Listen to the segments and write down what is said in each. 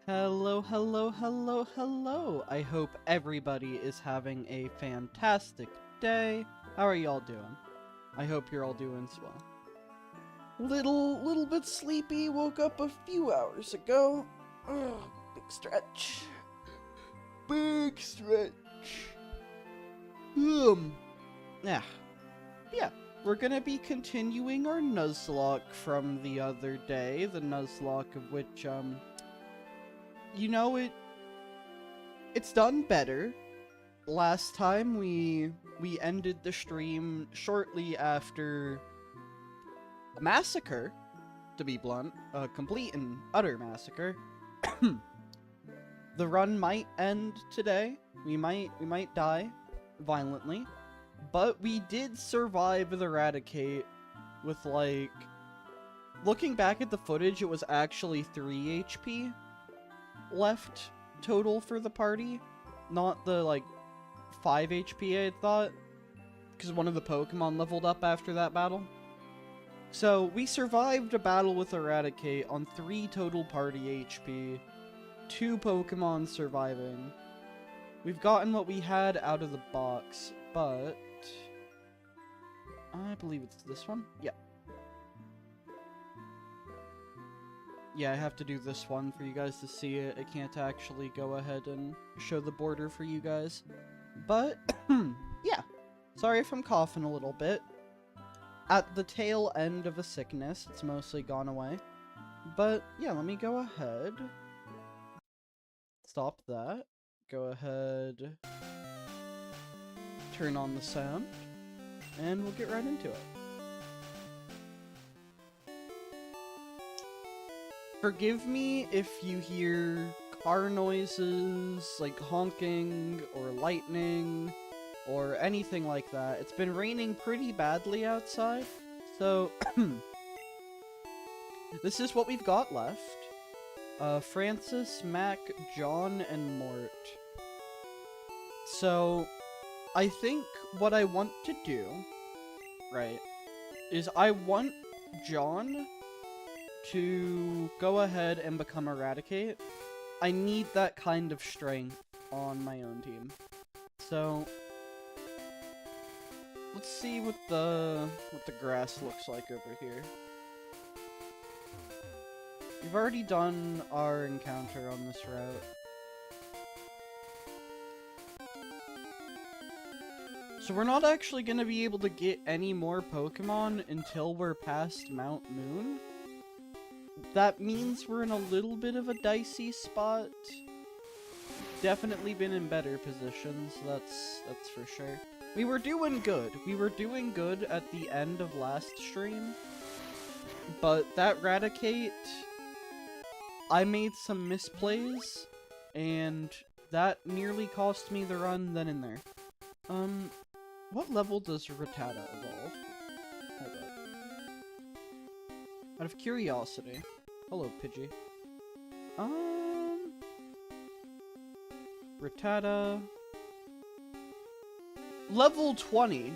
Hello, hello, hello, hello. I hope everybody is having a fantastic day. How are y'all doing? I hope you're all doing swell. Little bit sleepy, woke up a few hours ago. Ugh, big stretch. Big stretch. Yeah. Yeah, we're gonna be continuing our Nuzlocke from the other day. The Nuzlocke of which, you know, it's done better. Last time we ended the stream shortly after a massacre, to be blunt, a complete and utter massacre. The run might end today. We might die violently, but we did survive the Eradicate with, like, looking back at the footage, it was actually 3 HP left total for the party, not the, like, 5 HP I had thought, because one of the Pokemon leveled up after that battle. So, we survived a battle with Eradicate on 3 total party HP, 2 Pokemon surviving. We've gotten what we had out of the box, but I believe it's this one. Yeah. Yeah, I have to do this one for you guys to see it. I can't actually go ahead and show the border for you guys. But, yeah. Sorry if I'm coughing a little bit. At the tail end of a sickness, it's mostly gone away. But, yeah, let me go ahead. Stop that. Go ahead. Turn on the sound. And we'll get right into it. Forgive me if you hear car noises, like honking, or lightning, or anything like that. It's been raining pretty badly outside, so this is what we've got left. Francis, Mac, John, and Mort. So, I think what I want to do, right, is I want John to go ahead and become Eradicate. I need that kind of strength on my own team. So, let's see what the grass looks like over here. We've already done our encounter on this route. So we're not actually going to be able to get any more Pokemon until we're past Mount Moon. That means we're in a little bit of a dicey spot. Definitely been in better positions, that's for sure. We were doing good. We were doing good at the end of last stream. But that Raticate, I made some misplays, and that nearly cost me the run then and there. What level does Rattata evolve? Hold up. Out of curiosity. Hello, Pidgey. Rattata. Level 20.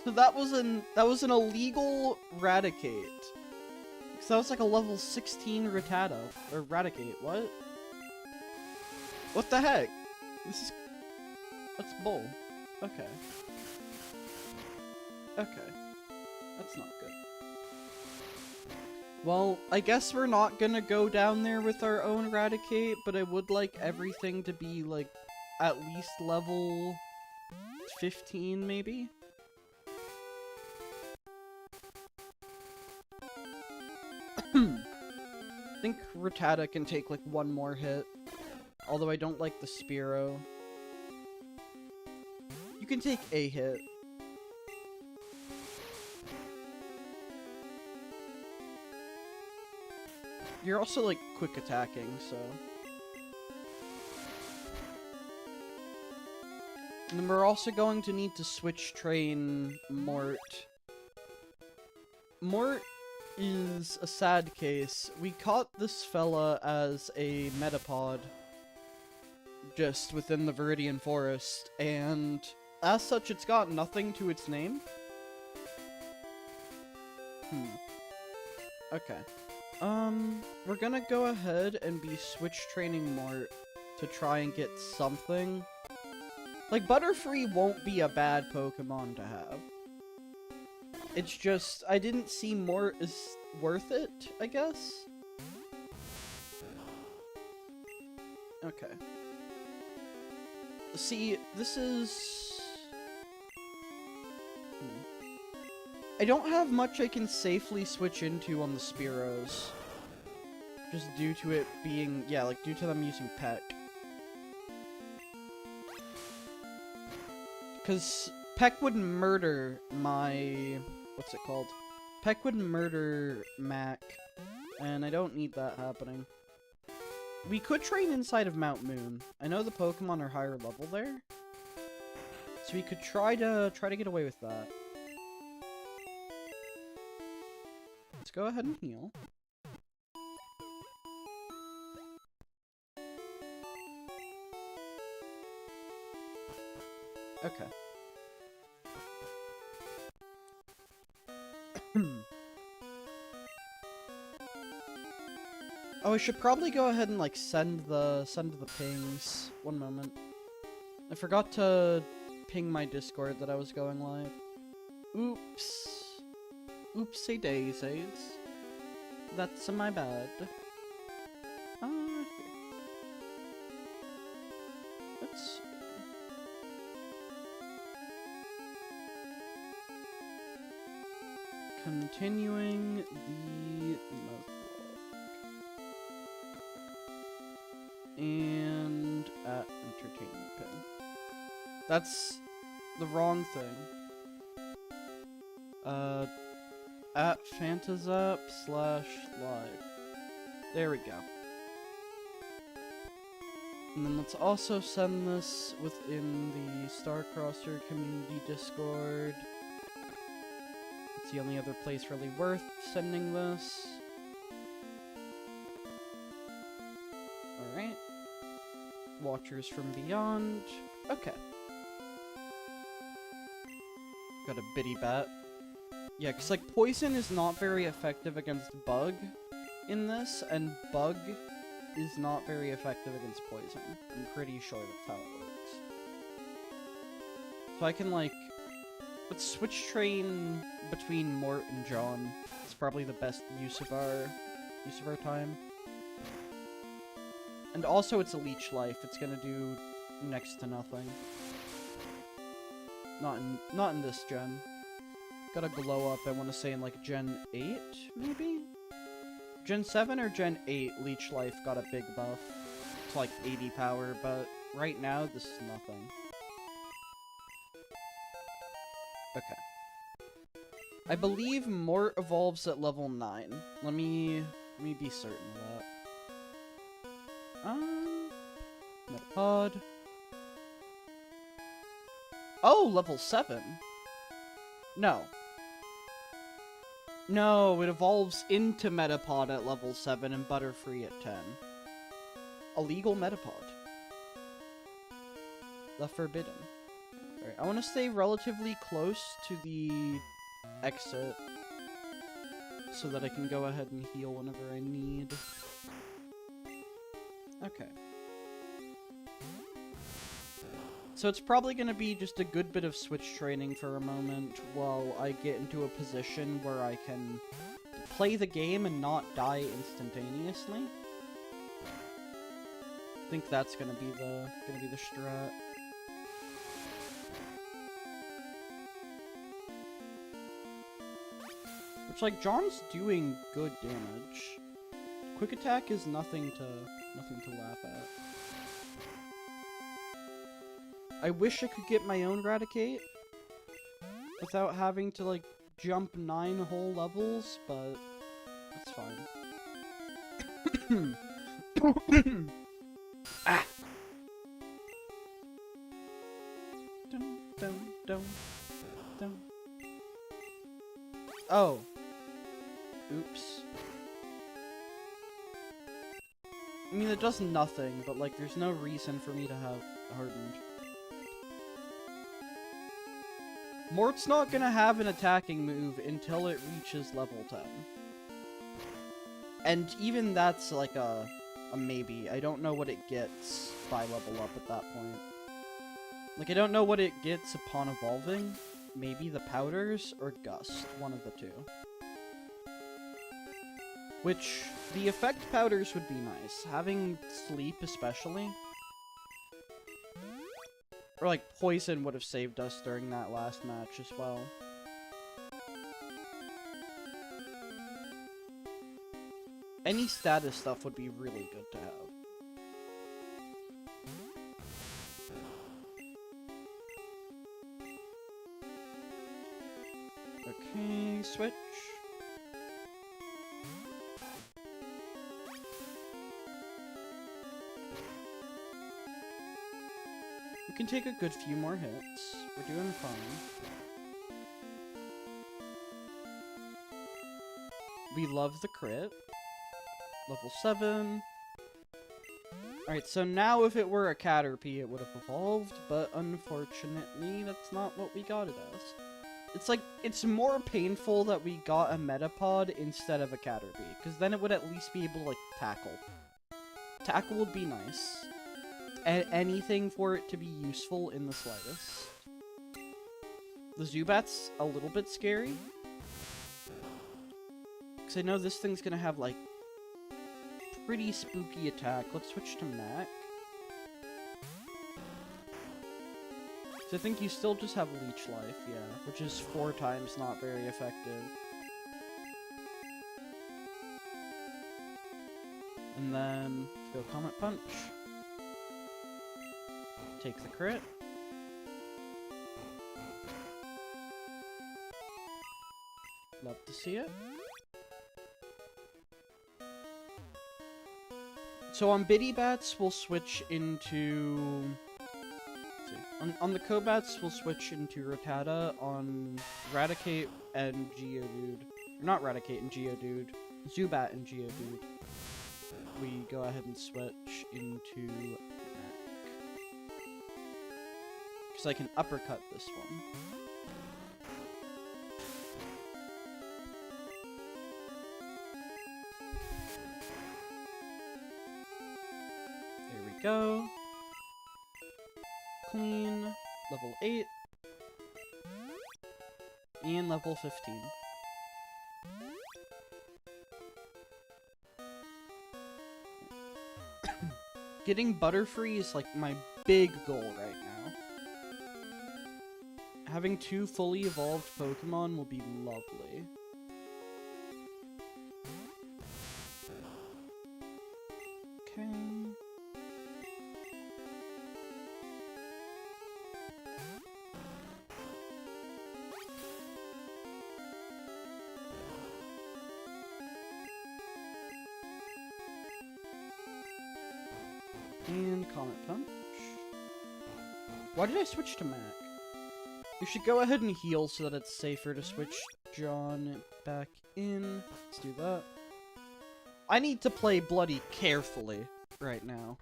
So that was an illegal Raticate. So that was like a level 16 Rattata. Or Raticate, what? What the heck? That's bull. Okay. Okay. That's not good. Well, I guess we're not gonna go down there with our own Raticate, but I would like everything to be, like, at least level 15, maybe? I think Rattata can take, like, one more hit. Although I don't like the Spearow. You can take a hit. You're also, like, quick attacking, so... And then we're also going to need to switch train Mort. Mort is a sad case. We caught this fella as a Metapod just within the Viridian Forest, and as such, it's got nothing to its name. Okay. We're gonna go ahead and be switch training Mort to try and get something. Like, Butterfree won't be a bad Pokemon to have. It's just, I didn't see Mort as worth it, I guess? Okay. See, this is... I don't have much I can safely switch into on the Spearows. Just due to it being, yeah, like, due to them using Peck. Because Peck would murder my... what's it called? Peck would murder Mac, and I don't need that happening. We could train inside of Mount Moon. I know the Pokemon are higher level there, so we could try to get away with that. Let's go ahead and heal. Okay. Oh, I should probably go ahead and like send the pings. One moment. I forgot to ping my Discord that I was going live. Oops. Oopsie daisies. That's my bad. Here. Let's... continuing the Nuzlocke. And at entertainment pin. That's the wrong thing. At Fantazap/live. There we go. And then let's also send this within the Starcrosser community Discord. It's the only other place really worth sending this. Alright. Watchers from Beyond. Okay. Got a bitty bat. Yeah, because, like, Poison is not very effective against Bug in this, and Bug is not very effective against Poison. I'm pretty sure that's how it works. So I can, like... let's switch train between Mort and John. It's probably the best use of our time. And also it's a leech life. It's gonna do next to nothing. Not in this gen. Got a glow up, I want to say in like Gen 8, maybe? Gen 7 or Gen 8, Leech Life got a big buff to like 80 power, but right now this is nothing. Okay. I believe Mort evolves at level 9. Let me be certain of that. Metapod. Oh, level 7. No. No, it evolves into Metapod at level 7 and Butterfree at 10. Illegal Metapod. The Forbidden. Alright, I want to stay relatively close to the exit so that I can go ahead and heal whenever I need. Okay. So it's probably going to be just a good bit of switch training for a moment while I get into a position where I can play the game and not die instantaneously. I think that's going to be the strat. Which, like, John's doing good damage. Quick attack is nothing to laugh at. I wish I could get my own Raticate without having to, like, jump 9 whole levels, but that's fine. Ah! Dun, dun, dun, dun. Oh. Oops. I mean, it does nothing, but, like, there's no reason for me to have Hardened. Mort's not gonna have an attacking move until it reaches level 10. And even that's like a maybe. I don't know what it gets by level up at that point. Like, I don't know what it gets upon evolving. Maybe the powders or gust, one of the two. Which, the effect powders would be nice. Having sleep especially. Or like poison would have saved us during that last match as well. Any status stuff would be really good to have. Okay, switch. We can take a good few more hits. We're doing fine. We love the crit. Level 7. Alright, so now if it were a Caterpie, it would have evolved, but unfortunately, that's not what we got it as. It's like, it's more painful that we got a Metapod instead of a Caterpie, because then it would at least be able to, like, tackle. Tackle would be nice. Anything for it to be useful in the slightest. The Zubat's a little bit scary. Because I know this thing's gonna have, like, pretty spooky attack. Let's switch to Mac. So I think you still just have Leech Life, yeah. Which is 4 times not very effective. And then, go Comet Punch. Take the crit. Love to see it. So on Biddy Bats, we'll switch into... On the Cobats, we'll switch into Rattata. On Raticate and Geodude. Not Raticate and Geodude. Zubat and Geodude. We go ahead and switch into Mac. Because I can uppercut this one. There we go. Clean. Level 8. And level 15. Getting Butterfree is like my big goal right now. Having 2 fully evolved Pokemon will be lovely. Okay. And Comet Punch. Why did I switch to Mac? We should go ahead and heal so that it's safer to switch John back in. Let's do that. I need to play bloody carefully right now.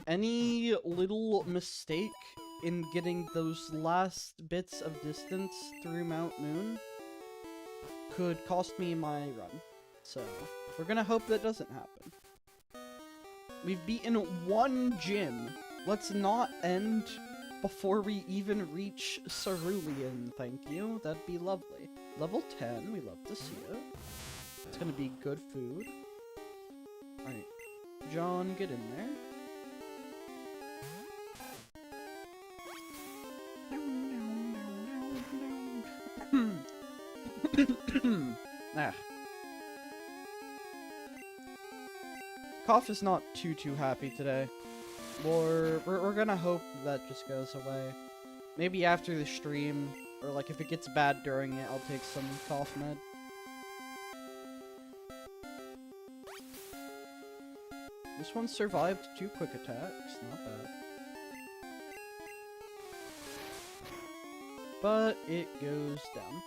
Any little mistake in getting those last bits of distance through Mount Moon could cost me my run. So, we're gonna hope that doesn't happen. We've beaten 1 gym. Let's not end before we even reach Cerulean, thank you. That'd be lovely. Level 10, we love to see it. It's gonna be good food. Alright, John, get in there. Ah. Cough is not too happy today. We're gonna hope that just goes away. Maybe after the stream, or like if it gets bad during it, I'll take some cough med. This one survived 2 quick attacks, not bad. But it goes down.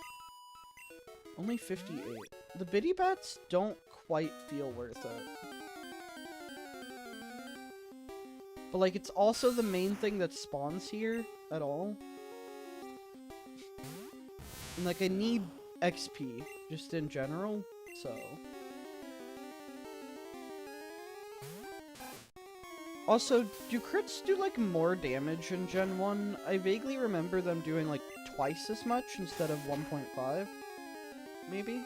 Only 58. The Biddy Bats don't quite feel worth it. But, like, it's also the main thing that spawns here at all. And, like, I need XP, just in general, so... Also, do crits do, like, more damage in Gen 1? I vaguely remember them doing, like, twice as much instead of 1.5. Maybe?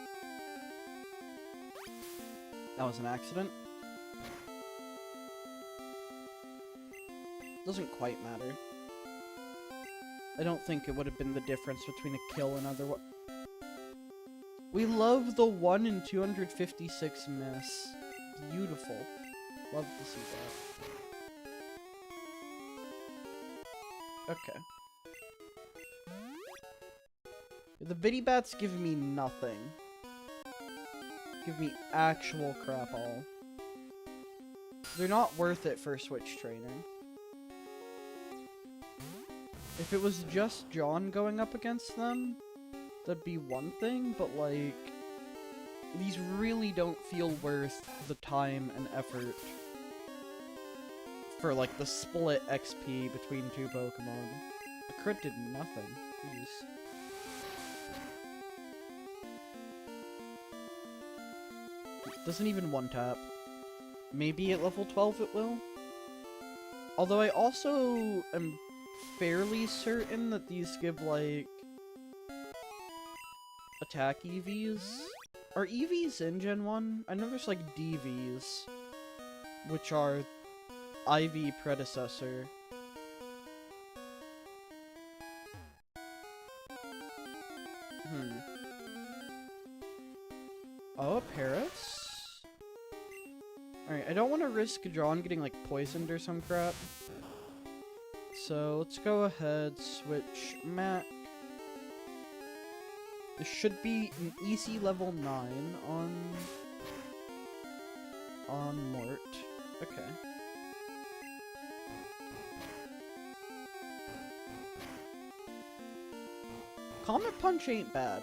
That was an accident. Doesn't quite matter. I don't think it would have been the difference between a kill and other one. We love the 1 in 256 miss. Beautiful. Love to see that. Okay. The bitty bats give me nothing. Give me actual crap all. They're not worth it for Switch training. If it was just John going up against them, that'd be one thing, but like, these really don't feel worth the time and effort for like the split XP between two Pokemon. The crit did nothing. Jeez. It doesn't even one-tap. Maybe at level 12 it will? Although I also am fairly certain that these give, like, attack EVs. Are EVs in Gen 1? I know there's, like, DVs, which are IV predecessor. Oh, a Paris? Alright, I don't want to risk John getting, like, poisoned or some crap. So, let's go ahead, switch Mac. This should be an easy level 9 on Mort. Okay. Comet Punch ain't bad.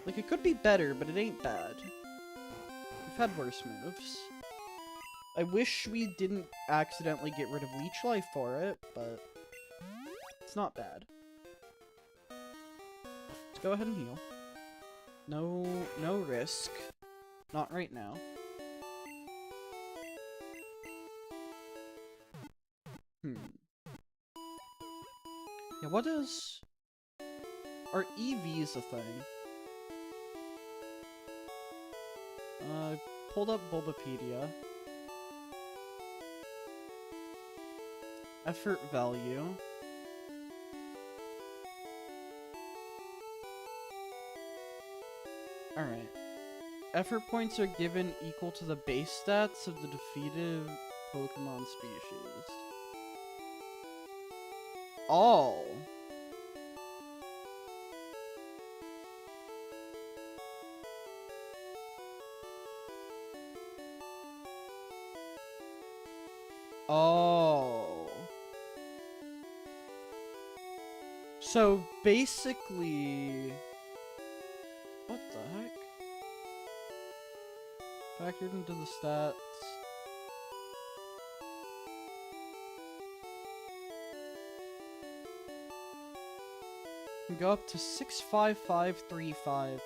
Like, it could be better, but it ain't bad. We've had worse moves. I wish we didn't accidentally get rid of Leech Life for it, but it's not bad. Let's go ahead and heal. No risk. Not right now. Yeah, what is... Are EVs a thing? I pulled up Bulbapedia. Effort value. Alright. Effort points are given equal to the base stats of the defeated Pokemon species. Oh! Oh. So basically, what the heck? Factored into the stats. Can go up to 65535.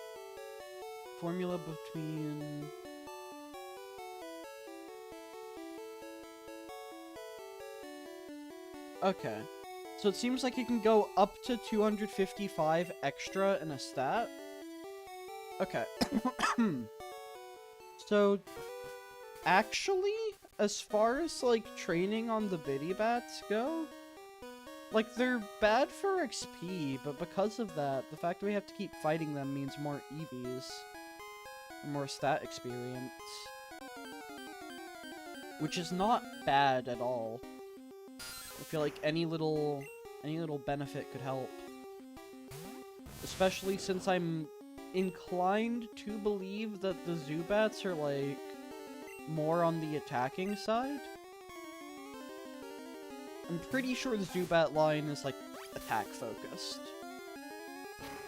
Formula between... Okay. So it seems like you can go up to 255 extra in a stat. Okay. So, actually, as far as, like, training on the bitty bats go, like, they're bad for XP, but because of that, the fact that we have to keep fighting them means more EVs. Or more stat experience. Which is not bad at all. I feel like any little benefit could help. Especially since I'm inclined to believe that the Zubats are, like, more on the attacking side. I'm pretty sure the Zubat line is, like, attack-focused.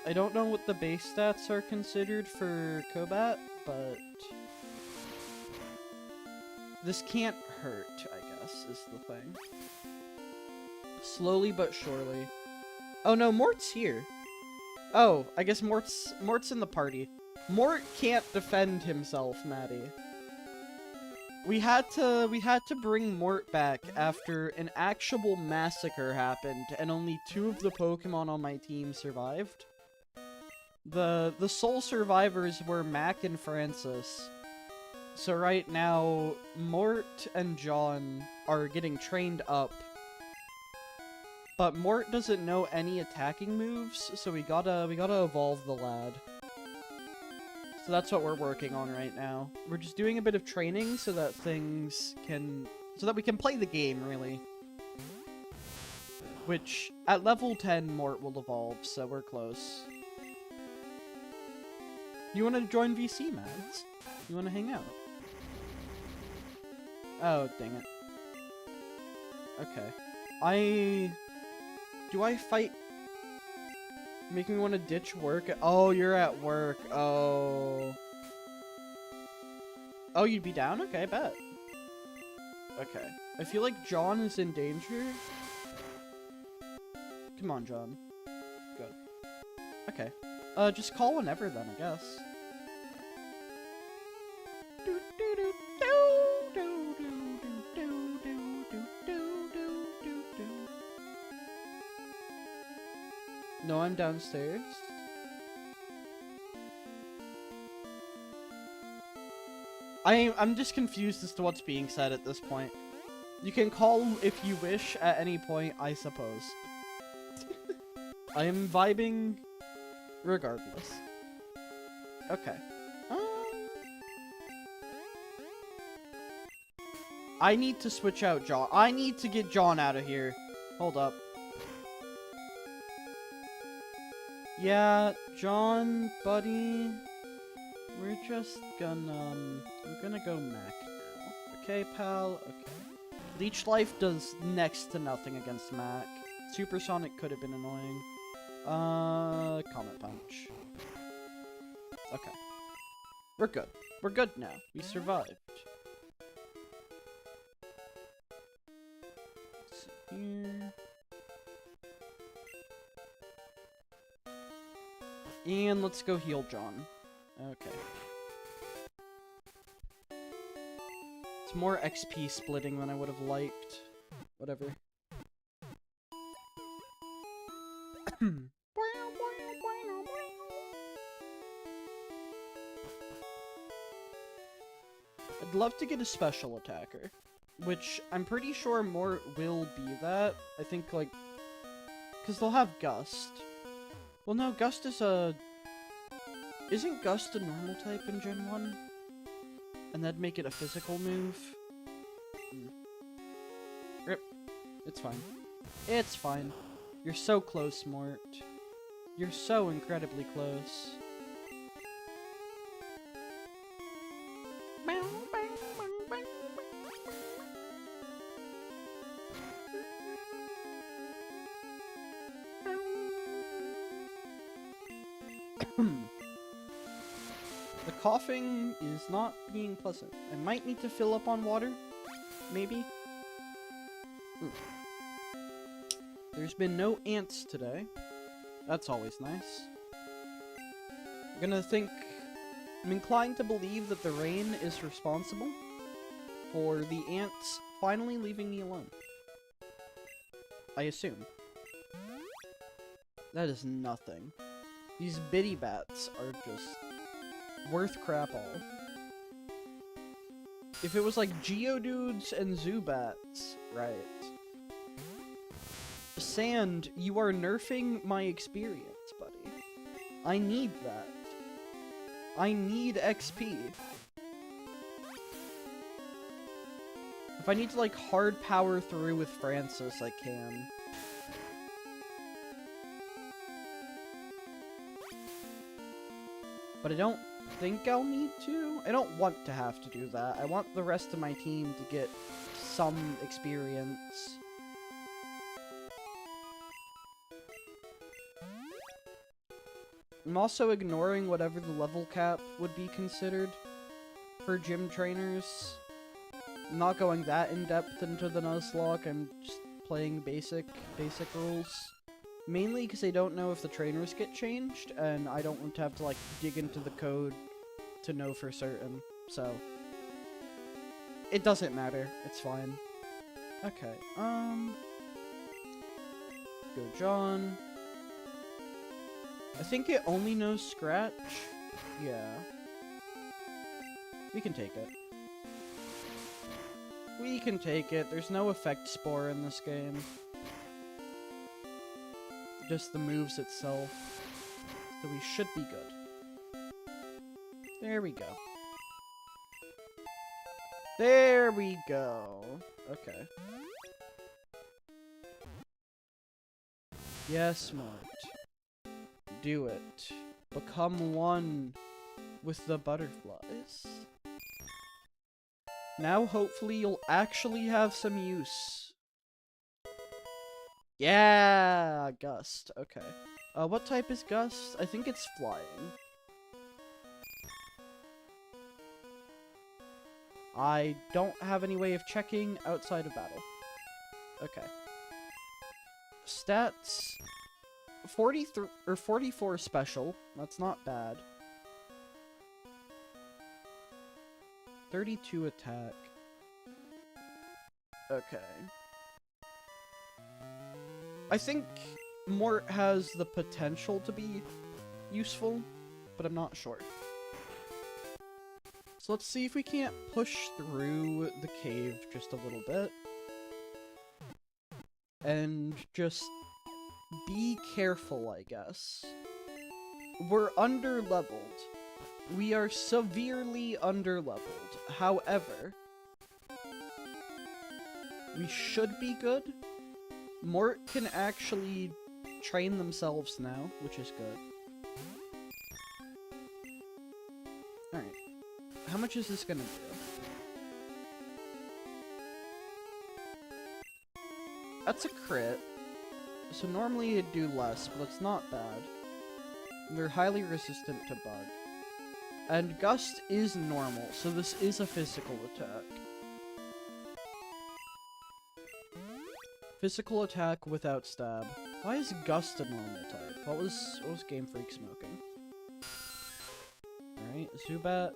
I don't know what the base stats are considered for Kobat, but... this can't hurt, I guess, is the thing. Slowly but surely. Oh no, Mort's here. Oh, I guess Mort's in the party. Mort can't defend himself, Maddie. We had to bring Mort back after an actual massacre happened, and only 2 of the Pokemon on my team survived. The sole survivors were Mac and Francis. So right now, Mort and John are getting trained up. But Mort doesn't know any attacking moves, so we gotta evolve the lad. So that's what we're working on right now. We're just doing a bit of training so that we can play the game, really. Which, at level 10, Mort will evolve, so we're close. You wanna join VC, Mads? You wanna hang out? Oh, dang it. Okay. Do I fight? Make me want to ditch work? Oh, you're at work. Oh. Oh, you'd be down? Okay, bet. Okay. I feel like John is in danger. Come on, John. Good. Okay. Just call whenever then, I guess. No, I'm downstairs. I'm just confused as to what's being said at this point. You can call if you wish at any point, I suppose. I am vibing regardless. Okay. I need to switch out John. I need to get John out of here. Hold up. Yeah, John, buddy. We're just gonna, I'm gonna go Mac now. Okay, pal? Okay. Leech Life does next to nothing against Mac. Supersonic could have been annoying. Comet Punch. Okay. We're good. We're good now. We survived. Let's see here. And let's go heal John. Okay. It's more XP splitting than I would have liked. Whatever. I'd love to get a special attacker, which I'm pretty sure more will be that. I think, like, because they'll have Gust. Well, no, Gust is a... Isn't Gust a normal type in Gen 1? And that'd make it a physical move? Rip. It's fine. It's fine. You're so close, Mort. You're so incredibly close. The coughing is not being pleasant. I might need to fill up on water. Maybe. There's been no ants today. That's always nice. I'm inclined to believe that the rain is responsible for the ants finally leaving me alone. I assume. That is nothing. These bitty bats are just worth crap all. If it was like Geodudes and Zubats, right. Sand, you are nerfing my experience, buddy. I need that. I need XP. If I need to, like, hard power through with Francis, I can. But I don't think I'll need to. I don't want to have to do that. I want the rest of my team to get some experience. I'm also ignoring whatever the level cap would be considered for gym trainers. I'm not going that in-depth into the Nuzlocke, I'm just playing basic rules. Mainly because I don't know if the trainers get changed, and I don't want to have to, like, dig into the code to know for certain, so... It doesn't matter. It's fine. Okay, Go John. I think it only knows Scratch. Yeah. We can take it. We can take it. There's no effect spore in this game. Just the moves itself. So we should be good. There we go. There we go. Okay. Yes, Mort. Do it. Become one with the butterflies. Now, hopefully, you'll actually have some use. Yeah, Gust. Okay. What type is Gust? I think it's flying. I don't have any way of checking outside of battle. Okay. Stats. 43 or 44 special. That's not bad. 32 attack. Okay. I think Mort has the potential to be useful, but I'm not sure. So let's see if we can't push through the cave just a little bit. And just be careful, I guess. We're under-leveled. We are severely under-leveled. However, we should be good. Mort can actually train themselves now, which is good. Alright. How much is this gonna do? That's a crit. So normally it'd do less, but it's not bad. They're highly resistant to bug. And Gust is normal, so this is a physical attack. Physical attack without stab. Why is Gust a normal type? What was Game Freak smoking? Alright, Zubat.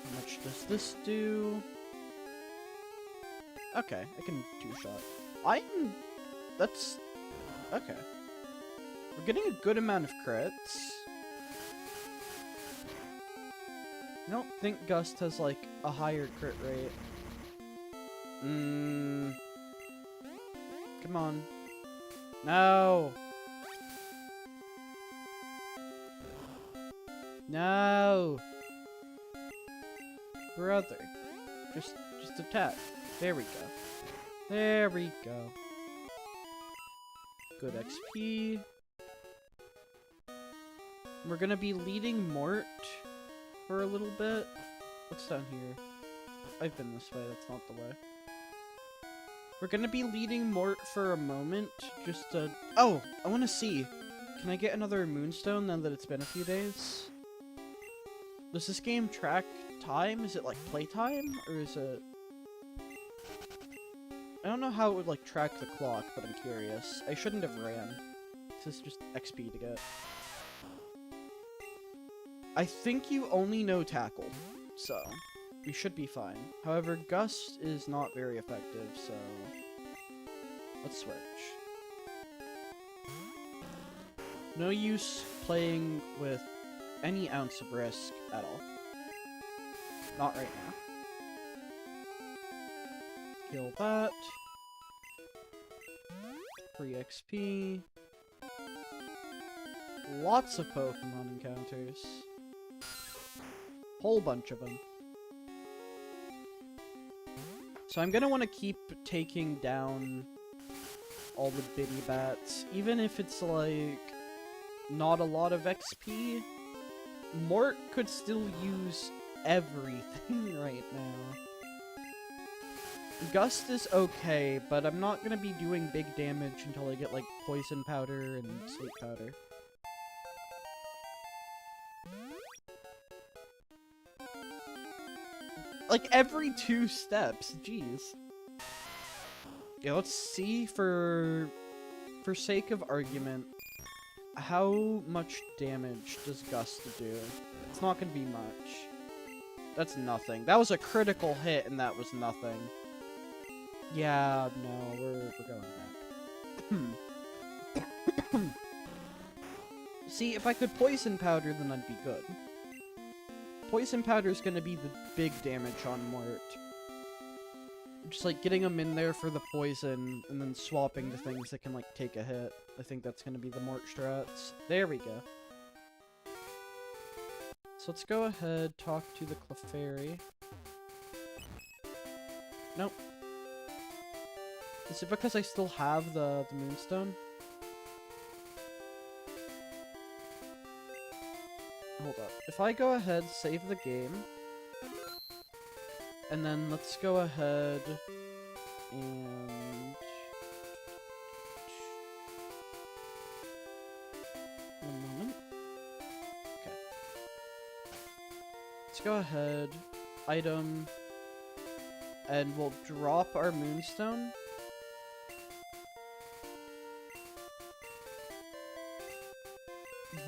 How much does this do? Okay, I can two-shot. That's... Okay. We're getting a good amount of crits. I don't think Gust has, like, a higher crit rate. Come on. No! No! Brother. Just attack. There we go. There we go. Good XP. We're gonna be leading Mort for a little bit. What's down here? I've been this way, that's not the way. We're gonna be leading Mort for a moment, just to... Oh! I wanna see! Can I get another Moonstone now that it's been a few days? Does this game track time? Is it like playtime? Or is it... I don't know how it would like track the clock, but I'm curious. I shouldn't have ran. This is just XP to get. I think you only know Tackle, so you should be fine. However, Gust is not very effective, so let's switch. No use playing with any ounce of risk at all. Not right now. Kill that. Free XP. Lots of Pokemon encounters. Whole bunch of them. So I'm gonna want to keep taking down all the bitty bats, even if it's like not a lot of XP. Mort could still use everything right now. Gust is okay, but I'm not gonna be doing big damage until I get like Poison Powder and Sleep Powder. Like, every 2 steps. Jeez. Yeah, let's see for sake of argument, how much damage does Gust do? It's not gonna be much. That's nothing. That was a critical hit, and that was nothing. Yeah, no, we're going back. See, if I could Poison Powder, then I'd be good. Poison Powder is gonna be the big damage on Mort. Just, like, getting them in there for the poison, and then swapping to things that can, like, take a hit. I think that's gonna be the Mort strats. There we go. So let's go ahead, talk to the Clefairy. Nope. Is it because I still have the Moonstone? Hold up. If I go ahead, save the game, and then let's go ahead and... One moment. Okay. Let's go ahead, item, and we'll drop our Moonstone.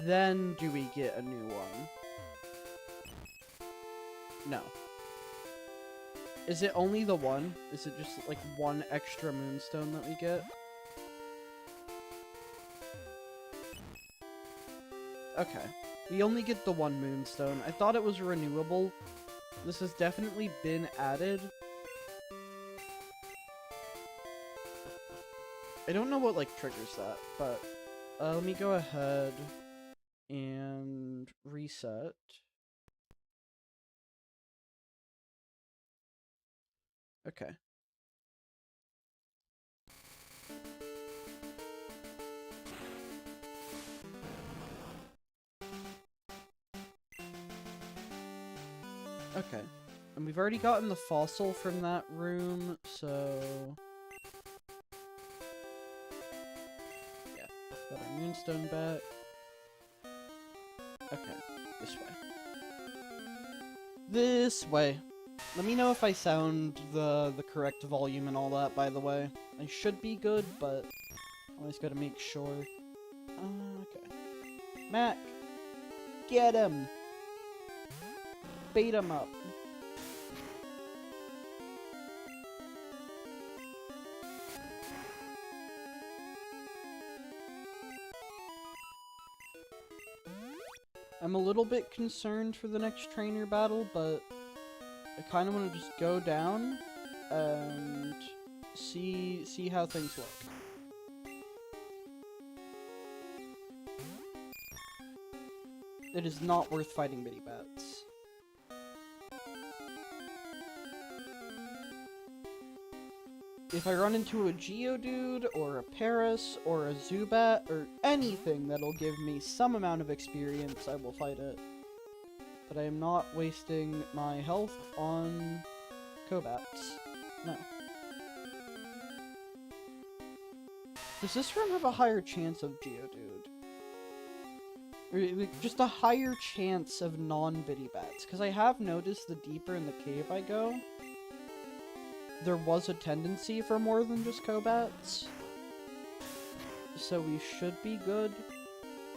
Then do we get a new one? No. Is it only the one? Is it just like one extra Moonstone that we get? Okay. We only get the one Moonstone. I thought it was renewable. This has definitely been added. I don't know what like triggers that, but let me go ahead and reset. Okay. Okay. And we've already gotten the fossil from that room, so... Yeah, got our Moonstone back. Okay, this way. This way. Let me know if I sound the correct volume and all that, by the way. I should be good, but always gotta make sure. Okay. Mac! Get him! Beat him up. I'm a little bit concerned for the next trainer battle, but I kind of want to just go down and see how things look. It is not worth fighting mini bats. If I run into a Geodude, or a Paras, or a Zubat, or anything that'll give me some amount of experience, I will fight it. But I am not wasting my health on Cobats. No. Does this room have a higher chance of Geodude? Or just a higher chance of non-bitty bats? Because I have noticed the deeper in the cave I go, there was a tendency for more than just Cobats. So we should be good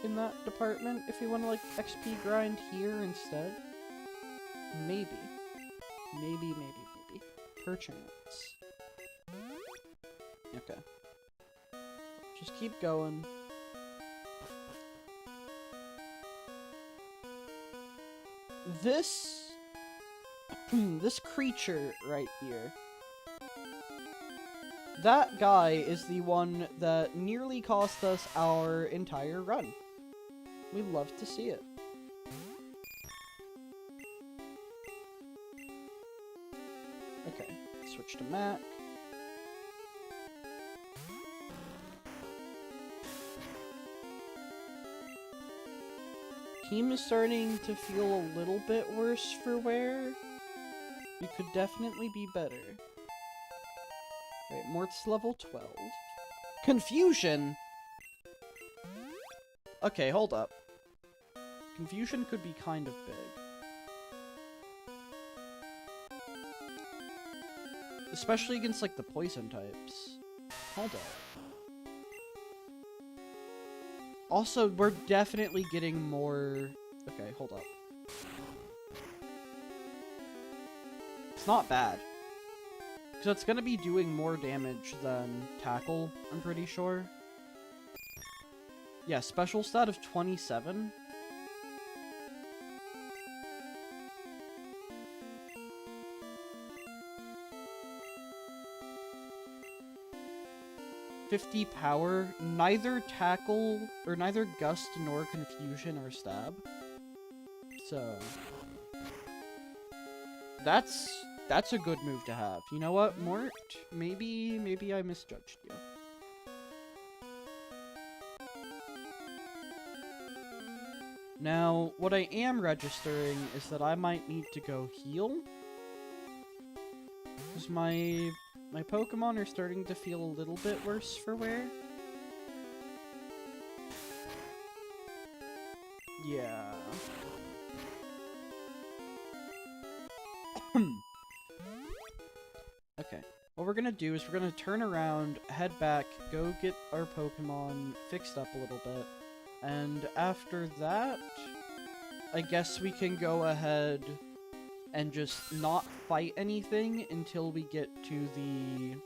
in that department if we want to, like, XP grind here instead. Maybe. Maybe. Per chance. Okay. Just keep going. This... this creature right here. That guy is the one that nearly cost us our entire run. We love to see it. Okay, switch to Mac. Team is starting to feel a little bit worse for wear. We could definitely be better. Right, Mort's level 12. Confusion! Okay, hold up. Confusion could be kind of big. Especially against, like, the poison types. Hold up. Also, we're definitely getting more... Okay, hold up. It's not bad. So it's gonna be doing more damage than Tackle, I'm pretty sure. Yeah, special stat of 27. .50 power, neither Tackle, or neither Gust nor Confusion or Stab. So... That's a good move to have. You know what, Mort? Maybe I misjudged you. Now, what I am registering is that I might need to go heal. Because my Pokemon are starting to feel a little bit worse for wear. Yeah. Okay. What we're gonna do is we're gonna turn around, head back, go get our Pokemon fixed up a little bit. And after that, I guess we can go ahead and just not fight anything until we get to the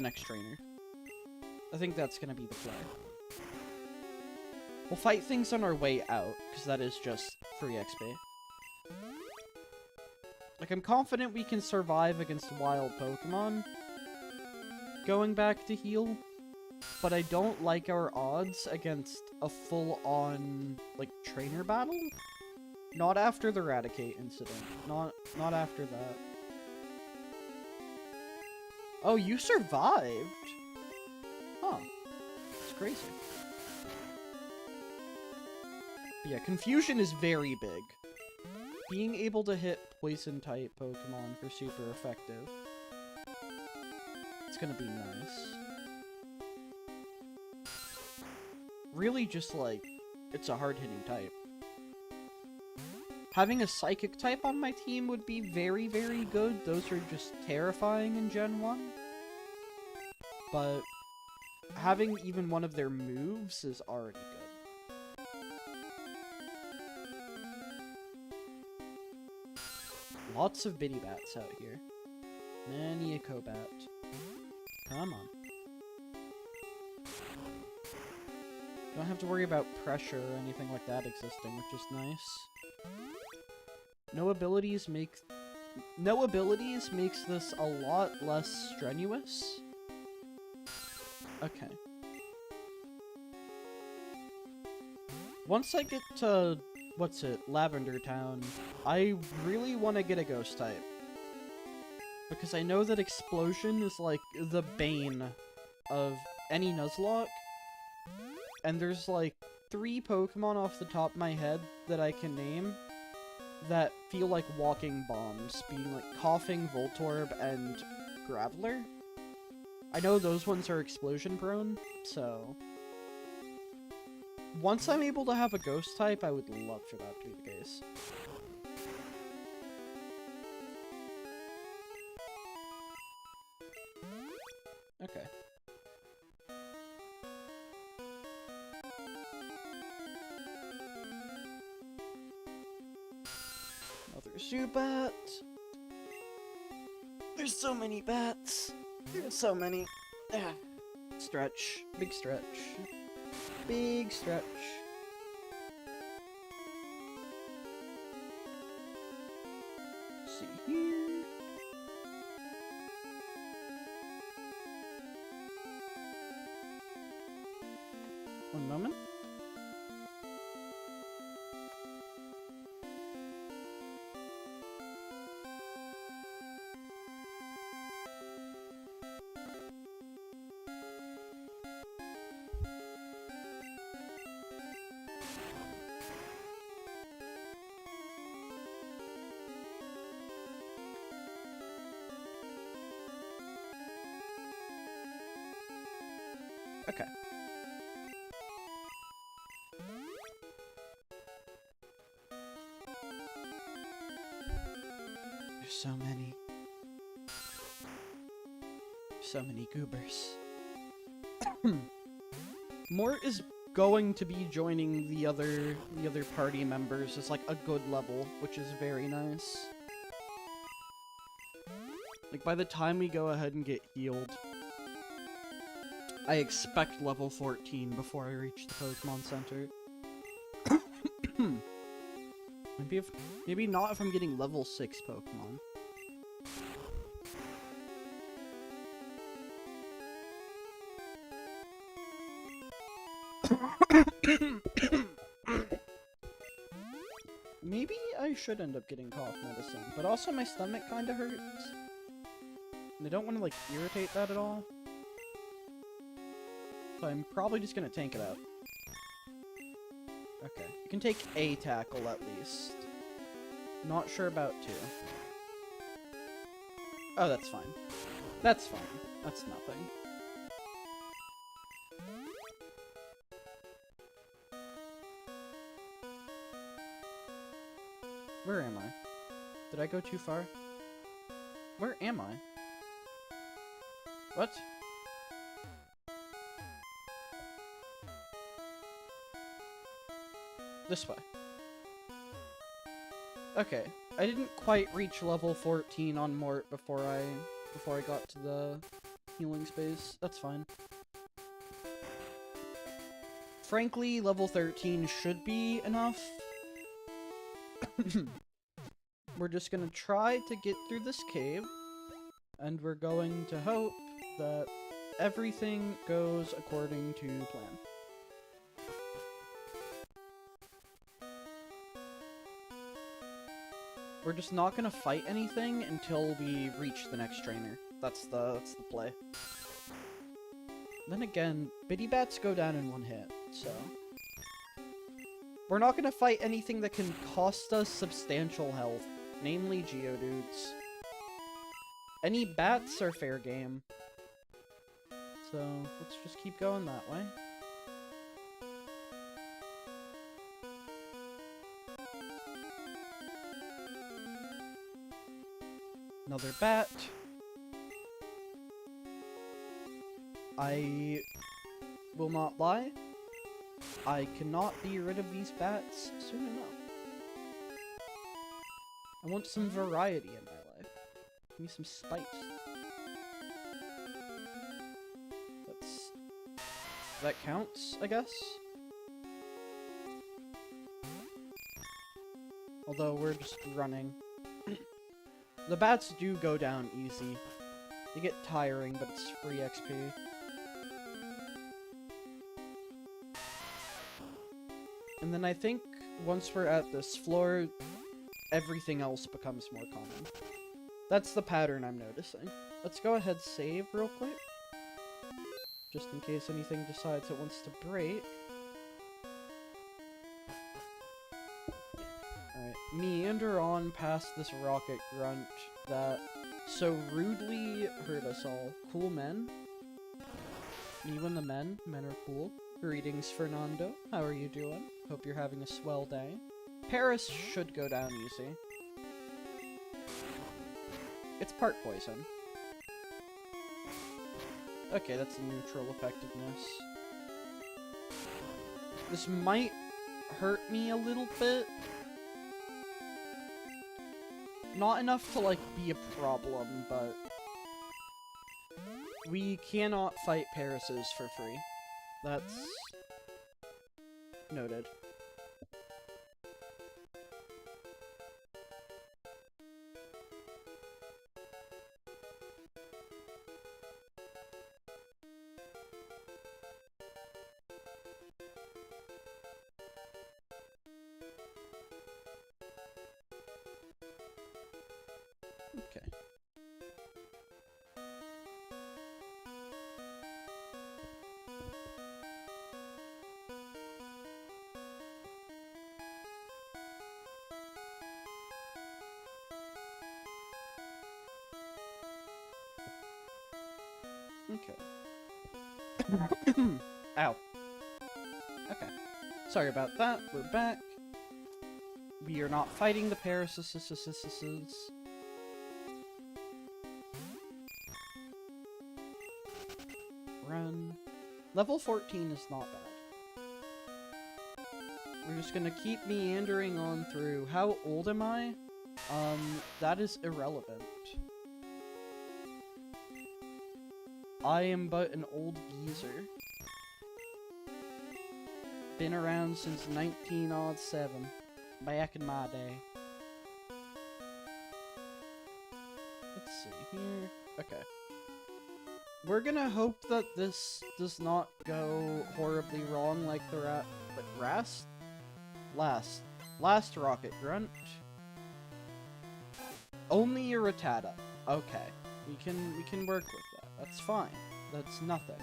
next trainer. I think that's gonna be the play. We'll fight things on our way out, because that is just free XP. Like, I'm confident we can survive against wild Pokemon going back to heal, but I don't like our odds against a full-on, like, trainer battle. Not after the Raticate incident. Not after that. Oh, you survived? Huh. It's crazy. But yeah, Confusion is very big. Being able to hit Poison-type Pokemon for super effective. It's gonna be nice. Really just, like, it's a hard-hitting type. Having a Psychic type on my team would be very, very good. Those are just terrifying in Gen 1. But having even one of their moves is already good. Lots of bitty bats out here. Many a Cobat. Come on. Don't have to worry about pressure or anything like that existing, which is nice. No abilities makes this a lot less strenuous. Okay. Once I get to, what's it, Lavender Town, I really want to get a Ghost type. Because I know that Explosion is like the bane of any Nuzlocke. And there's like 3 Pokemon off the top of my head that I can name that feel like walking bombs, being like Coughing, Voltorb, and Graveler. I know those ones are explosion prone, so... Once I'm able to have a Ghost type, I would love for that to be the case. Okay. Another Zubat. There's so many bats. There's so many. Ah. Stretch. Big stretch. Big stretch. Let's see here. One moment. Okay. There's so many. So many goobers. Mort is going to be joining the other party members as like a good level, which is very nice. Like by the time we go ahead and get healed, I expect level 14 before I reach the Pokemon Center. Maybe not if I'm getting level 6 Pokemon. Maybe I should end up getting cough medicine, but also my stomach kinda hurts. And I don't want to like irritate that at all. So I'm probably just gonna tank it out. Okay, you can take a tackle at least. Not sure about 2. Oh, that's fine. That's fine. That's nothing. Where am I? Did I go too far? Where am I? What? This way. Okay, I didn't quite reach level 14 on Mort before I got to the healing space. That's fine. Frankly, level 13 should be enough. We're just gonna try to get through this cave, and we're going to hope that everything goes according to plan. We're just not gonna fight anything until we reach the next trainer. That's the play. Then again, bitty bats go down in 1 hit, so... We're not gonna fight anything that can cost us substantial health, namely Geodudes. Any bats are fair game. So, let's just keep going that way. Another bat. I will not lie. I cannot be rid of these bats soon enough. I want some variety in my life. Give me some spice. That counts, I guess? Although we're just running. The bats do go down easy. They get tiring, but it's free XP. And then I think once we're at this floor, everything else becomes more common. That's the pattern I'm noticing. Let's go ahead save real quick. Just in case anything decides it wants to break. Alright, meander on past this rocket grunt that so rudely hurt us all. Cool men? You and the men? Men are cool. Greetings, Fernando. How are you doing? Hope you're having a swell day. Paris should go down easy. It's part poison. Okay, that's a neutral effectiveness. This might hurt me a little bit. Not enough to, like, be a problem, but... we cannot fight Parises for free. That's... noted. Okay. Okay. Ow. Okay. Sorry about that. We're back. We are not fighting the Parasises. 11. Level 14 is not bad. We're just gonna keep meandering on through. How old am I? That is irrelevant. I am but an old geezer. Been around since 1907. Back in my day. Let's see here. Okay. We're gonna hope that this does not go horribly wrong like the last rocket grunt. Only a Rattata. Okay. We can work with that. That's fine. That's nothing.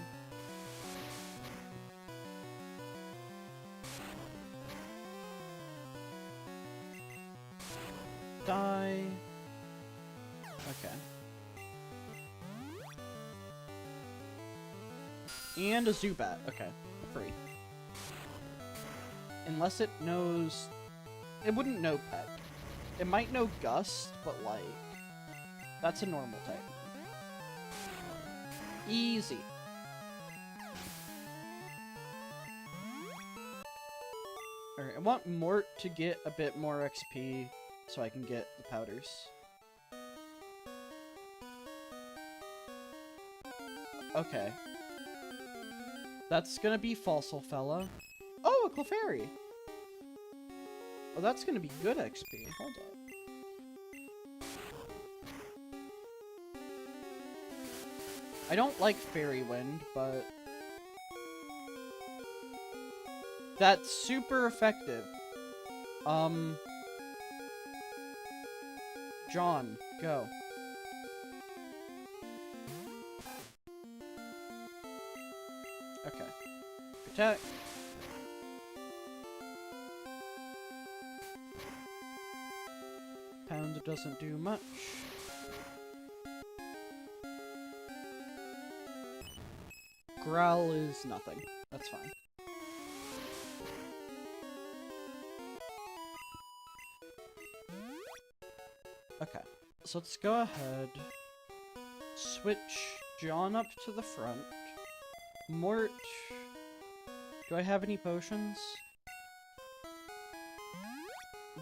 Die. Okay. And a Zubat. Okay. Free. Unless it knows... It wouldn't know Pet. It might know Gust, but like... That's a normal type. Easy. Alright, I want Mort to get a bit more XP so I can get the powders. Okay. That's gonna be Fossil Fella. Oh, a Clefairy! Oh, that's gonna be good XP. Hold up. I don't like Fairy Wind, but... That's super effective. John, go. Okay. Protect. Pound doesn't do much. Growl is nothing. That's fine. Okay, so let's go ahead. Switch John up to the front. Mort. Do I have any potions?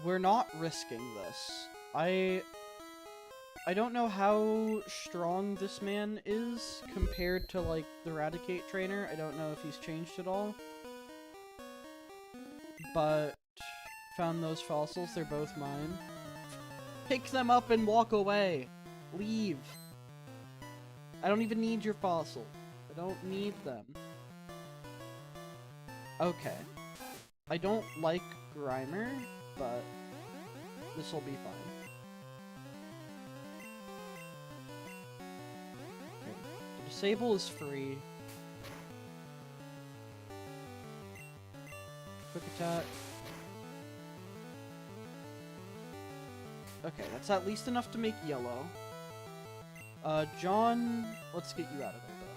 We're not risking this. I don't know how strong this man is compared to, like, the Raticate trainer. I don't know if he's changed at all. But, found those fossils. They're both mine. Pick them up and walk away. Leave. I don't even need your fossil. I don't need them. Okay. I don't like Grimer, but this will be fine. Okay. Disable is free. Quick attack. Okay, that's at least enough to make yellow. John, let's get you out of there, bud.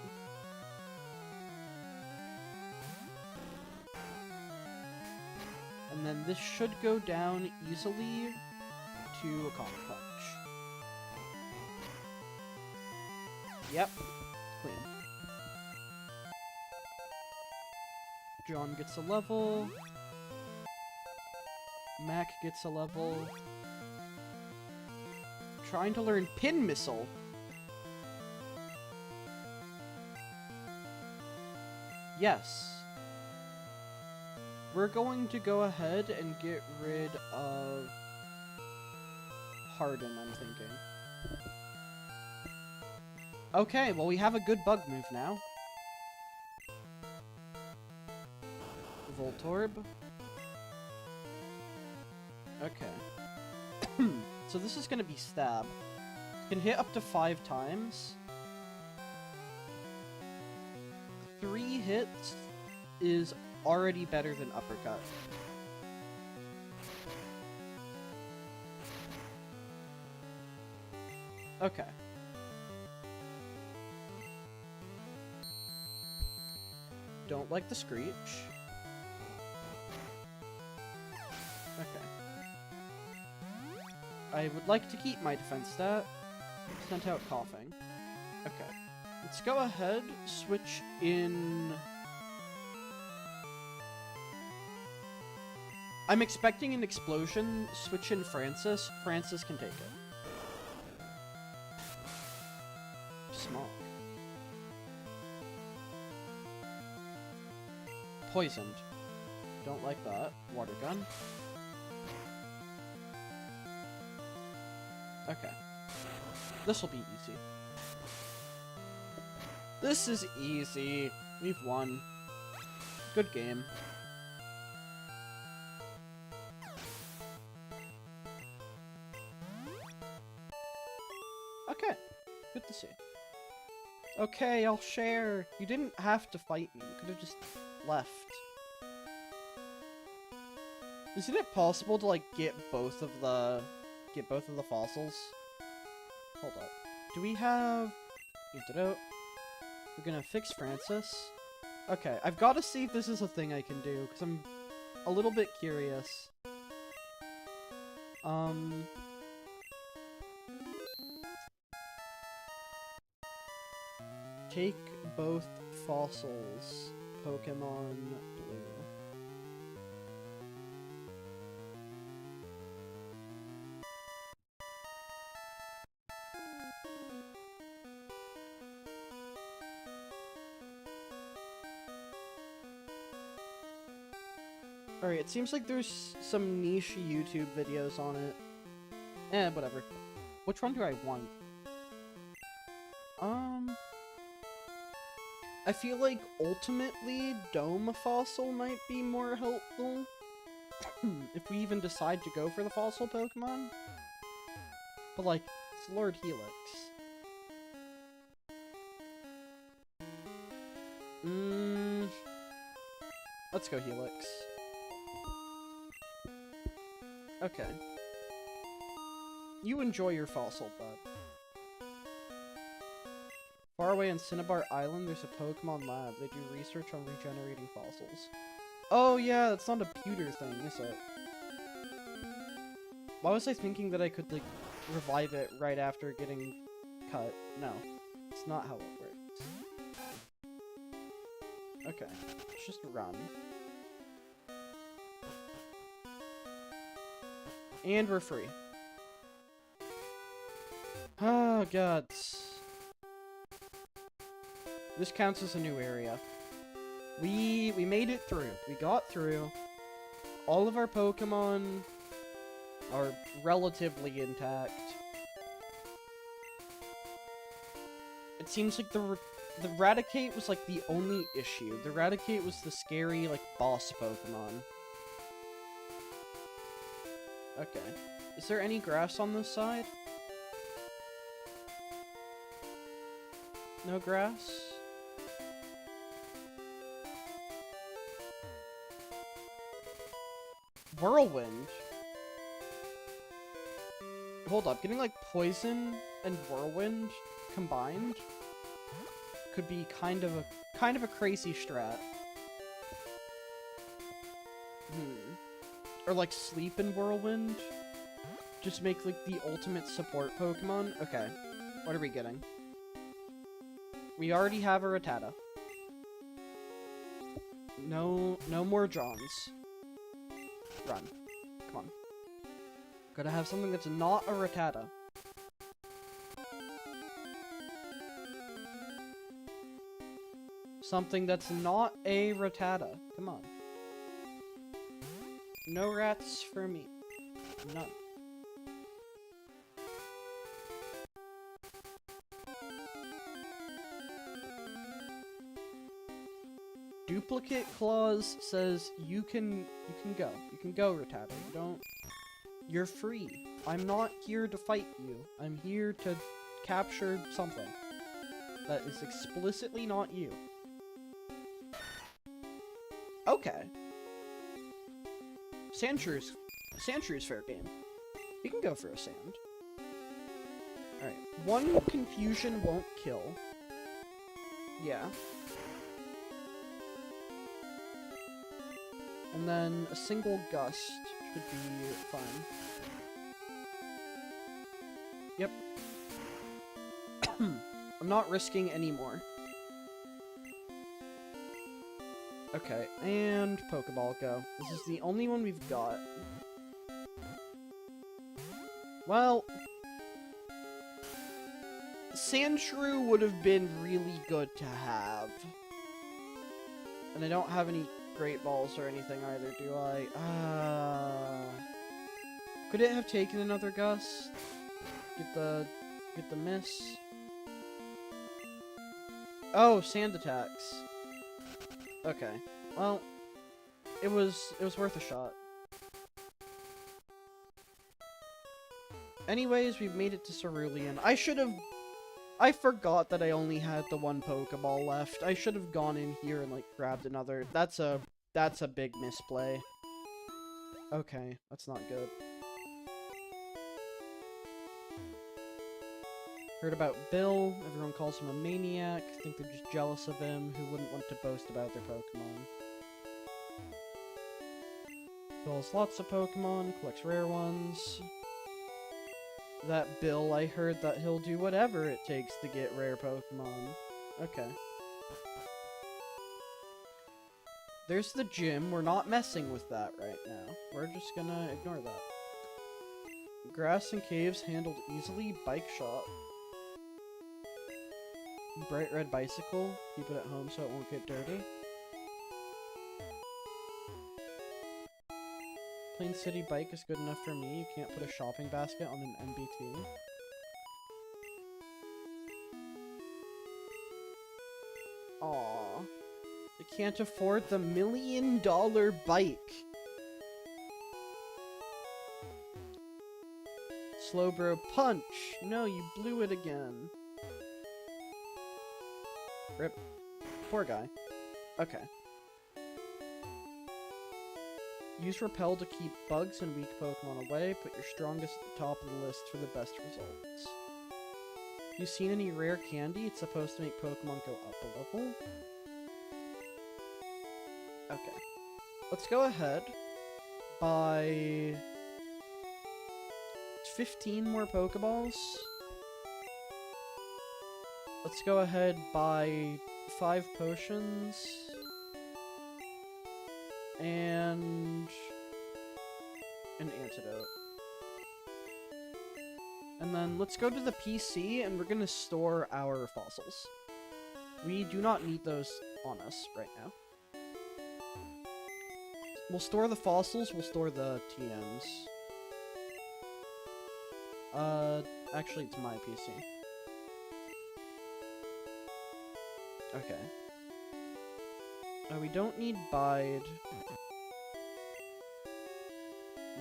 And then this should go down easily to a Comet Punch. Yep, clean. John gets a level. Mac gets a level. Trying to learn Pin Missile. Yes. We're going to go ahead and get rid of Harden, I'm thinking. Okay, well we have a good bug move now. Voltorb. Okay. So this is gonna be Stab. It can hit up to 5 times. 3 hits is already better than Uppercut. Okay. Don't like the Screech. Okay. I would like to keep my defense stat. Sent out coughing. Okay. Let's go ahead, switch in... I'm expecting an explosion, switch in Francis. Francis can take it. Smog. Poisoned. Don't like that. Water gun. Okay. This will be easy. This is easy. We've won. Good game. Okay. Good to see. Okay, I'll share. You didn't have to fight me. You could have just left. Isn't it possible to, like, get both of the fossils? Hold up. Do we have antidote? We're gonna fix Francis. Okay, I've got to see if this is a thing I can do, because I'm a little bit curious. Take both fossils. Pokemon Blue. Alright, it seems like there's some niche YouTube videos on it. Whatever. Which one do I want? I feel like ultimately Dome Fossil might be more helpful. If we even decide to go for the fossil Pokemon. But like, it's Lord Helix. Let's go Helix. Okay. You enjoy your fossil, bud. Far away on Cinnabar Island, there's a Pokemon lab. They do research on regenerating fossils. Oh yeah, that's not a pewter thing, is it? Why was I thinking that I could, like, revive it right after getting cut? No. It's not how it works. Okay. Let's just run. And we're free. Oh, God. This counts as a new area. We made it through. We got through. All of our Pokemon are relatively intact. It seems like the Raticate was like the only issue. The Raticate was the scary, like, boss Pokemon. Okay. Is there any grass on this side? No grass? Whirlwind? Hold up, getting like poison and whirlwind combined could be kind of a crazy strat. Or like sleep and whirlwind. Just make like the ultimate support Pokemon. Okay. What are we getting? We already have a Rattata. No more Johns. Run. Come on. Gotta have something that's not a Rattata. Something that's not a Rattata. Come on. No rats for me. None. Duplicate clause says you can go. You can go, Rattata. You're free. I'm not here to fight you. I'm here to capture something that is explicitly not you. Okay. Sandshrews fair game. We can go for a sand. Alright. One confusion won't kill. Yeah. And then a single gust should be fine. Yep. I'm not risking any more. Okay, and Pokeball go. This is the only one we've got. Well, Sandshrew would have been really good to have. And I don't have any Great Balls or anything either, do I? Could it have taken another Gust? Get the miss. Oh, Sand attacks. Okay. Well, it was worth a shot. Anyways, we've made it to Cerulean. I forgot that I only had the one Pokeball left. I should have gone in here and, like, grabbed another. That's a big misplay. Okay, that's not good. Heard about Bill. Everyone calls him a maniac. Think they're just jealous of him. Who wouldn't want to boast about their Pokemon? Bill has lots of Pokemon, collects rare ones. That Bill, I heard that he'll do whatever it takes to get rare Pokemon. Okay. There's the gym. We're not messing with that right now. We're just gonna ignore that. Grass and caves handled easily. Bike shop. Bright red bicycle. Keep it at home so it won't get dirty. Plain City bike is good enough for me. You can't put a shopping basket on an MBT. Aww. I can't afford the $1 million bike. Slowbro punch. No, you blew it again. Rip. Poor guy. Okay. Use Repel to keep bugs and weak Pokemon away. Put your strongest at the top of the list for the best results. You seen any rare candy? It's supposed to make Pokemon go up a level. Okay. Let's go ahead. Buy 15 more Pokeballs. Let's go ahead, buy 5 potions. And an antidote. And then let's go to the PC and we're gonna store our fossils. We do not need those on us right now. We'll store the fossils, we'll store the TMs. Actually it's my PC. Okay. We don't need Bide.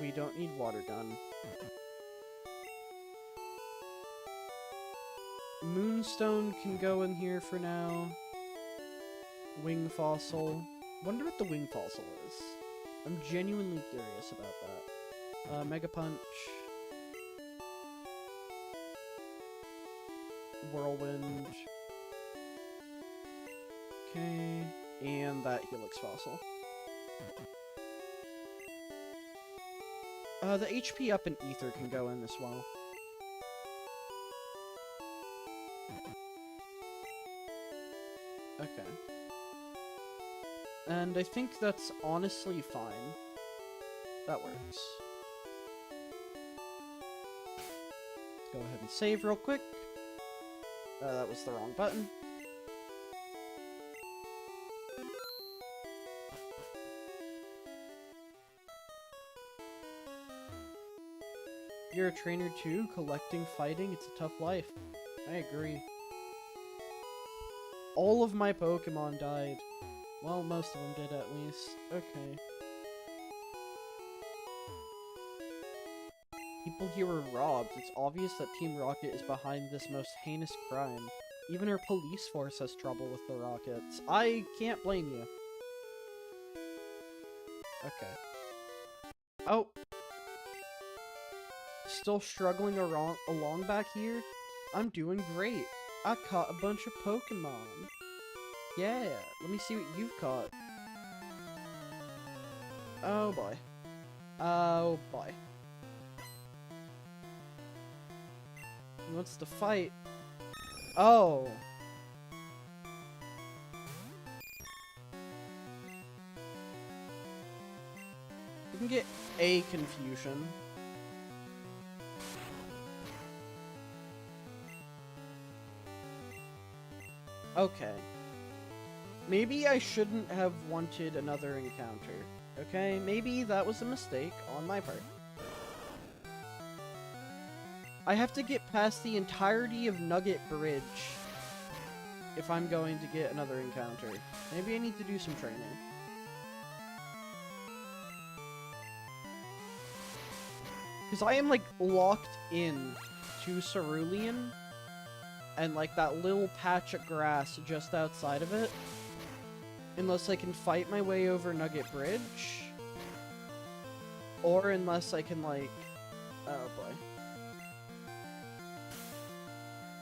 We don't need Water Gun. Moonstone can go in here for now. Wing Fossil. Wonder what the Wing Fossil is. I'm genuinely curious about that. Mega Punch. Whirlwind. Okay. And that Helix Fossil. The HP up in Ether can go in as well. Okay. And I think that's honestly fine. That works. Let's go ahead and save real quick. That was the wrong button. You're a trainer too, collecting, fighting, it's a tough life. I agree. All of my Pokemon died. Well, most of them did at least. Okay. People here were robbed. It's obvious that Team Rocket is behind this most heinous crime. Even our police force has trouble with the Rockets. I can't blame you. Okay. Oh! Still struggling along back here? I'm doing great. I caught a bunch of Pokemon. Yeah, let me see what you've caught. Oh boy. Oh boy. He wants to fight. Oh. We can get a confusion. Okay. Maybe I shouldn't have wanted another encounter. Okay, maybe that was a mistake on my part. I have to get past the entirety of Nugget Bridge if I'm going to get another encounter. Maybe I need to do some training. Because I am, like, locked in to Cerulean and, like, that little patch of grass just outside of it. Unless I can fight my way over Nugget Bridge. Or unless I can, like... Oh, boy.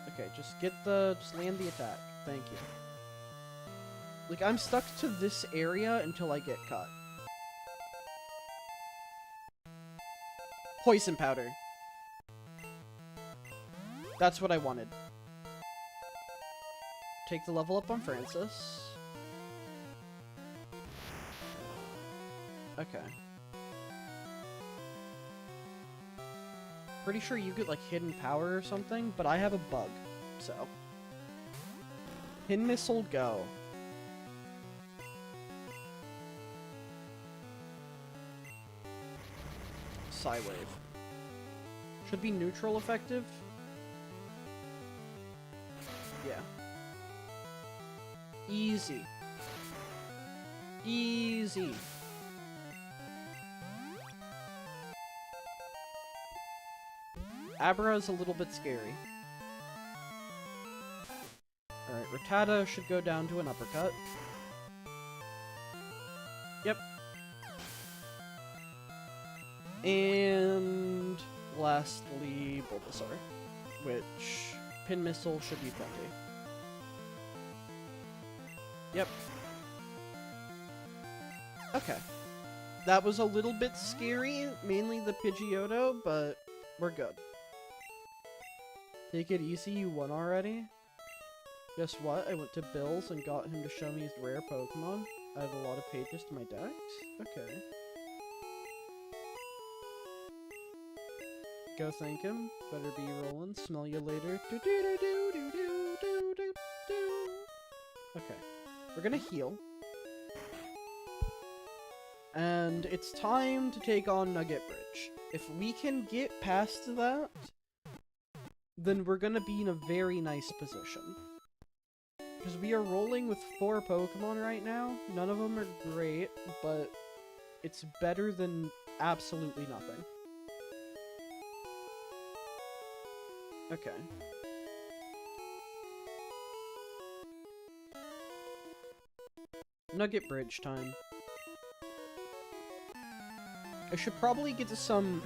Okay, just land the attack. Thank you. Like, I'm stuck to this area until I get cut. Poison powder. That's what I wanted. Take the level up on Francis. Okay. Pretty sure you get, like, hidden power or something, but I have a bug, so. Pin Missile, go. Psy Wave. Should be neutral effective. Yeah. Easy. Easy. Abra is a little bit scary. Alright, Rattata should go down to an uppercut. Yep. And lastly, Bulbasaur, which Pin Missile should be plenty. Yep. Okay. That was a little bit scary, mainly the Pidgeotto, but we're good. Take it easy, you won already? Guess what? I went to Bill's and got him to show me his rare Pokemon. I have a lot of pages to my decks? Okay. Go thank him. Better be rolling. Smell you later. Do do do do do do do do do. Okay. We're gonna heal. And it's time to take on Nugget Bridge. If we can get past that, then we're gonna be in a very nice position. Because we are rolling with 4 Pokemon right now. None of them are great, but it's better than absolutely nothing. Okay. Nugget Bridge time. I should probably get to some...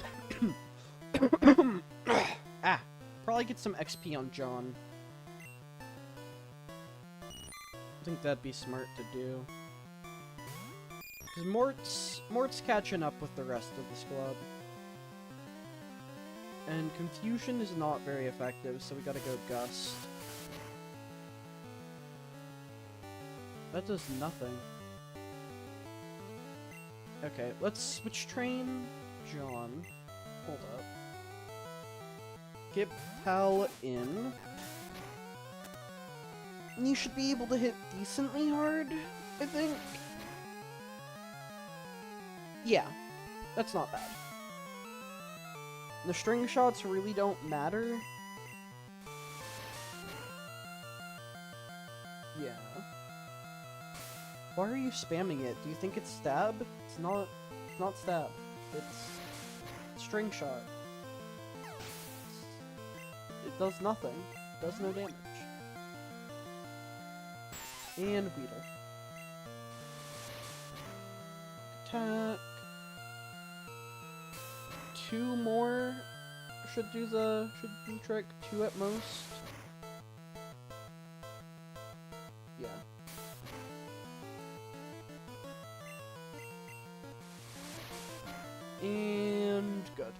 Probably get some XP on John. I think that'd be smart to do. Because Mort's catching up with the rest of the squad. And Confusion is not very effective, so we gotta go Gust. That does nothing. Okay, let's switch train John. Hold up. Get Pal in. And you should be able to hit decently hard, I think. Yeah, that's not bad. The string shots really don't matter. Yeah. Why are you spamming it? Do you think it's stab? It's not stab. It's string shot. It does nothing. It does no damage. And Weedle. Attack. 2 more should do the trick. 2 at most. Yeah. And good.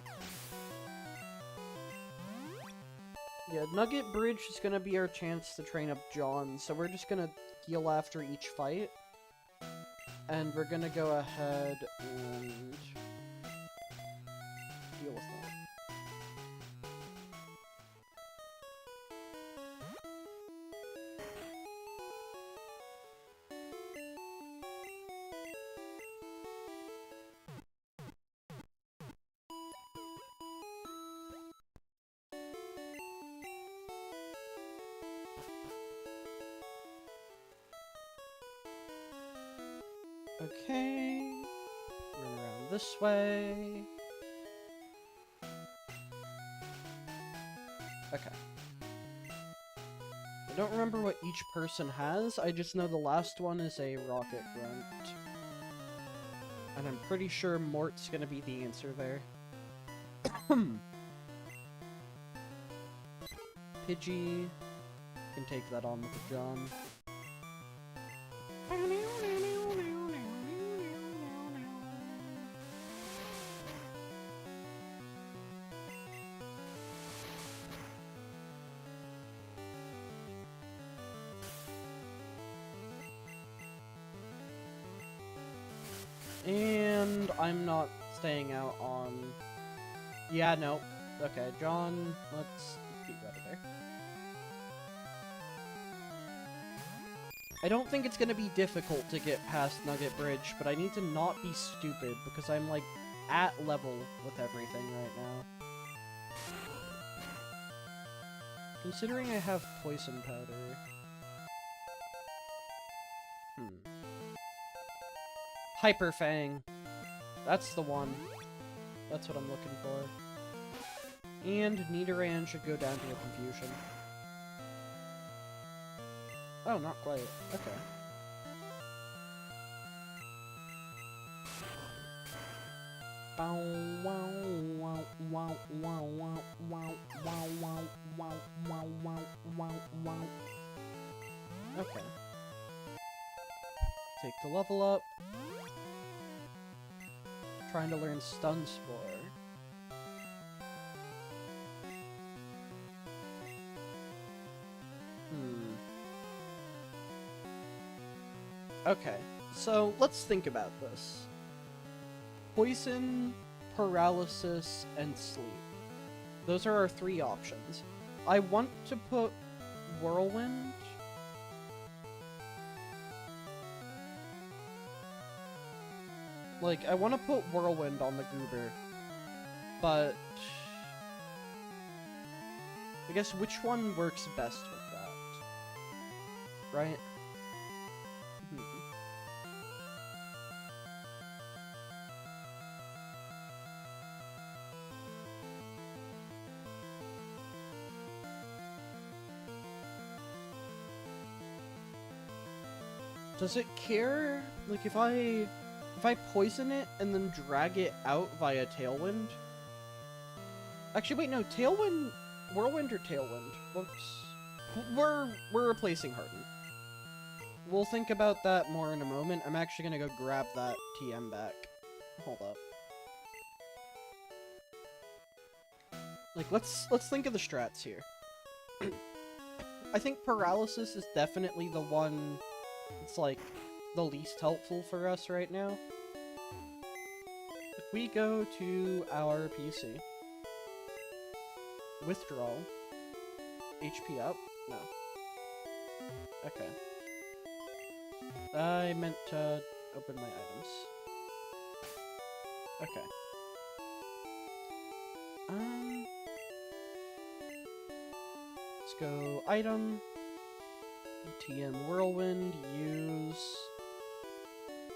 Yeah, Nugget Bridge is gonna be our chance to train up John, so we're just gonna heal after each fight. And we're gonna go ahead and deal with that. Okay, run around this way. Okay. I don't remember what each person has, I just know the last one is a rocket grunt. And I'm pretty sure Mort's gonna be the answer there. Pidgey can take that on with the John. And I'm not staying out on... Yeah, no. Okay, John, let's get you out of there. I don't think it's gonna be difficult to get past Nugget Bridge, but I need to not be stupid, because I'm, like, at level with everything right now. Considering I have Poison Powder... Hyper Fang. That's the one. That's what I'm looking for. And Nidoran should go down to a Confusion. Oh, not quite. Okay. Bow wow wow wow wow wow wow wow wow wow wow wow wow wow. Okay. Take the level up. Trying to learn Stun Spore. Okay, so let's think about this. Poison, Paralysis, and Sleep. Those are our three options. I want to put Whirlwind. Like, I want to put Whirlwind on the Goober, but I guess which one works best with that, right? Does it care? Like, if I poison it and then drag it out via Tailwind? Actually, wait, no, Tailwind... Whirlwind or Tailwind? Whoops. We're replacing Harden. We'll think about that more in a moment. I'm actually gonna go grab that TM back. Hold up. Like, let's think of the strats here. I think Paralysis is definitely the one that's, like, the least helpful for us right now. If we go to our PC, withdrawal, HP up, no. Okay. I meant to open my items. Okay. Let's go item, TM Whirlwind, use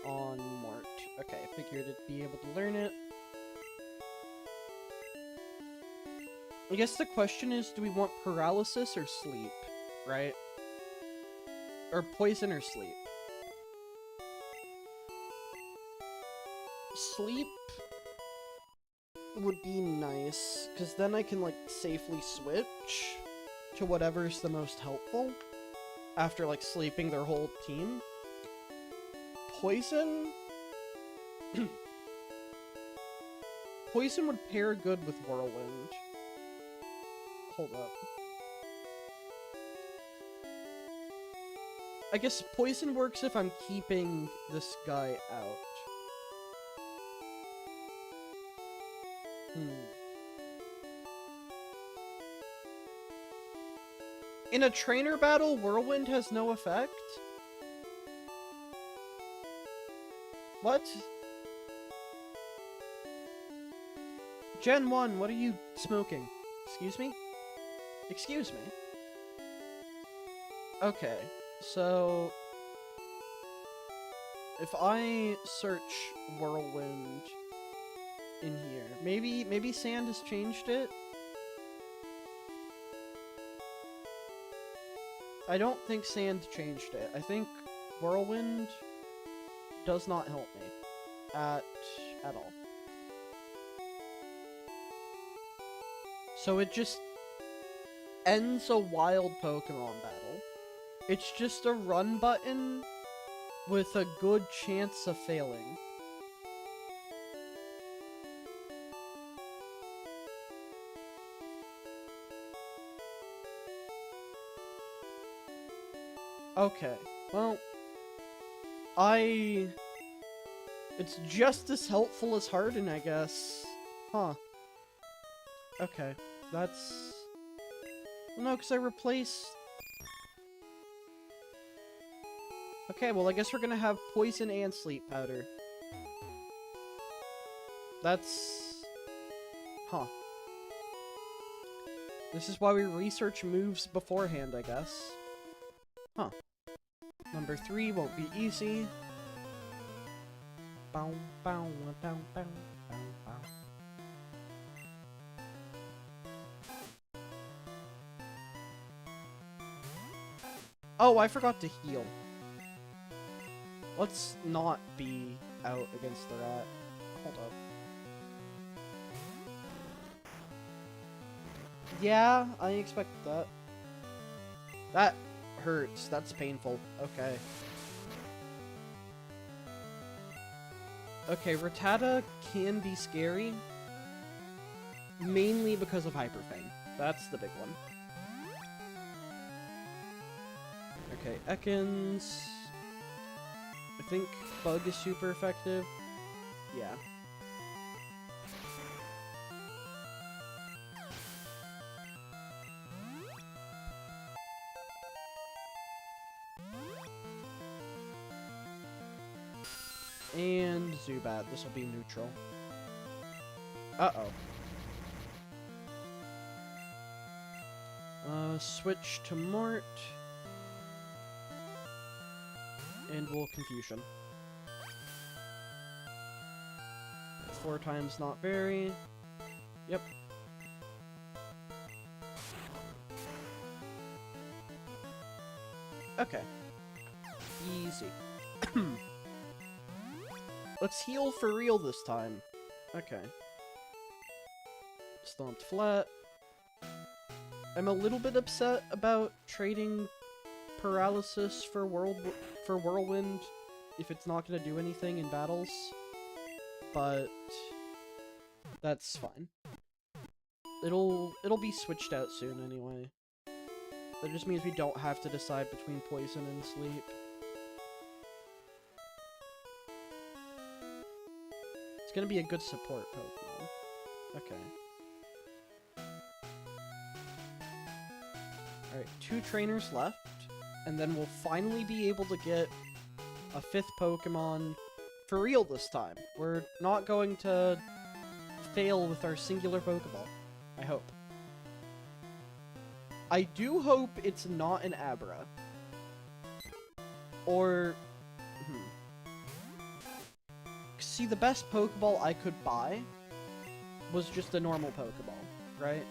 on Mort. Okay, I figured it'd be able to learn it. I guess the question is, do we want Paralysis or Sleep, right? Or Poison or Sleep? Sleep would be nice, because then I can, like, safely switch to whatever's the most helpful after, like, sleeping their whole team. Poison? Poison would pair good with Whirlwind. Hold up. I guess poison works if I'm keeping this guy out. In a trainer battle, Whirlwind has no effect? What? Gen 1, what are you smoking? Excuse me? Excuse me? Okay, so... if I search Whirlwind in here, maybe Sand has changed it? I don't think Sand changed it. I think Whirlwind does not help me at all. So it just ends a wild Pokemon battle. It's just a run button with a good chance of failing. Okay, well, it's just as helpful as Harden, I guess. Huh. Okay, that's... well, no, because I replaced... okay, well, I guess we're gonna have Poison and Sleep Powder. That's... huh. This is why we research moves beforehand, I guess. Huh. Number 3 won't be easy. Bow, bow, bow, bow, bow, bow. Oh, I forgot to heal. Let's not be out against the rat. Hold up. Yeah, I expected that. That hurts. That's painful. Okay. Okay, Rattata can be scary. Mainly because of Hyper Fang. That's the big one. Okay, Ekans. I think Bug is super effective. Yeah. And Zubat. This will be neutral. Uh-oh. Switch to Mort. And we'll Confusion. 4 times not very. Yep. Okay. Easy. Let's heal for real this time. Okay. Stomped flat. I'm a little bit upset about trading Paralysis for Whirlwind if it's not gonna do anything in battles. But that's fine. It'll be switched out soon anyway. That just means we don't have to decide between Poison and Sleep. It's gonna be a good support Pokemon. Okay. Alright, 2 trainers left, and then we'll finally be able to get a 5th Pokemon for real this time. We're not going to fail with our singular Pokeball. I hope. I do hope it's not an Abra. Or... See, the best Pokeball I could buy was just a normal Pokeball, right?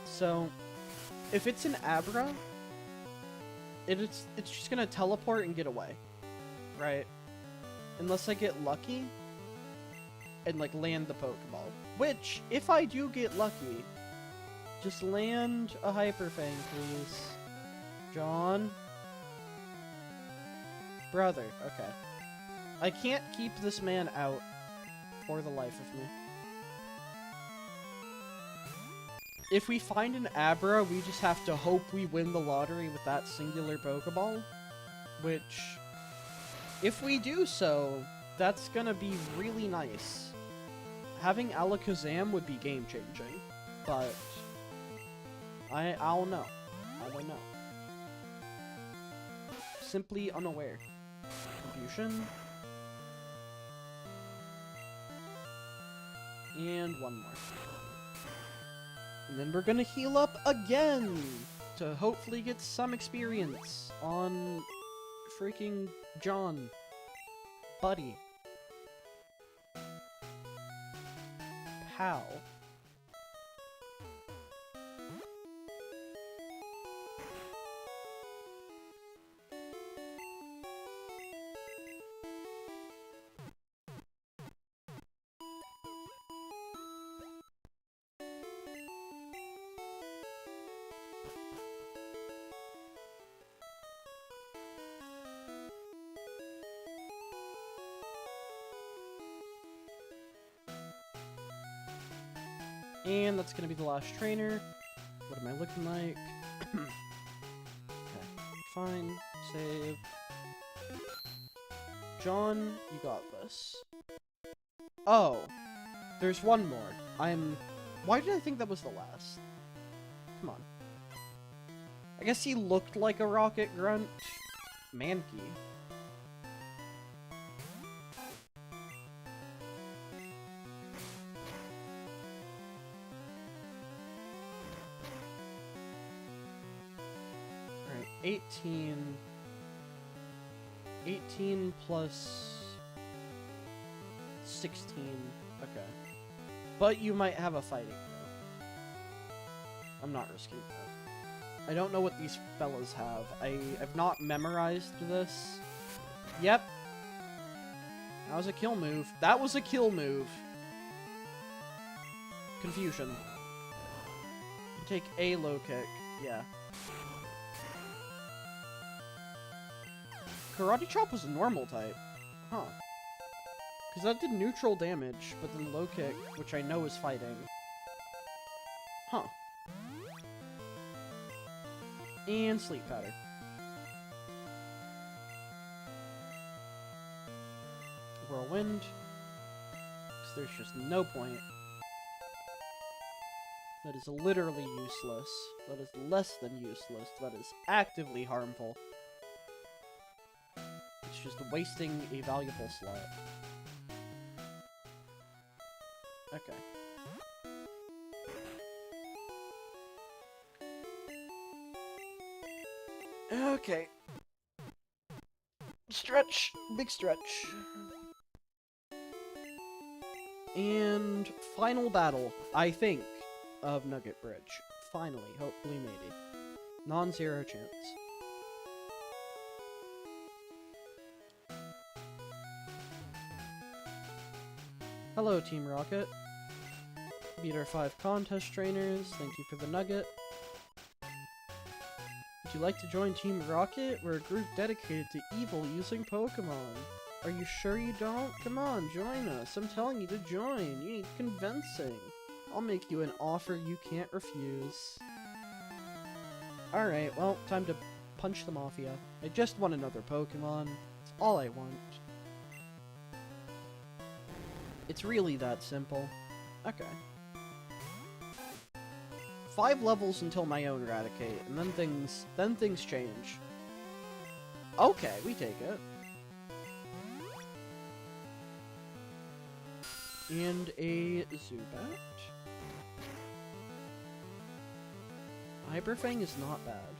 So, if it's an Abra, it's just gonna teleport and get away, right? Unless I get lucky and, like, land the Pokeball. Which, if I do get lucky, just land a Hyper Fang, please. John? Brother, okay. I can't keep this man out for the life of me. If we find an Abra, we just have to hope we win the lottery with that singular Pokeball. which, if we do so, that's gonna be really nice. Having Alakazam would be game-changing, but I don't know. I don't know. Simply unaware. Confusion. And one more. And then we're gonna heal up again to hopefully get some experience on freaking John. Buddy. Pow. And that's gonna be the last trainer. What am I looking like? Okay, fine. Save. John, you got this. Oh, there's one more. Why did I think that was the last? Come on. I guess he looked like a rocket grunt. Mankey. Alright, 18 plus 16. Okay. But you might have a fighting though. I'm not risking that. I don't know what these fellas have. I've not memorized this. Yep. That was a kill move. That was a kill move. Confusion. Take a low kick. Yeah. Karate Chop was a normal type. Huh. Because that did neutral damage, but then low kick, which I know is fighting. Huh. And Sleep Powder. Whirlwind. Because there's just no point. That is literally useless. That is less than useless. That is actively harmful. It's just wasting a valuable slot. Okay. Okay. Stretch. Big stretch. And final battle, I think, of Nugget Bridge. Finally, hopefully, maybe. Non-zero chance. Hello, Team Rocket. Beat our 5 contest trainers. Thank you for the nugget. Would you like to join Team Rocket? We're a group dedicated to evil using Pokemon. Are you sure you don't? Come on, join us. I'm telling you to join. You need convincing. I'll make you an offer you can't refuse. Alright, well, time to punch the Mafia. I just want another Pokemon. That's all I want. It's really that simple. Okay. 5 levels until my own Raticate, and then things change. Okay, we take it. And a Zubat. Hyperfang is not bad.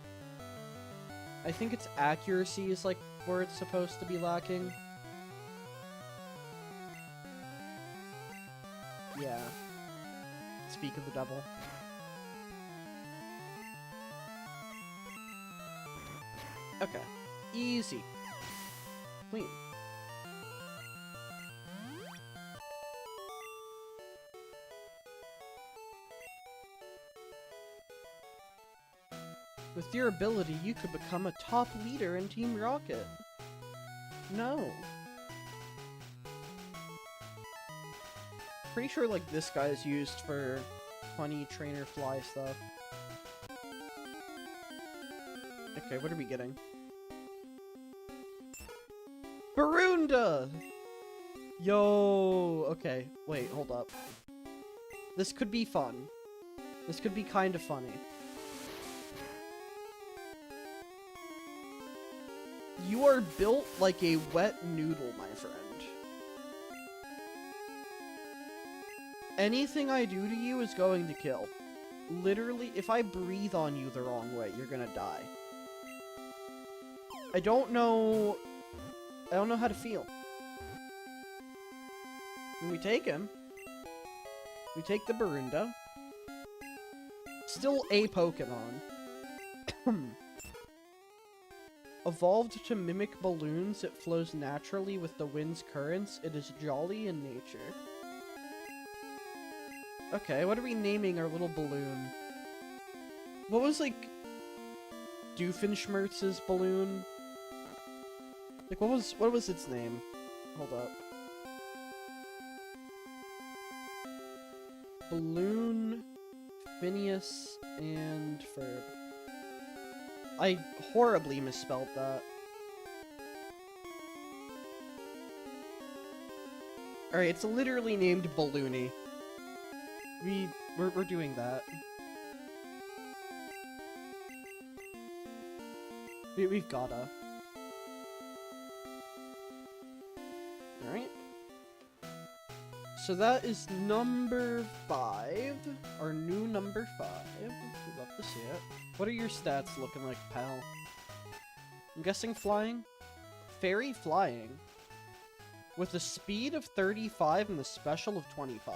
I think its accuracy is like where it's supposed to be lacking. Yeah. Speak of the devil. Okay. Easy. Clean. With your ability, you could become a top leader in Team Rocket. No. Pretty sure, like, this guy is used for funny trainer fly stuff. Okay, what are we getting? Barunda! Yo, okay, wait, hold up. This could be fun. This could be kind of funny. You are built like a wet noodle, my friend. Anything I do to you is going to kill. Literally, if I breathe on you the wrong way, you're gonna die. I don't know how to feel. When we take him, we take the Barunda. Still a Pokemon. Evolved to mimic balloons, it flows naturally with the wind's currents. It is jolly in nature. Okay, what are we naming our little balloon? What was, like, Doofenshmirtz's balloon? Like, what was its name? Hold up. Balloon, Phineas, and Ferb. I horribly misspelled that. Alright, it's literally named Balloony. We're doing that. We've gotta. Alright. So that is number 5. Our new number 5. We'd love to see it. What are your stats looking like, pal? I'm guessing flying? Fairy flying. With a speed of 35 and the special of 25.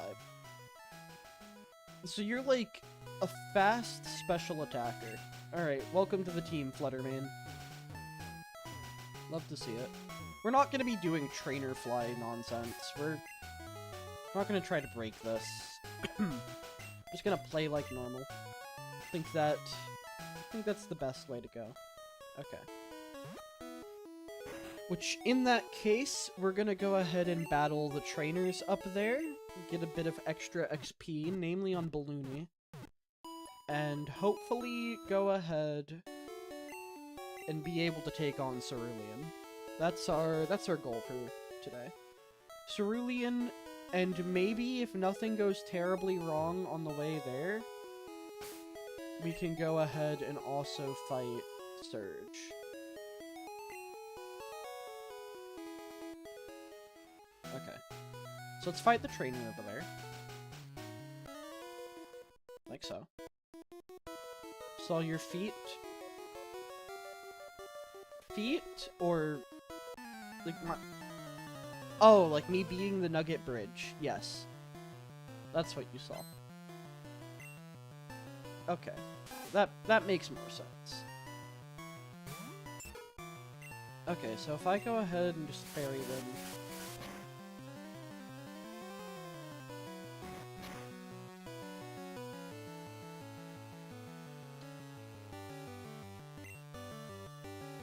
So you're like a fast special attacker. Alright, welcome to the team, Fluttermane. Love to see it. We're not going to be doing trainer fly nonsense. We're not going to try to break this. Just going to play like normal. I think that's the best way to go. Okay. Which, in that case, we're going to go ahead and battle the trainers up there. Get a bit of extra XP, namely on Balloony. And hopefully go ahead and be able to take on Cerulean. That's our goal for today. Cerulean, and maybe if nothing goes terribly wrong on the way there, we can go ahead and also fight Surge. Okay. So let's fight the trainer over there. Like so. Saw your feet. Feet? Or... like my... Oh, like me being the Nugget Bridge. Yes. That's what you saw. Okay. That makes more sense. Okay, so if I go ahead and just fairy them...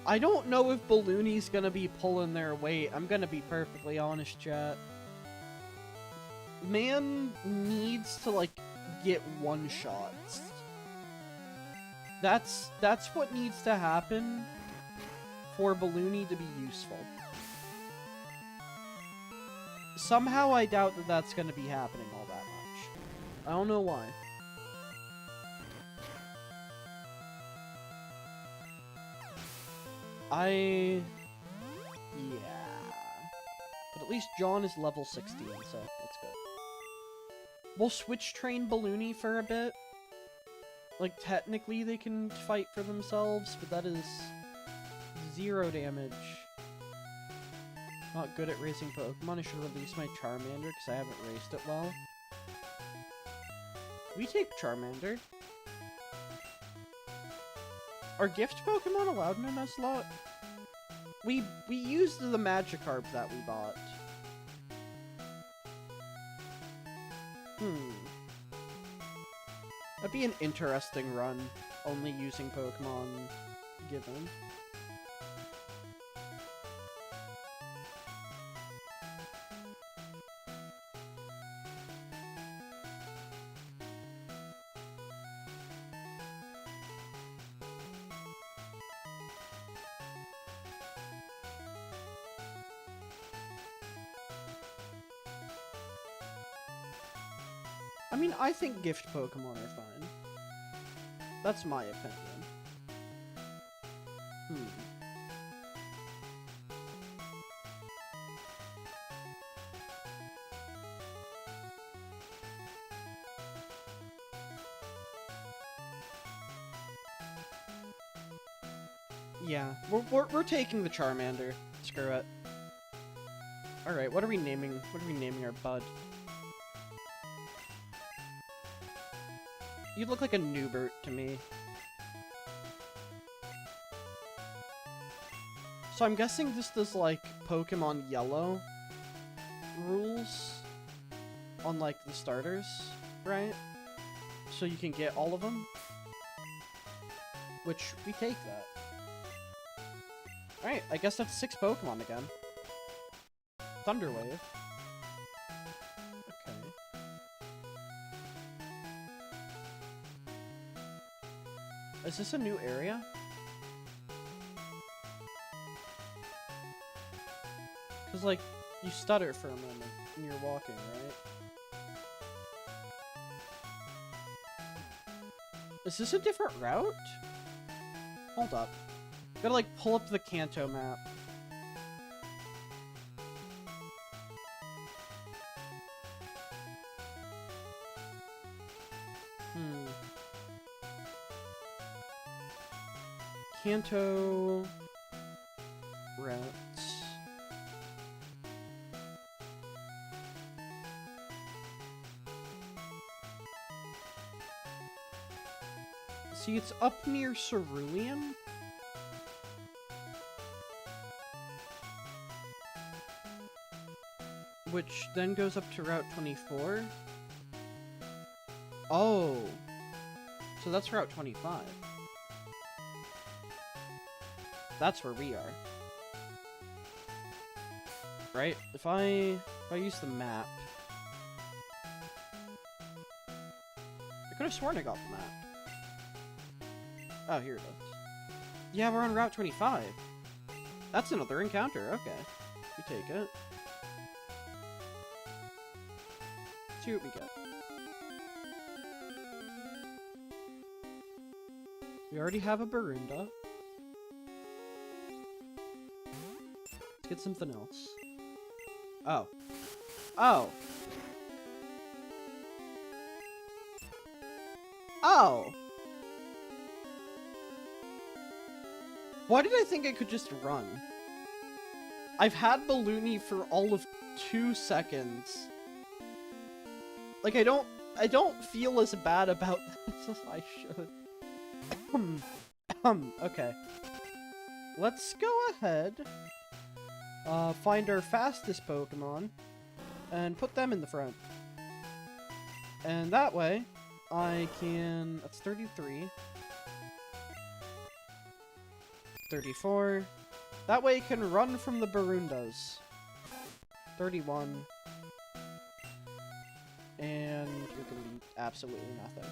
I don't know if Balloony's gonna be pulling their weight. I'm gonna be perfectly honest, chat. Man needs to, like, get one-shots. That's what needs to happen for Balloony to be useful. Somehow I doubt that that's gonna be happening all that much. I don't know why. Yeah. But at least John is level 16, so that's good. We'll switch train Balloony for a bit. Like, technically they can fight for themselves, but that is 0 damage. Not good at raising Pokemon. I should release my Charmander because I haven't raised it well. We take Charmander. Are gift Pokemon allowed in a Nuzlocke? We used the Magikarp that we bought. That'd be an interesting run, only using Pokemon given. I mean, I think gift Pokemon are fine. That's my opinion. Yeah, we're taking the Charmander. Screw it. All right, what are we naming? What are we naming our bud? You look like a Newbert to me. So I'm guessing this does like Pokemon Yellow rules on like the starters, right? So you can get all of them. Which we take that. Alright, I guess that's 6 Pokemon again. Thunderwave. Okay. Is this a new area? Because, like, you stutter for a moment when you're walking, right? Is this a different route? Hold up. Gotta, like, pull up the Kanto map. Kanto routes. See, it's up near Cerulean. Which then goes up to Route 24. Oh. So that's Route 25. That's where we are. Right? If I use the map. I could have sworn I got the map. Oh, here it is. Yeah, we're on Route 25. That's another encounter. Okay. We take it. See what we get. We already have a Barunda. Let's get something else. Oh. Oh! Oh! Why did I think I could just run? I've had Balloony for all of 2 seconds. Like, I don't feel as bad about this as I should. Okay. Let's go ahead, find our fastest Pokemon, and put them in the front. And that way, I can... That's 33. 34. That way it can run from the Barundas. 31. And you're gonna be absolutely nothing.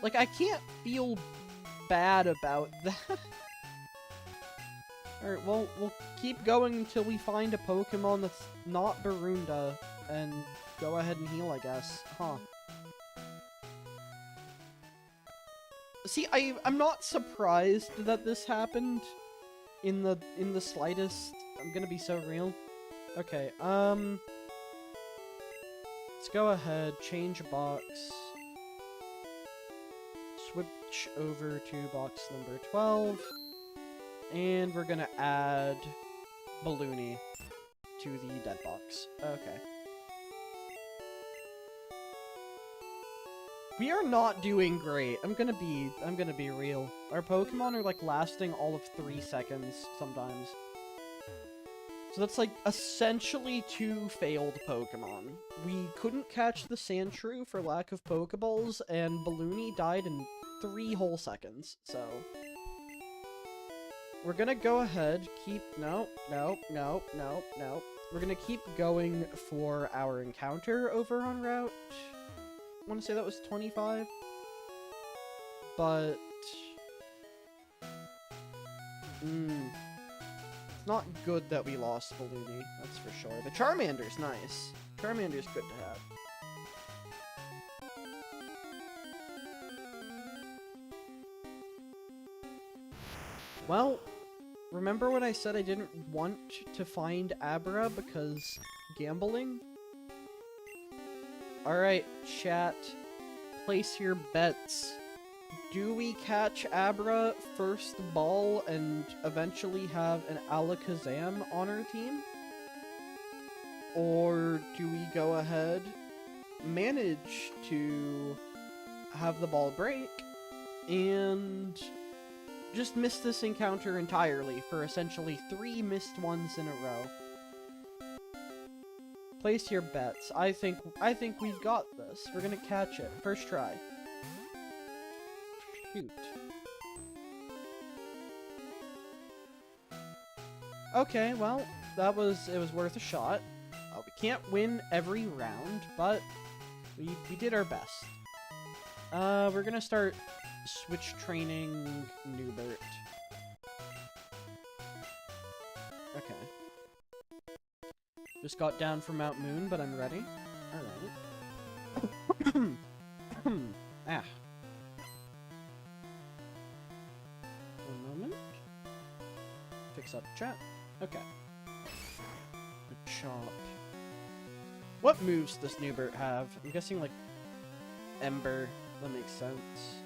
Like, I can't feel bad about that. Alright, well, we'll keep going until we find a Pokemon that's not Barunda, and go ahead and heal, I guess. Huh. See, I'm not surprised that this happened in the slightest. I'm gonna be so real. Okay, let's go ahead, change box. Switch over to box number 12. And we're gonna add Balloony to the dead box. Okay. We are not doing great. I'm gonna be real. Our Pokemon are like lasting all of 3 seconds sometimes. So that's like essentially 2 failed Pokemon. We couldn't catch the Sandshrew for lack of Pokeballs, and Balloony died in 3 whole seconds, so... We're gonna go ahead, no. We're gonna keep going for our encounter over on Route... I want to say that was 25? But... It's not good that we lost Balloony, that's for sure. The Charmander's nice. Charmander's good to have. Well, remember when I said I didn't want to find Abra because gambling? Alright, chat. Place your bets. Do we catch Abra first ball and eventually have an Alakazam on our team? Or do we go ahead, manage to have the ball break, and just miss this encounter entirely for essentially 3 missed ones in a row? Place your bets. I think we've got this. We're gonna catch it. First try. Shoot. Okay, well, it was worth a shot. We can't win every round, but we did our best. We're gonna start switch training Newbert. Okay. Just got down from Mount Moon, but I'm ready. Alright. Ah. One moment. Fix up chat. Okay. A chop. What moves does Newbert have? I'm guessing, like, Ember. That makes sense.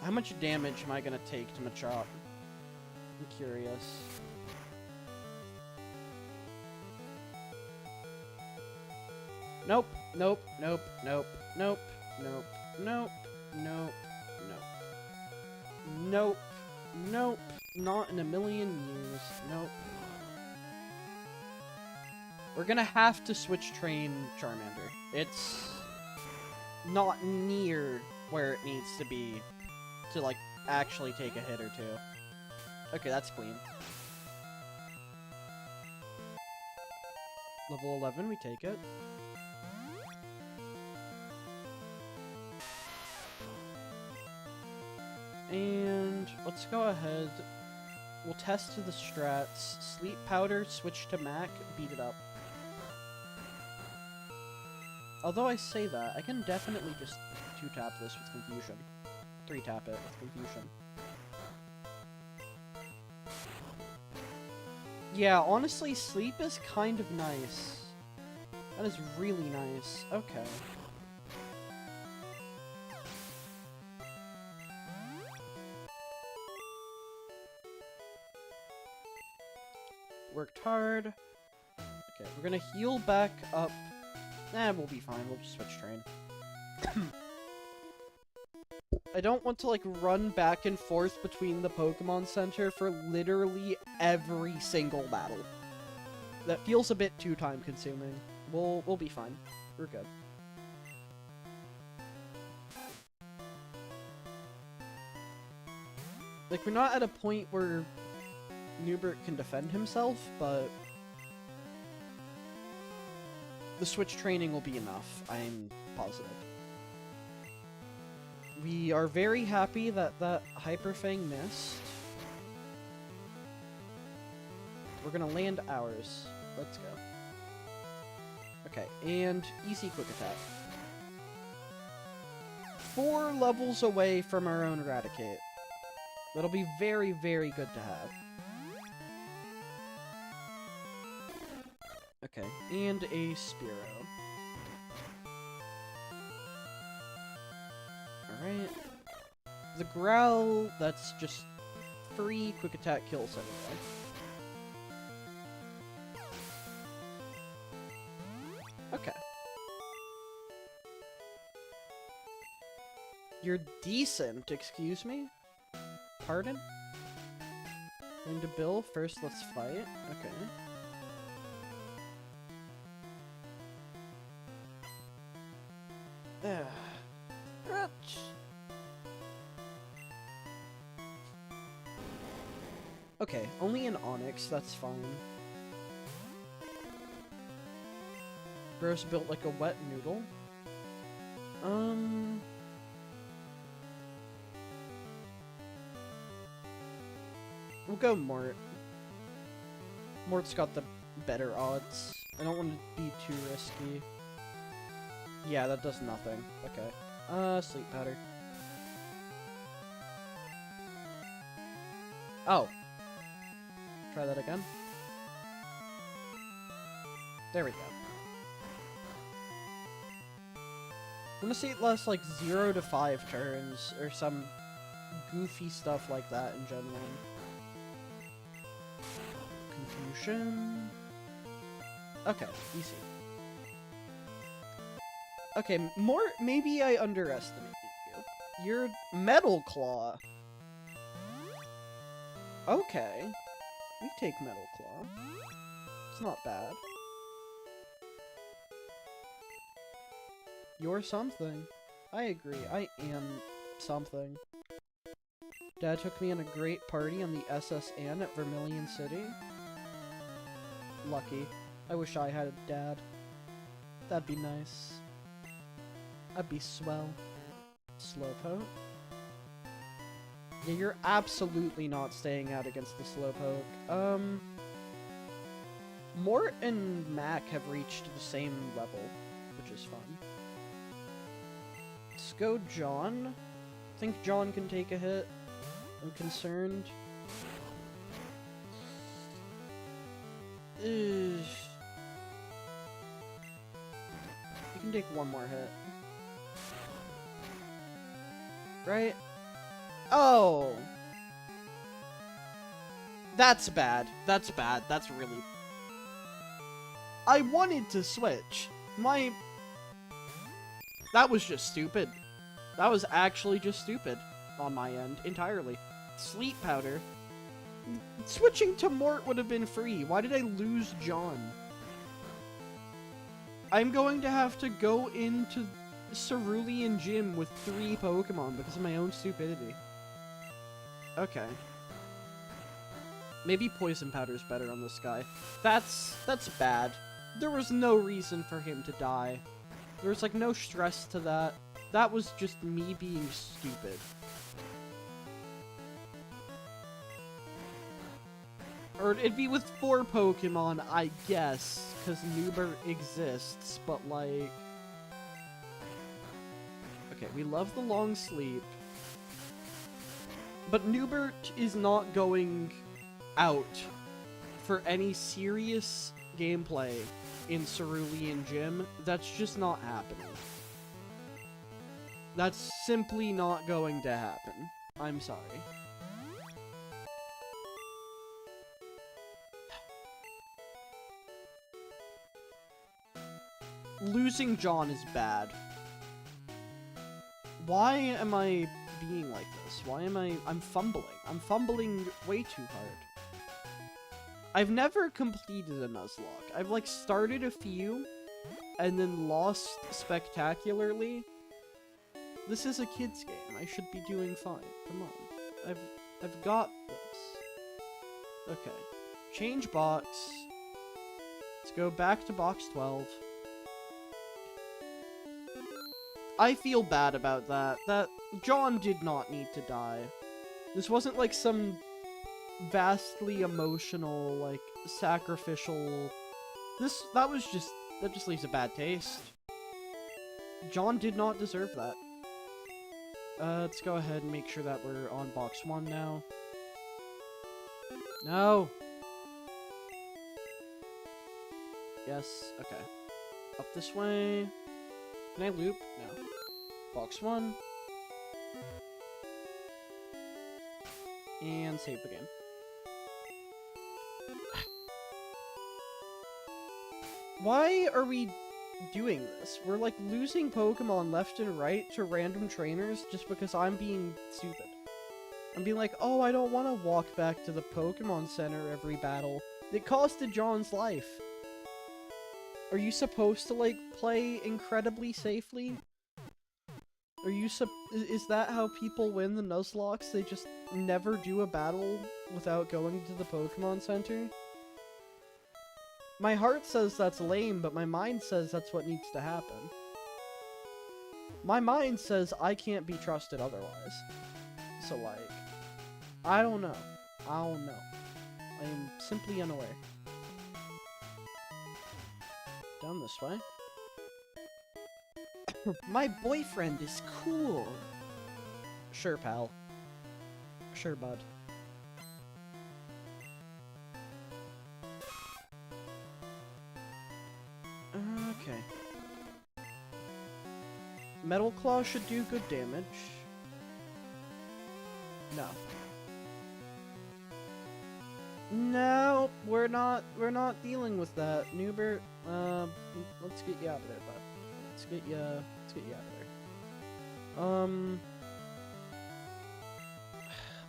How much damage am I gonna take to Machop? I'm curious. Nope, nope, nope, nope, nope, nope, nope, nope, nope. Nope, nope, not in a million years. Nope. We're gonna have to switch train Charmander. It's not near where it needs to be to, like, actually take a hit or two. Okay, that's clean. Level 11, we take it. And let's go ahead. We'll test the strats. Sleep Powder, switch to Mac, beat it up. Although I say that, I can definitely just 2-tap this with Confusion. 3-tap it with Confusion. Yeah, honestly, Sleep is kind of nice. That is really nice. Okay. Worked hard. Okay, we're gonna heal back up. We'll be fine. We'll just switch train. I don't want to, like, run back and forth between the Pokemon Center for literally every single battle. That feels a bit too time-consuming. We'll be fine. We're good. Like, we're not at a point where Newbert can defend himself, but the switch training will be enough, I'm positive. We are very happy that that Hyper Fang missed. We're gonna land ours. Let's go. Okay, and easy quick attack. 4 levels away from our own Eradicate. That'll be very, very good to have. Okay, and a Spearow. Alright. The Growl, that's just free quick attack kills anyway. Okay. You're decent, excuse me? Pardon? Going to Bill, first let's fight. Okay. Stretch. Okay, only an Onyx, that's fine. Bro's built like a wet noodle. We'll go Mort. Mort's got the better odds. I don't want to be too risky. Yeah, that does nothing. Okay. Sleep Powder. Oh. Try that again. There we go. I'm gonna say it lasts like 0 to 5 turns, or some goofy stuff like that in general. Confusion. Okay, easy. Okay, maybe I underestimated you. You're Metal Claw. Okay. We take Metal Claw. It's not bad. You're something. I agree. I am something. Dad took me on a great party on the SS Anne at Vermilion City. Lucky. I wish I had a dad. That'd be nice. That'd be swell. Slowpoke. Yeah, you're absolutely not staying out against the Slowpoke. Mort and Mac have reached the same level, which is fun. Let's go John. Think John can take a hit. I'm concerned. Ugh. You can take one more hit. Right? Oh! That's bad. That's bad. That's really... I wanted to switch. That was just stupid. That was actually just stupid on my end, entirely. Sleep Powder. Switching to Mort would have been free. Why did I lose John? I'm going to have to go into Cerulean Gym with 3 Pokemon because of my own stupidity. Okay. Maybe Poison Powder's better on this guy. That's bad. There was no reason for him to die. There was, like, no stress to that. That was just me being stupid. Or it'd be with 4 Pokemon, I guess, because Newbert exists, but, like... Okay, we love the long sleep. But Newbert is not going out for any serious gameplay in Cerulean Gym. That's just not happening. That's simply not going to happen. I'm sorry. Losing John is bad. Why am I being like this? Why am I'm fumbling. I'm fumbling way too hard. I've never completed a Nuzlocke. I've, like, started a few, and then lost spectacularly. This is a kid's game. I should be doing fine. Come on. I've got this. Okay. Change box. Let's go back to box 12. I feel bad about that. That John did not need to die. This wasn't like some vastly emotional, like, sacrificial... That just leaves a bad taste. John did not deserve that. Let's go ahead and make sure that we're on box 1 now. No! Yes, okay. Up this way. Can I loop? No. Box 1. And save the game. Why are we doing this? We're, like, losing Pokemon left and right to random trainers just because I'm being stupid. I'm being like, oh, I don't want to walk back to the Pokemon Center every battle. It costed John's life. Are you supposed to, like, play incredibly safely? Are you is that how people win the Nuzlocke? They just never do a battle without going to the Pokemon Center? My heart says that's lame, but my mind says that's what needs to happen. My mind says I can't be trusted otherwise. So, like, I don't know. I don't know. I am simply unaware. Down this way. My boyfriend is cool. Sure, pal. Sure, bud. Metal Claw should do good damage. No. No, we're not dealing with that. Newbert, let's get you out of there, bud. Let's get you out of there.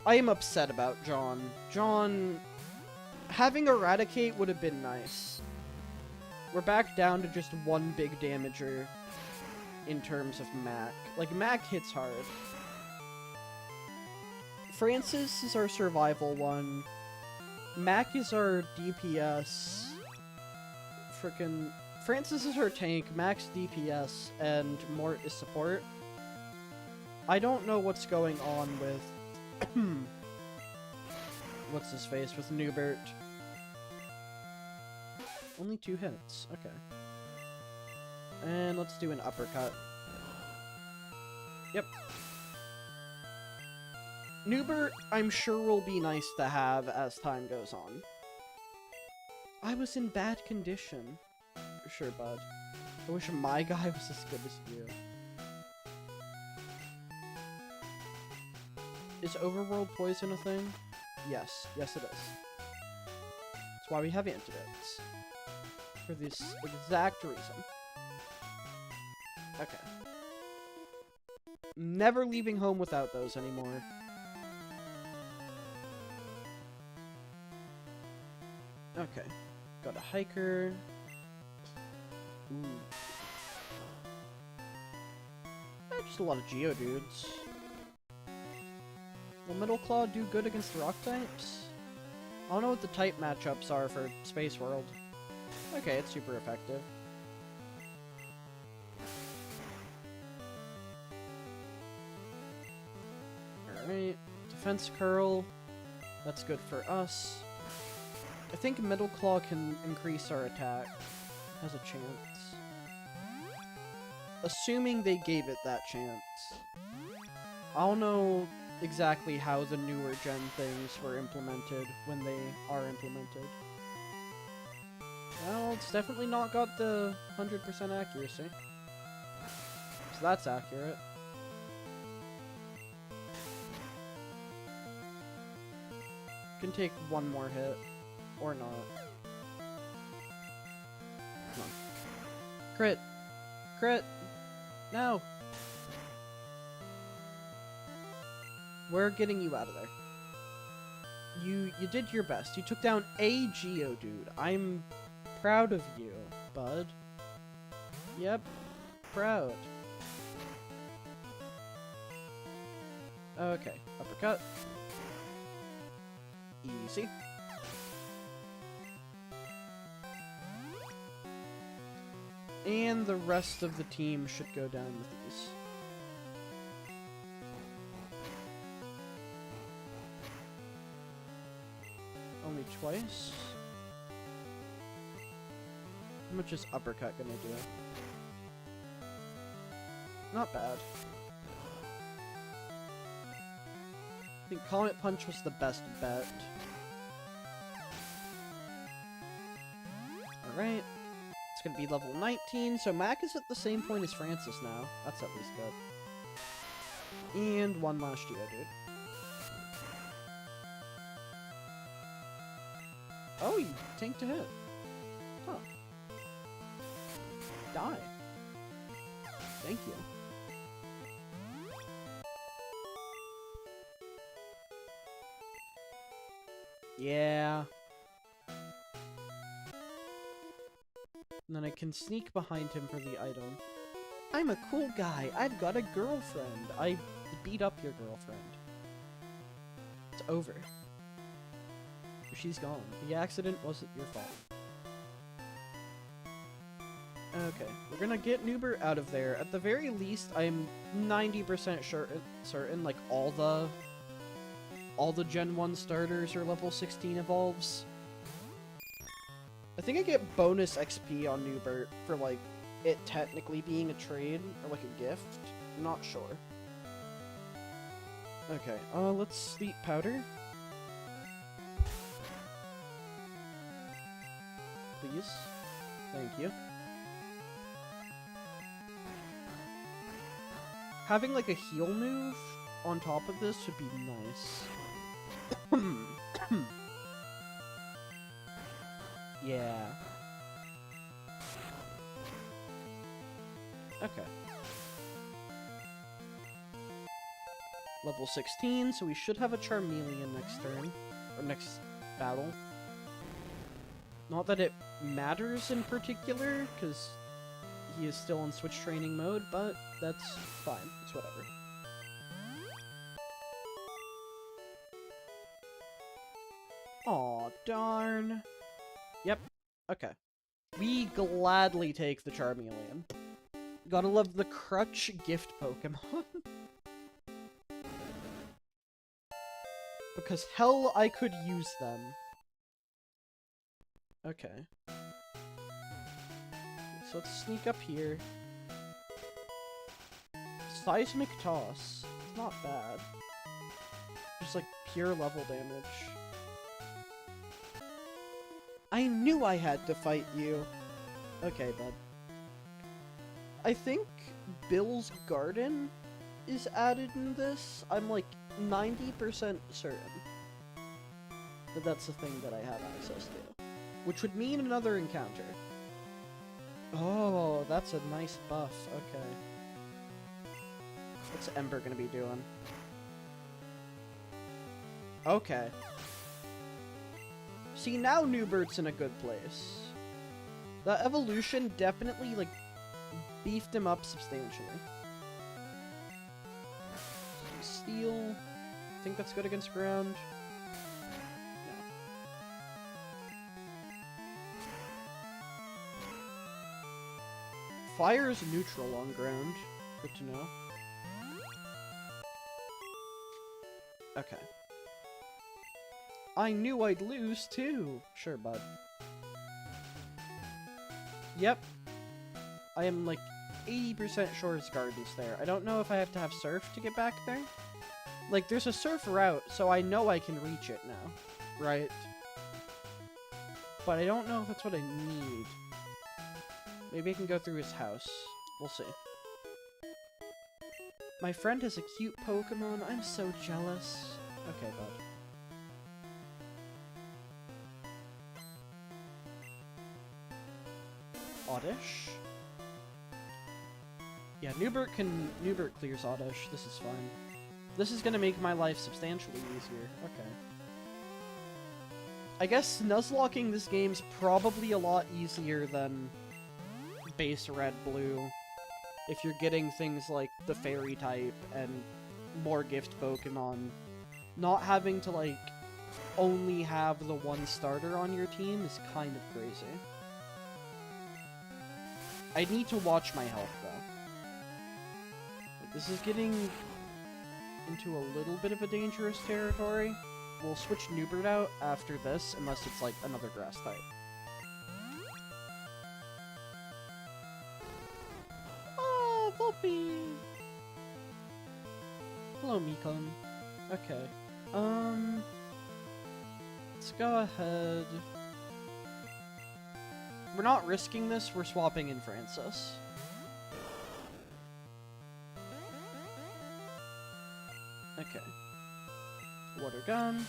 I am upset about John. John, having Eradicate would have been nice. We're back down to just one big damager in terms of Mac. Like, Mac hits hard. Francis is our survival one. Mac is our DPS. Frickin' Francis is our tank, Mac's DPS, and Mort is support. I don't know what's going on with... what's his face? With Newbert. Only 2 hits. Okay. And let's do an uppercut. Yep. Newbert, I'm sure, will be nice to have as time goes on. I was in bad condition. For sure, bud. I wish my guy was as good as you. Is overworld poison a thing? Yes. Yes, it is. That's why we have antidotes. For this exact reason. Okay. Never leaving home without those anymore. Okay. Got a hiker. Ooh. Just a lot of Geodudes. Will Metal Claw do good against rock types? I don't know what the type matchups are for Space World. Okay, it's super effective. Alright. Defense Curl. That's good for us. I think Metal Claw can increase our attack. Has a chance. Assuming they gave it that chance. I don't know exactly how the newer gen things were implemented when they are implemented. Well, it's definitely not got the 100% accuracy. So that's accurate. Can take one more hit. Or not. Come on. Crit! Crit! No! We're getting you out of there. You did your best. You took down a Geodude. I'm proud of you, bud. Yep. Proud. Okay. Uppercut. Easy. And the rest of the team should go down with these. Only twice? How much is uppercut gonna do? Not bad. I think Comet Punch was the best bet. Alright. It's gonna be level 19, so Mac is at the same point as Francis now. That's at least good. And one last Geodude. Oh, you tanked a hit. Huh. Die. Thank you. Yeah. And then I can sneak behind him for the item. I'm a cool guy. I've got a girlfriend. I beat up your girlfriend. It's over. She's gone. The accident wasn't your fault. Okay, we're gonna get Newbert out of there. At the very least, I'm 90% certain, like, all the Gen 1 starters are level 16 evolves. I think I get bonus XP on Newbert for, like, it technically being a trade, or, like, a gift. I'm not sure. Okay, let's Sleep Powder. Please. Thank you. Having like a heal move on top of this would be nice. Yeah. Okay. Level 16, so we should have a Charmeleon next turn. Or next battle. Not that it matters in particular, because he is still in Switch training mode, but that's fine. It's whatever. Aw, darn. Yep. Okay. We gladly take the Charmeleon. Gotta love the Crutch gift Pokemon. Because hell, I could use them. Okay. So let's sneak up here. Seismic Toss. It's not bad. Just like pure level damage. I knew I had to fight you. Okay, bud. I think Bill's Garden is added in this. I'm like 90% certain that that's the thing that I have access to. Which would mean another encounter. Oh, that's a nice buff. Okay. What's Ember gonna be doing? Okay. See, now Newbert's in a good place. That evolution definitely, like, beefed him up substantially. Steel. I think that's good against ground. No. Fire is neutral on ground. Good to know. Okay. I knew I'd lose, too. Sure, bud. Yep. I am, like, 80% sure his garden's there. I don't know if I have to have Surf to get back there. Like, there's a Surf route, so I know I can reach it now. Right? But I don't know if that's what I need. Maybe I can go through his house. We'll see. My friend has a cute Pokemon. I'm so jealous. Okay, bud. Oddish? Yeah, Newbert clears Oddish. This is fine. This is gonna make my life substantially easier. Okay. I guess Nuzlocking this game's probably a lot easier than base red blue. If you're getting things like the fairy type and more gift Pokemon. Not having to, like, only have the one starter on your team is kind of crazy. I need to watch my health, though. Like, this is getting into a little bit of a dangerous territory. We'll switch Newbert out after this, unless it's, like, another grass type. Oh, Volpe! Hello, Mikon. Okay. Let's go ahead. We're not risking this, we're swapping in Francis. Okay. Water gun.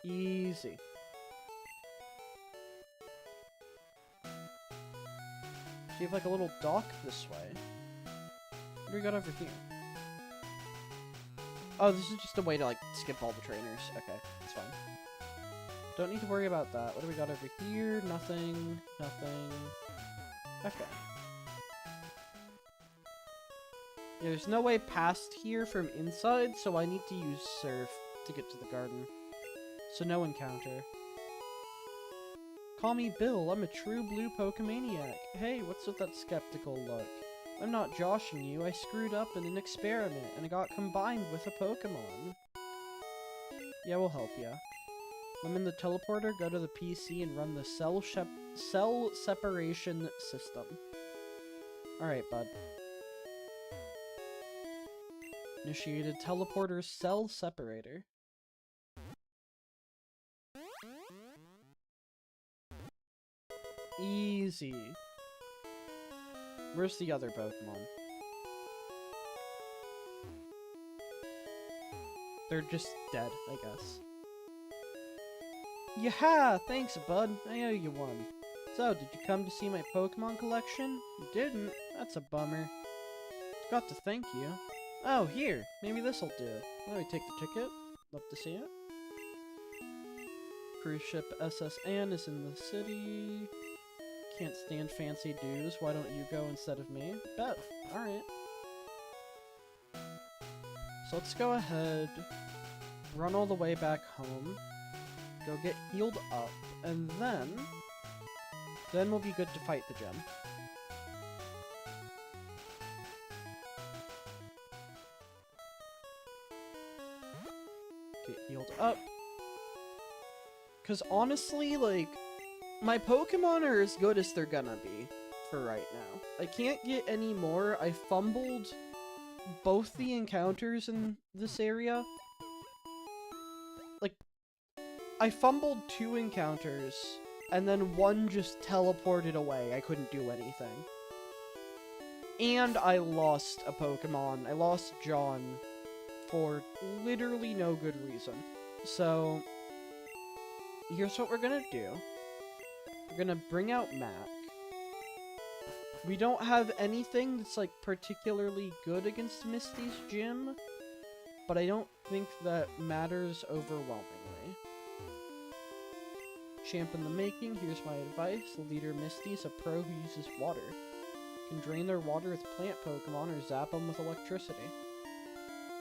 Easy. So you have like a little dock this way. What do we got over here? Oh, this is just a way to like skip all the trainers. Okay, that's fine. Don't need to worry about that. What do we got over here? Nothing. Nothing. Okay. Yeah, there's no way past here from inside, so I need to use Surf to get to the garden. So no encounter. Call me Bill, I'm a true blue Pokemaniac. Hey, what's with that skeptical look? I'm not joshing you, I screwed up in an experiment, and it got combined with a Pokemon. Yeah, we'll help ya. I'm in the teleporter, go to the PC, and run the cell separation system. Alright, bud. Initiated teleporter cell separator. Easy. Where's the other Pokemon? They're just dead, I guess. Yeah, thanks, bud. I owe you one. So, did you come to see my Pokemon collection? You didn't? That's a bummer. Got to thank you. Oh, here. Maybe this'll do. Let me take the ticket. Love to see it. Cruise ship SS Anne is in the city. Can't stand fancy dues. Why don't you go instead of me? Bet. Alright. So let's go ahead, run all the way back home, go get healed up, and then we'll be good to fight the gym. Get healed up. Because honestly, like, my Pokemon are as good as they're gonna be for right now. I can't get any more. I fumbled both the encounters in this area. Like, I fumbled 2 encounters, and then one just teleported away. I couldn't do anything. And I lost a Pokemon. I lost John for literally no good reason. So, here's what we're gonna do. We're gonna bring out Mac. We don't have anything that's, like, particularly good against Misty's gym, but I don't think that matters overwhelmingly. Champ in the making, here's my advice. The leader Misty's a pro who uses water. Can drain their water with plant Pokemon or zap them with electricity.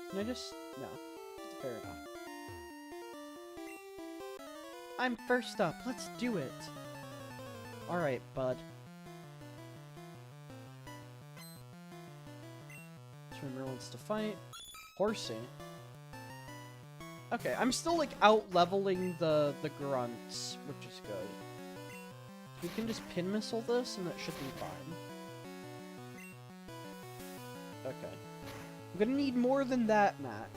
Can I just... no. Fair enough. I'm first up, let's do it! Alright, bud. Swimmer wants to fight. Horsey. Okay, I'm still, like, out-leveling the grunts, which is good. We can just pin missile this, and that should be fine. Okay. I'm gonna need more than that, Mac.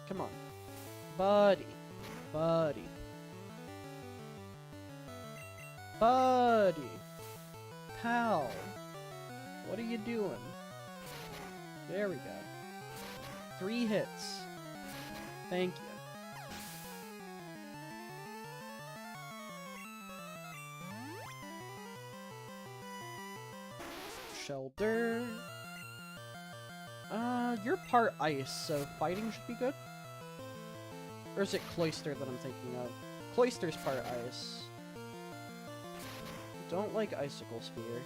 Come on. Buddy. Buddy. Buddy. Pal. What are you doing? There we go. 3 hits. Thank you. Shelter. You're part ice, so fighting should be good. Or is it Cloyster that I'm thinking of? Cloyster's part ice. Don't like Icicle Spear.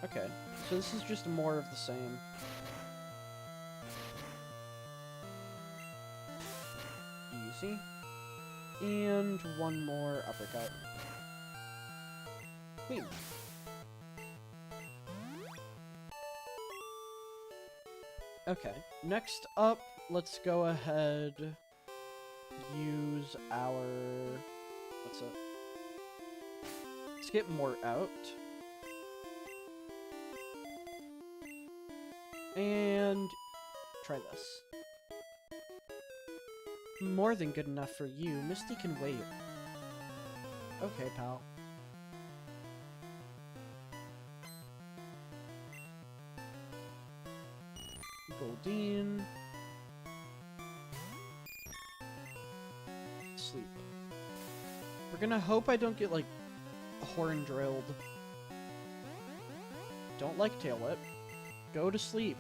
Okay, so this is just more of the same. Easy. And one more uppercut. Clean. Okay, next up, let's go ahead, use our... what's it? Let's get Mort out. And try this. More than good enough for you. Misty can wait. Okay, pal. Goldeen. Sleep. We're gonna hope I don't get, like, horn drilled. Don't like Tail Whip. Go to sleep.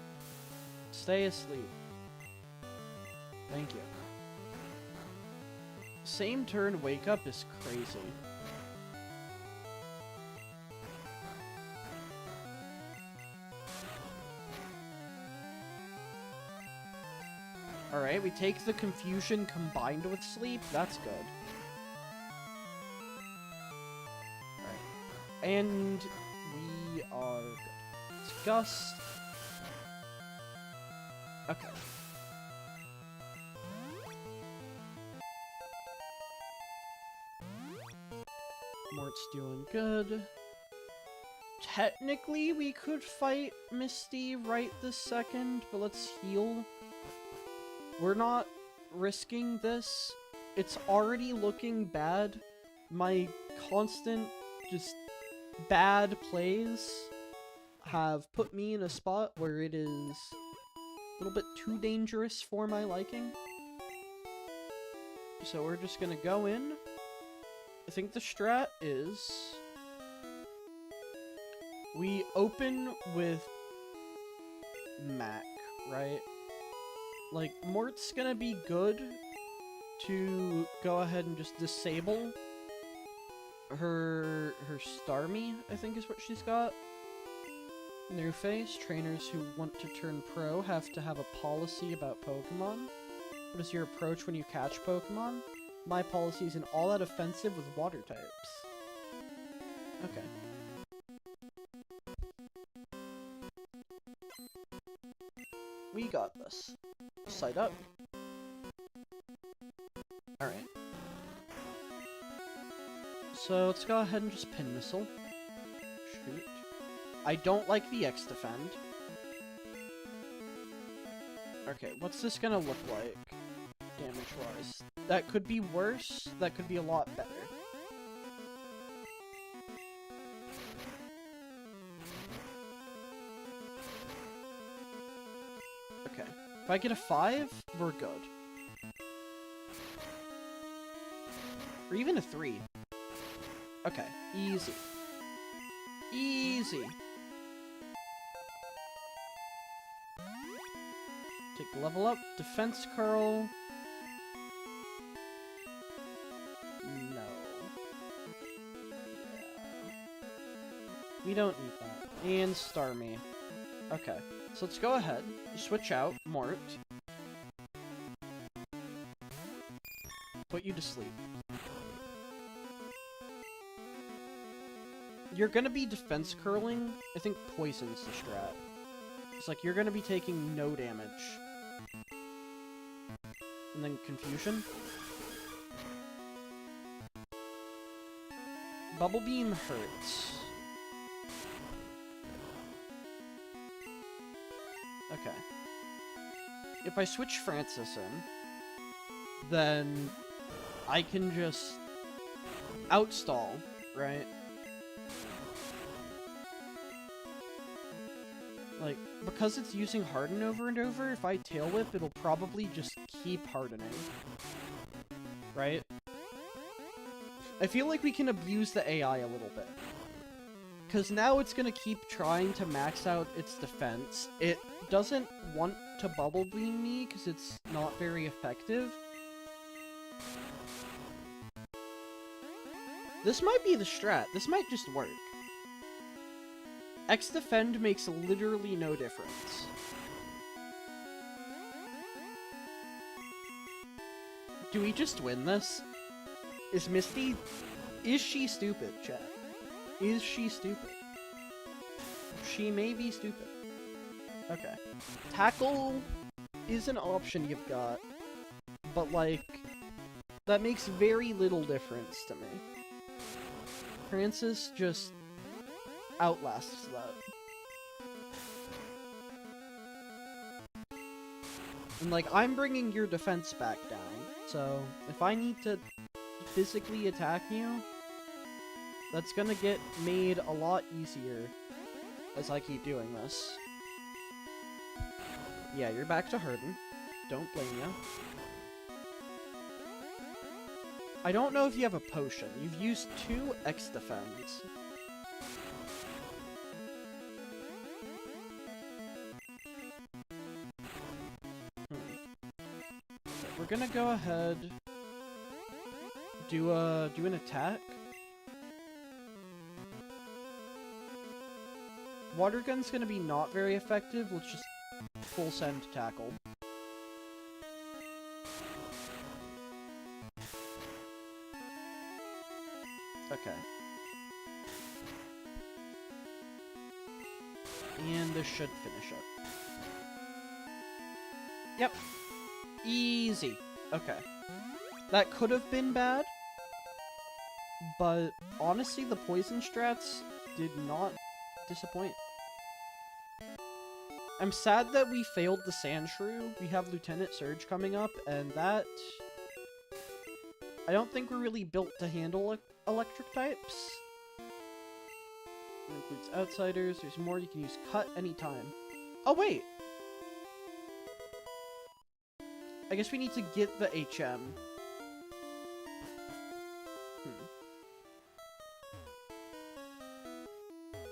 Stay asleep. Thank you. Same turn wake up is crazy. Alright, we take the confusion combined with sleep. That's good. Alright. And we are good. It's Gust. Okay. Mort's doing good. Technically, we could fight Misty right this second, but let's heal. We're not risking this. It's already looking bad my constant, just bad plays have put me in a spot where it is a little bit too dangerous for my liking. So we're just gonna go in. I think the strat is we open with Mac, right? Like, Mort's gonna be good to go ahead and just disable her Starmie, I think is what she's got. New face, trainers who want to turn pro have to have a policy about Pokemon. What is your approach when you catch Pokemon? My policy is an all-out offensive with water types. Okay. We got this. Sight up. Alright. So let's go ahead and just Pin Missile. Shoot. I don't like the X defend. Okay, what's this gonna look like, damage-wise? That could be worse, that could be a lot better. Okay, if I get a 5, we're good. Or even a 3. Okay, easy. Easy. Take level up, defense curl. No. Yeah. We don't need that. And Starmie. Okay, so let's go ahead, switch out Mort. Put you to sleep. You're gonna be defense curling. I think poison's the strat. It's like you're gonna be taking no damage. And then confusion. Bubble Beam hurts. Okay. If I switch Francis in, then I can just outstall, right? Like, because it's using Harden over and over, if I Tail Whip, it'll probably just keep hardening. Right? I feel like we can abuse the AI a little bit. Because now it's gonna keep trying to max out its defense. It doesn't want to Bubble Beam me, because it's not very effective. This might be the strat. This might just work. X defend makes literally no difference. Do we just win this? Is Misty... Is she stupid, chat? Is she stupid? She may be stupid. Okay. Tackle is an option you've got, but like, that makes very little difference to me. Francis just outlasts that. And like, I'm bringing your defense back down, so if I need to physically attack you, that's gonna get made a lot easier as I keep doing this. Yeah, you're back to Harden. Don't blame you. I don't know if you have a potion. You've used 2 X defends. We're gonna go ahead, do an attack. Water Gun's gonna be not very effective. Let's just full send tackle. Okay. And this should finish it. Yep. Easy. Okay. That could have been bad, but honestly, the poison strats did not disappoint. I'm sad that we failed the Sandshrew. We have Lieutenant Surge coming up, and that... I don't think we're really built to handle electric types. It includes outsiders. There's more. You can use cut anytime. Oh, wait! I guess we need to get the HM.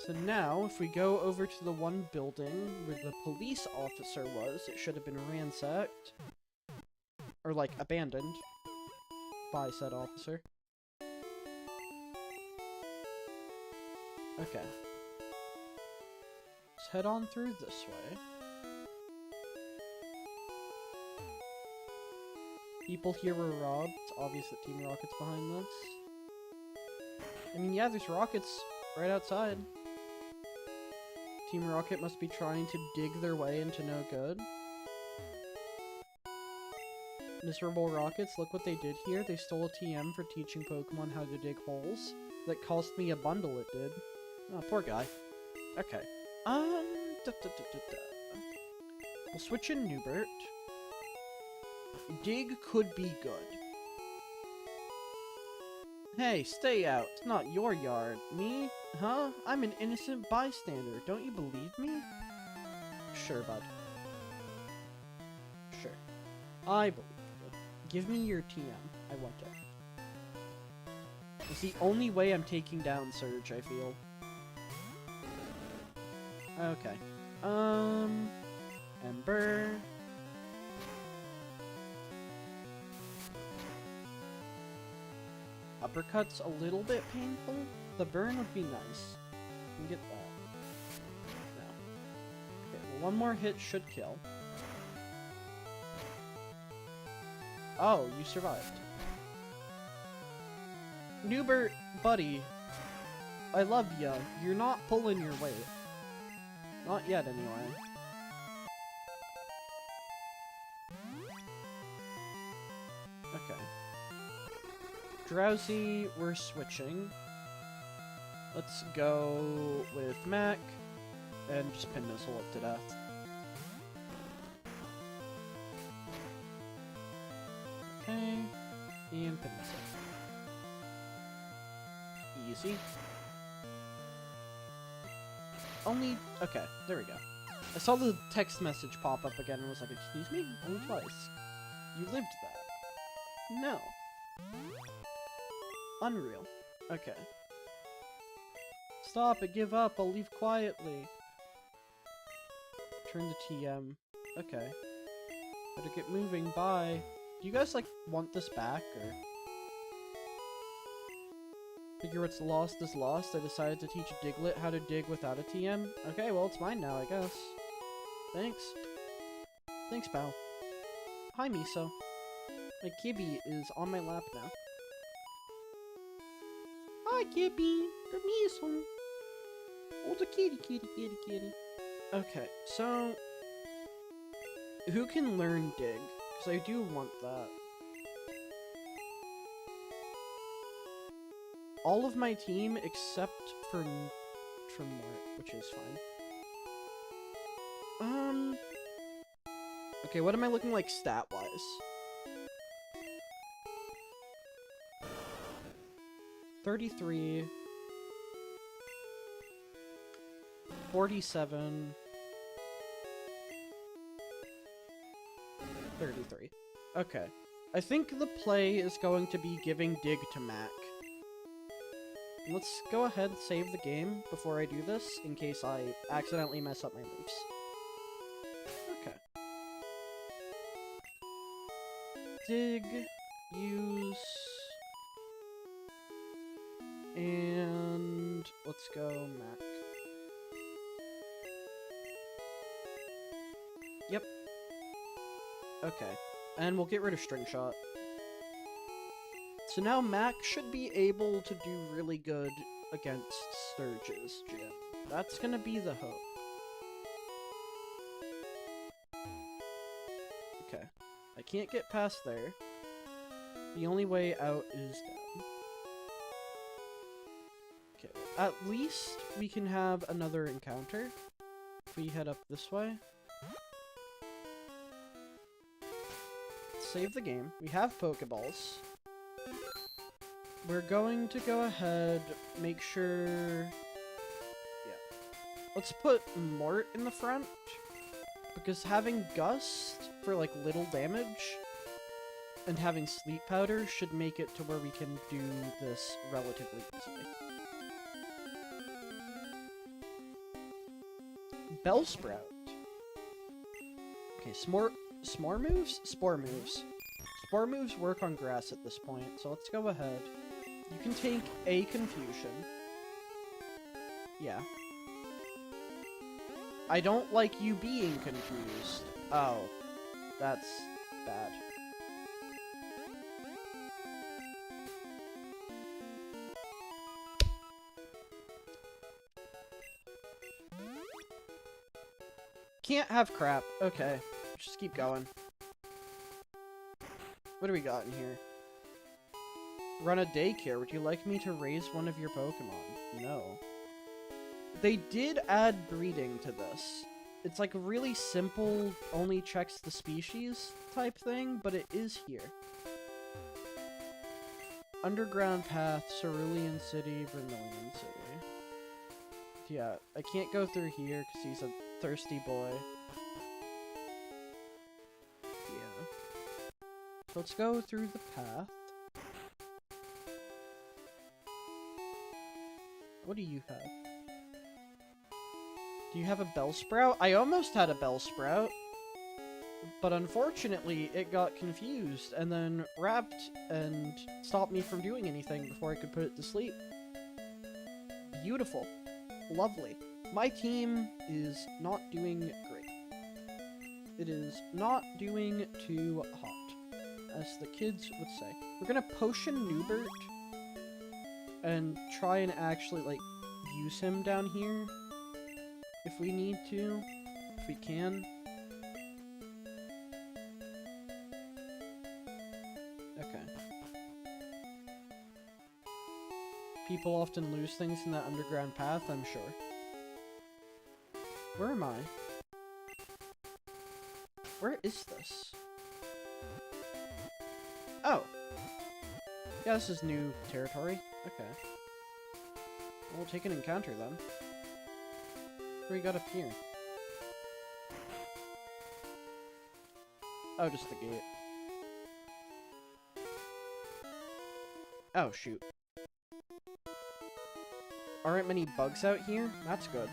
So now, if we go over to the one building where the police officer was, it should have been ransacked. Or, like, abandoned by said officer. Okay. Let's head on through this way. People here were robbed. It's obvious that Team Rocket's behind this. I mean, yeah, there's rockets right outside. Team Rocket must be trying to dig their way into no good. Miserable rockets, look what they did here. They stole a TM for teaching Pokemon how to dig holes. That cost me a bundle, it did. Oh, poor guy. Okay. We'll switch in Newbert. Dig could be good. Hey, stay out. It's not your yard. Me? Huh? I'm an innocent bystander. Don't you believe me? Sure, bud. Sure. I believe you. Give me your TM. I want it. It's the only way I'm taking down Surge, I feel. Okay. Ember. Uppercut's a little bit painful. The burn would be nice. You can get that. No. Okay, well, one more hit should kill. Oh, you survived. Newbert, buddy. I love ya. You're not pulling your weight. Not yet, anyway. Okay. Drowsy, we're switching. Let's go with Mac, and just pin this hole up to death. Okay, and pin this up. Easy. Only, okay, there we go. I saw the text message pop up again and was like, excuse me? Only twice. You lived that. No. Unreal. Okay. Stop it, give up, I'll leave quietly. Turn the TM. Okay. Better get moving, bye. Do you guys, like, want this back, or? Figure what's lost is lost. I decided to teach Diglett how to dig without a TM. Okay, well, it's mine now, I guess. Thanks. Thanks, pal. Hi, Miso. My Gibby is on my lap now. Hi, Gibby. The Miso. Oh, the kitty, kitty, kitty, kitty. Okay, so... who can learn dig? Because I do want that. All of my team except for Tremort, which is fine. Okay, what am I looking like stat-wise? $33, 47, 33. Okay. I think the play is going to be giving dig to Mac. Let's go ahead and save the game before I do this, in case I accidentally mess up my moves. Okay. Dig, use, and let's go Mac. Yep. Okay, and we'll get rid of String Shot. So now Mac should be able to do really good against Surge's gym. That's gonna be the hope. Okay. I can't get past there. The only way out is down. Okay. At least we can have another encounter if we head up this way. Save the game. We have Pokeballs. we're going to go ahead, make sure... Yeah. Let's put Mort in the front, because having Gust for, like, little damage and having Sleep Powder should make it to where we can do this relatively easily. Bellsprout. Okay, S'more moves? Spore moves. Spore moves work on grass at this point, so let's go ahead. You can take a Confusion. Yeah. I don't like you being confused. Oh. That's bad. Can't have crap. Okay. Just keep going. What do we got in here? Run a daycare. Would you like me to raise one of your Pokemon? No. They did add breeding to this. It's like a really simple, only checks the species type thing, but it is here. Underground Path, Cerulean City, Vermilion City. Yeah, I can't go through here because he's a thirsty boy. Yeah. So let's go through the path. What do you have? Do you have a Bellsprout? I almost had a Bellsprout, but unfortunately it got confused and then wrapped and stopped me from doing anything before I could put it to sleep. Beautiful. Lovely. My team is not doing great. It is not doing too hot, as the kids would say. We're gonna Potion Newbert and try and actually, like, use him down here if we need to, if we can. Okay. People often lose things in that underground path, I'm sure. Where am I? Where is this? Oh! Yeah, this is new territory. Okay. We'll take an encounter then. What do we got up here? Oh, just the gate. Oh, shoot. Aren't many bugs out here? That's good.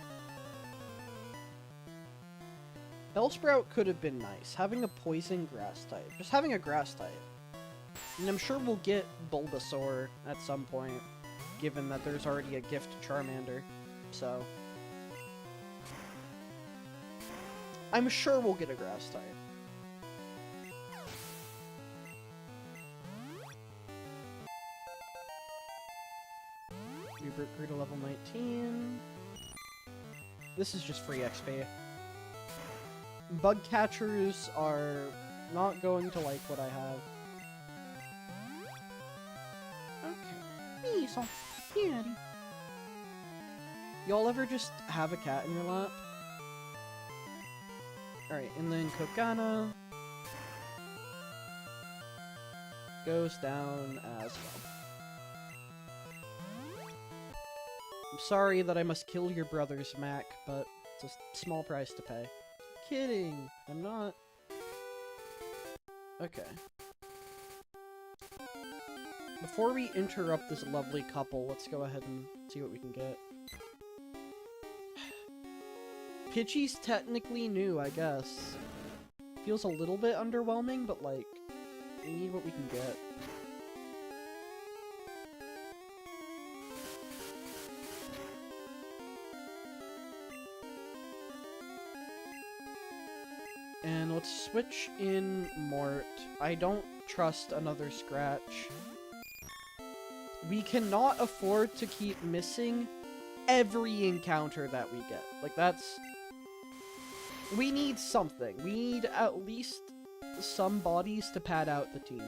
Bellsprout could have been nice. Having a poison grass type. Just having a grass type. And I'm sure we'll get Bulbasaur at some point, given that there's already a gift Charmander. So I'm sure we'll get a grass type. Revert grew to level 19. This is just free XP. Bug catchers are not going to like what I have. Okay. Weasel. Kitty. Y'all ever just have a cat in your lap? Alright, and then Kokana goes down as well. I'm sorry that I must kill your brothers, Mac, but it's a small price to pay. Kidding! I'm not. Okay. Before we interrupt this lovely couple, let's go ahead and see what we can get. Pidgey's technically new, I guess. Feels a little bit underwhelming, but like, we need what we can get. And let's switch in Mort. I don't trust another Scratch. We cannot afford to keep missing every encounter that we get. Like, that's... We need something. We need at least some bodies to pad out the team.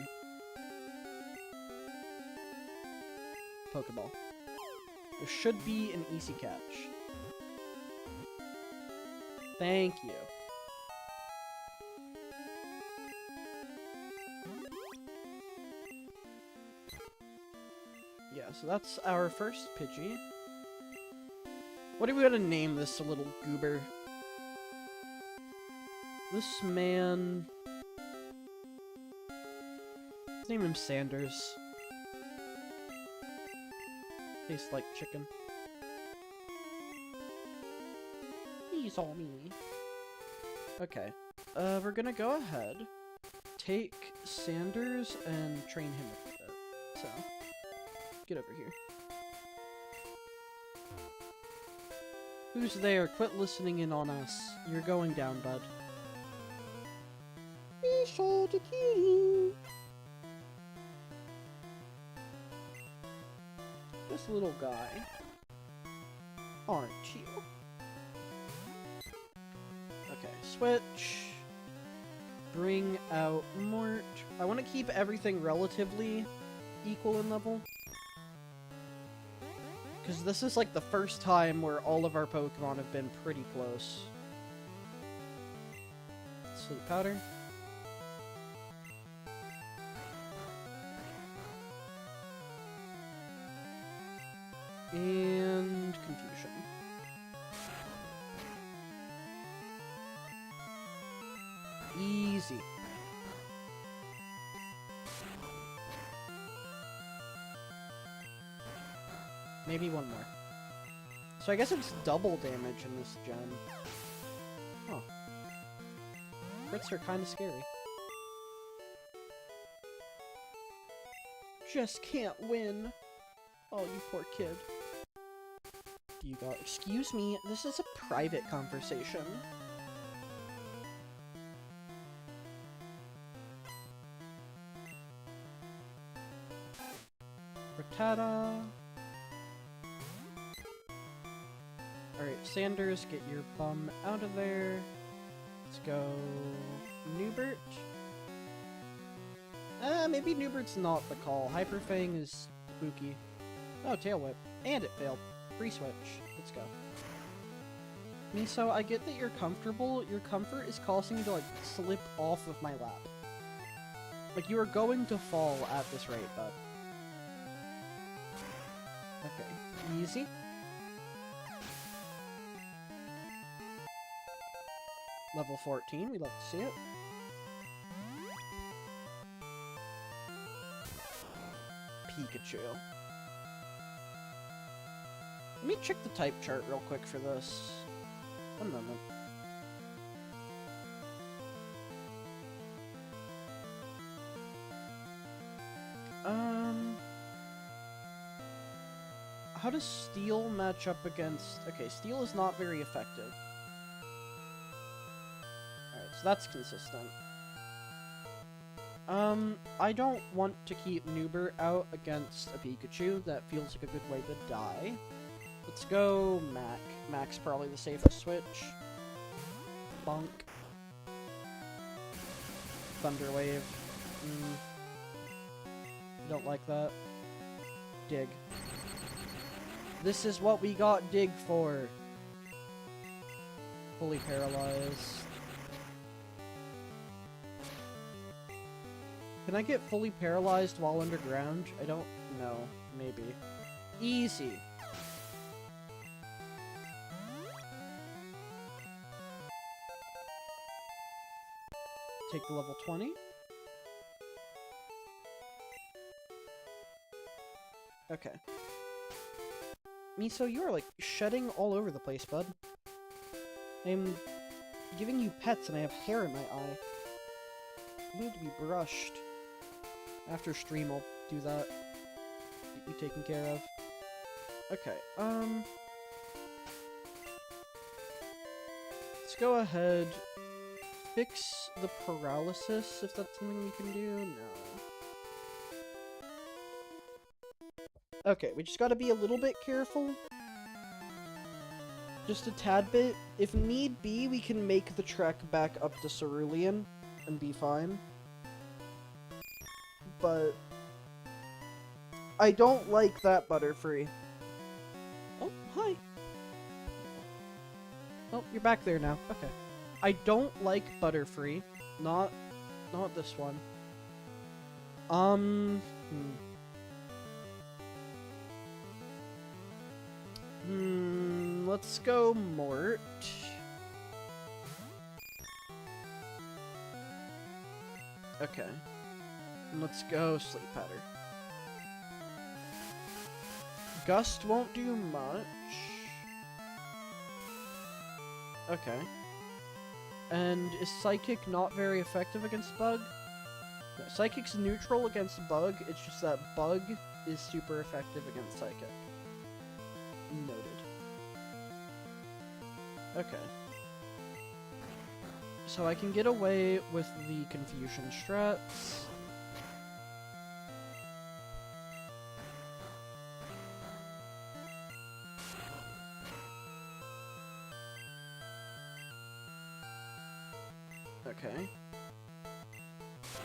Pokeball. There should be an easy catch. Thank you. so that's our first Pidgey. What are we gonna name this little goober? This man... Let's name him Sanders. Tastes like chicken. He's all me. Okay. We're gonna go ahead, take Sanders, and train him a bit. So, get over here. Who's there? Quit listening in on us. You're going down, bud. Be sure to kill you. This little guy. Aren't you? Okay, switch. Bring out Mort. I want to keep everything relatively equal in level. Because this is like the first time where all of our Pokemon have been pretty close. Sleep Powder. And Confusion. Easy. Maybe one more. So I guess it's double damage in this gen. Huh. Crits are kind of scary. Just can't win. Oh, you poor kid. You got... Excuse me, this is a private conversation. Rattata. Alright, Sanders, get your bum out of there. Let's go... Newbert? Maybe Newbert's not the call. Hyper Fang is spooky. Oh, Tail Whip. And it failed. Free switch. Let's go. Miso, I get that you're comfortable. Your comfort is causing you to, like, slip off of my lap. Like, you are going to fall at this rate, bud. Okay. Easy. Level 14. We love to see it. Pikachu. Let me check the type chart real quick for this. One moment. How does Steel match up against... Okay, Steel is not very effective. Alright, so that's consistent. I don't want to keep Newbert out against a Pikachu. That feels like a good way to die. Let's go Mac. Mac's probably the safest switch. Bonk. Thunder Wave. Don't like that. Dig. This is what we got Dig for. Fully paralyzed. Can I get fully paralyzed while underground? I don't know. Maybe. Easy. Take the level 20. Okay. Miso, you are, like, shedding all over the place, bud. I'm giving you pets and I have hair in my eye. You need to be brushed. After stream, I'll do that. Get you taken care of. Okay, let's go ahead. Fix the paralysis, if that's something we can do. No. Okay, we just gotta be a little bit careful. Just a tad bit. If need be, we can make the trek back up to Cerulean and be fine. But I don't like that Butterfree. Oh, hi. Oh, you're back there now. Okay. I don't like Butterfree. Not this one. Let's go Mort. Okay. Let's go Sleep Powder. Gust won't do much. Okay. And is Psychic not very effective against Bug? No, Psychic's neutral against Bug, it's just that Bug is super effective against Psychic. Noted. Okay. So I can get away with the Confusion strats. Okay.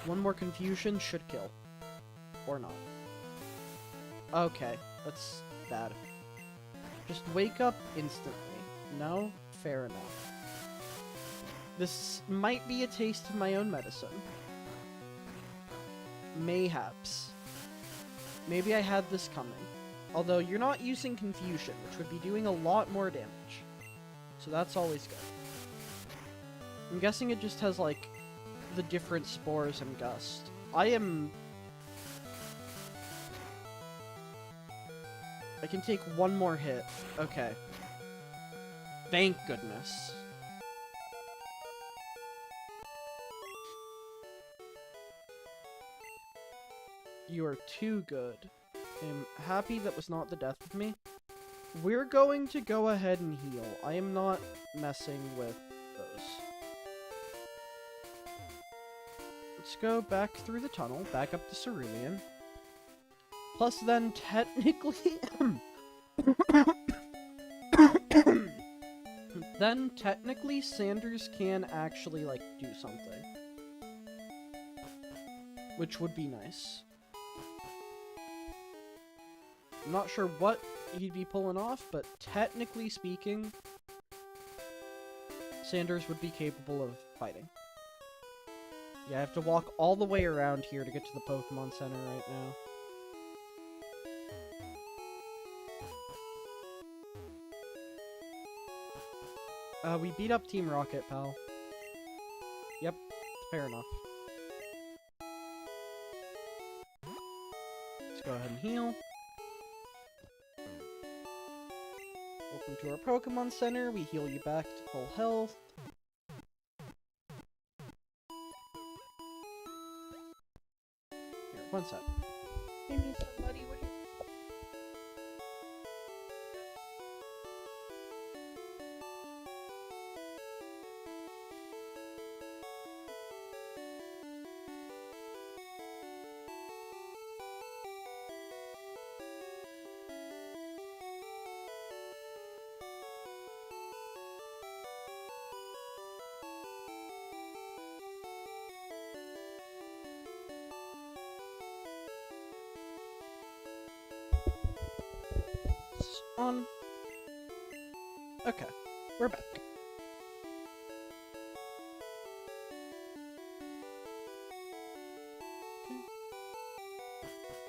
One more Confusion should kill. Or not. Okay, that's bad. Just wake up instantly. No? Fair enough. This might be a taste of my own medicine. Mayhaps. Maybe I had this coming. Although you're not using Confusion, which would be doing a lot more damage. So that's always good. I'm guessing it just has, like, the different spores and Gust. I can take one more hit. Okay. Thank goodness. You are too good. I'm happy that was not the death of me. We're going to go ahead and heal. I am not messing with those. Let's go back through the tunnel, back up to Cerulean. Plus then, technically... then, technically, Sanders can actually, like, do something. Which would be nice. I'm not sure what he'd be pulling off, but technically speaking, Sanders would be capable of fighting. Yeah, I have to walk all the way around here to get to the Pokemon Center right now. We beat up Team Rocket, pal. Yep, fair enough. Let's go ahead and heal. Welcome to our Pokemon Center. We heal you back to full health. Here, one sec. Give me somebody, would you? On. Okay, we're back.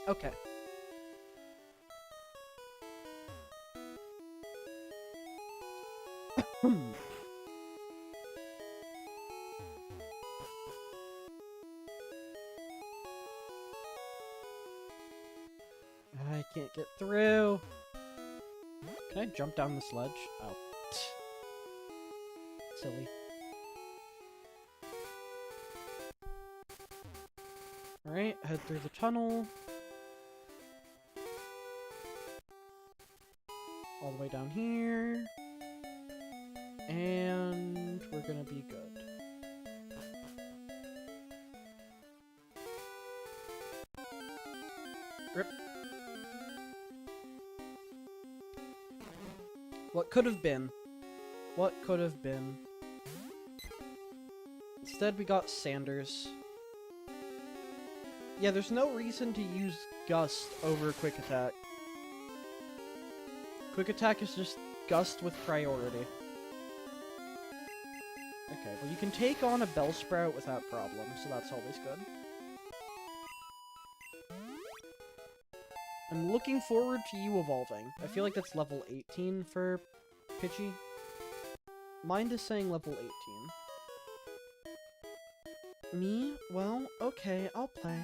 Okay. I can't get through. Can I jump down the sledge? Oh. Silly. Alright, head through the tunnel. All the way down here. And we're gonna be good. Rip. What could have been? What could have been? Instead, we got Sanders. Yeah, there's no reason to use Gust over Quick Attack. Quick Attack is just Gust with priority. Okay, well you can take on a Bellsprout without problem, so that's always good. I'm looking forward to you evolving. I feel like that's level 18 for Pidgey. Mind is saying level 18. Me? Well, okay, I'll play.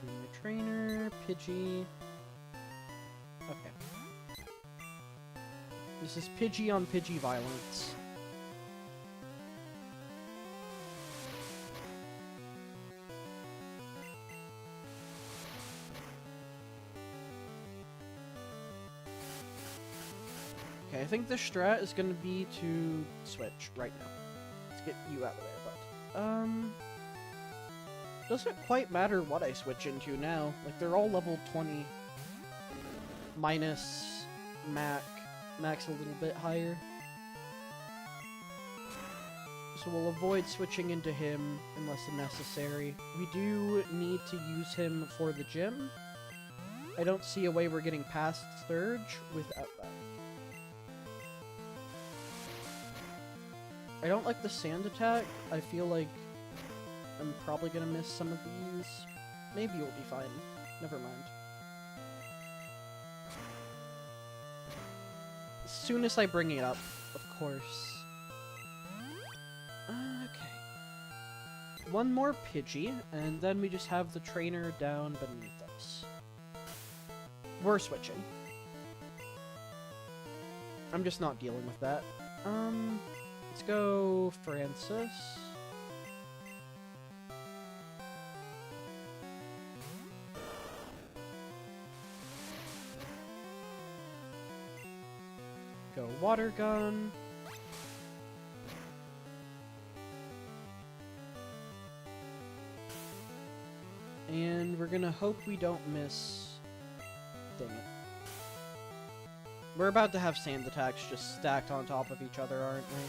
Junior Trainer, Pidgey. Okay. This is Pidgey on Pidgey violence. Okay, I think the strat is gonna be to switch right now. Let's get you out of there, but doesn't quite matter what I switch into now. Like, they're all level 20. Minus Max a little bit higher. So we'll avoid switching into him unless necessary. We do need to use him for the gym. I don't see a way we're getting past Surge without that. I don't like the sand attack. I feel like I'm probably gonna miss some of these. Maybe we'll be fine. Never mind. As soon as I bring it up, of course. Okay. One more Pidgey, and then we just have the trainer down beneath us. We're switching. I'm just not dealing with that. Let's go Francis. Go Water Gun. And we're gonna hope we don't miss... Dang it. We're about to have sand attacks just stacked on top of each other, aren't we?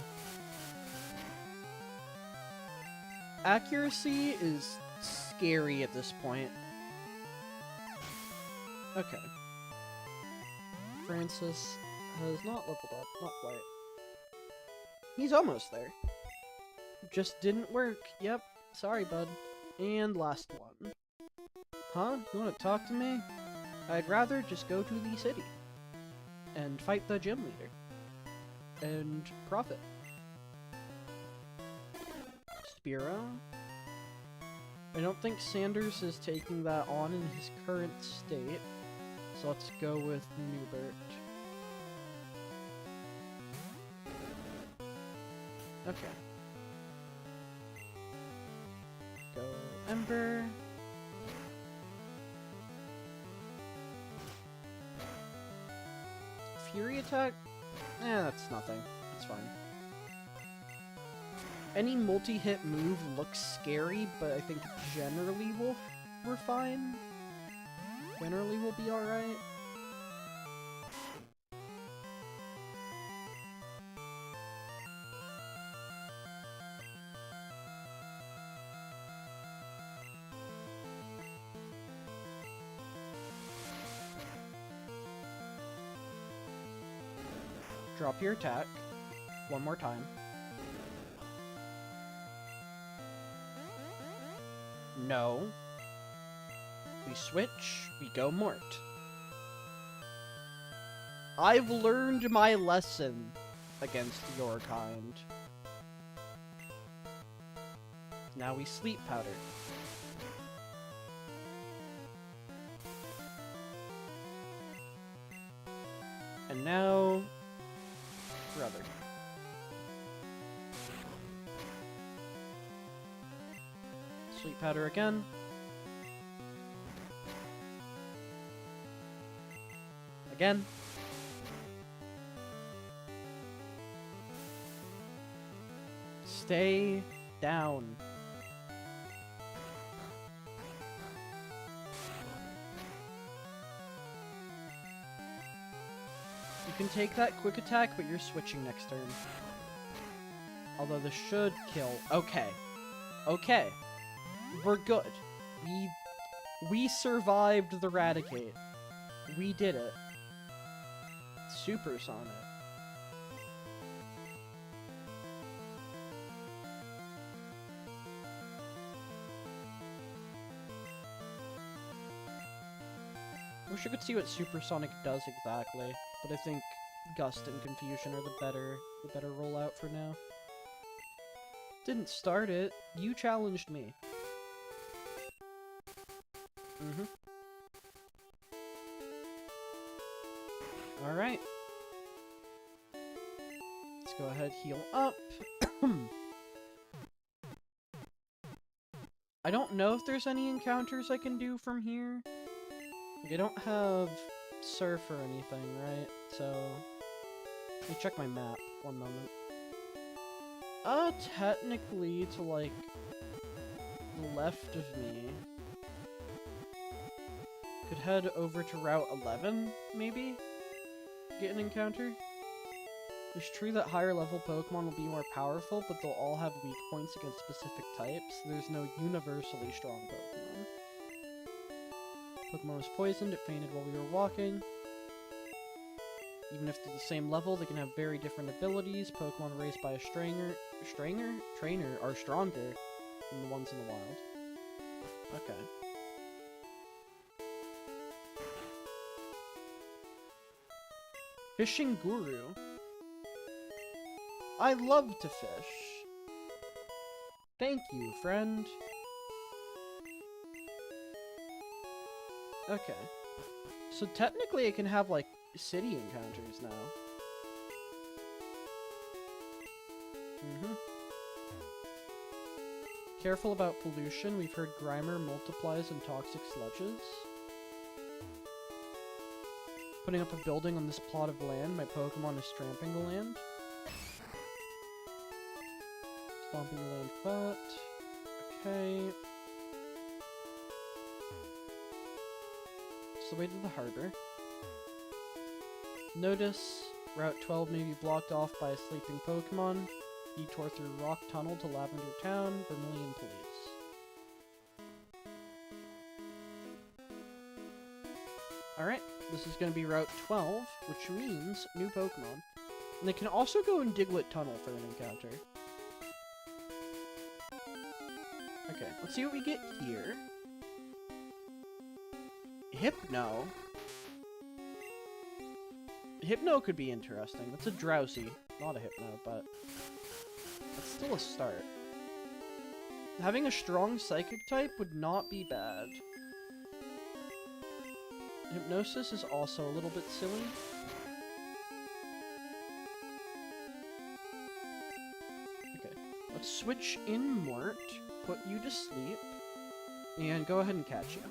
Accuracy is scary at this point. Okay. Francis has not leveled up. Not quite. He's almost there. Just didn't work. Yep. Sorry, bud. And last one. Huh? You want to talk to me? I'd rather just go to the city. And fight the gym leader. And profit. Spiro. I don't think Sanders is taking that on in his current state. So let's go with Newbert. Okay. Go Ember. Fury attack? That's nothing. That's fine. Any multi-hit move looks scary, but I think generally we're fine. Generally we'll be alright. Drop your attack. One more time. No. We switch, we go Mort. I've learned my lesson against your kind. Now we sleep powder. And now... brother. Sleep powder again. Again. Stay down. You can take that quick attack, but you're switching next turn. Although this should kill. Okay. Okay. We're good. We survived the Raticate. We did it. Supersonic. wish I could see what Supersonic does exactly, but I think Gust and Confusion are the better rollout for now. Didn't start it. You challenged me. Alright. Let's go ahead, heal up. I don't know if there's any encounters I can do from here. Like, I don't have surf or anything, right? So, let me check my map. One moment. Technically, to, like, the left of me, could head over to Route 11, maybe? Get an encounter? It's true that higher level Pokemon will be more powerful, but they'll all have weak points against specific types. There's no universally strong Pokemon. Pokemon was poisoned, it fainted while we were walking. Even if they're the same level, they can have very different abilities. Pokemon raised by a trainer are stronger than the ones in the wild. Okay. Fishing Guru. I love to fish. Thank you, friend. Okay. So technically I can have, like, city encounters now. Careful about pollution. We've heard Grimer multiplies in toxic sludges. Putting up a building on this plot of land. My Pokemon is tramping the land. Stomping the land foot. Okay. It's the way to the harbor. Notice Route 12 may be blocked off by a sleeping Pokemon. Detour through Rock Tunnel to Lavender Town. Vermilion Police. Alright, this is going to be Route 12, which means new Pokemon. And they can also go in Diglett Tunnel for an encounter. Okay, let's see what we get here. Hypno. Hypno could be interesting. That's a Drowsy, not a Hypno, but that's still a start. Having a strong Psychic type would not be bad. Hypnosis is also a little bit silly. Okay, let's switch in Mort, put you to sleep, and go ahead and catch you.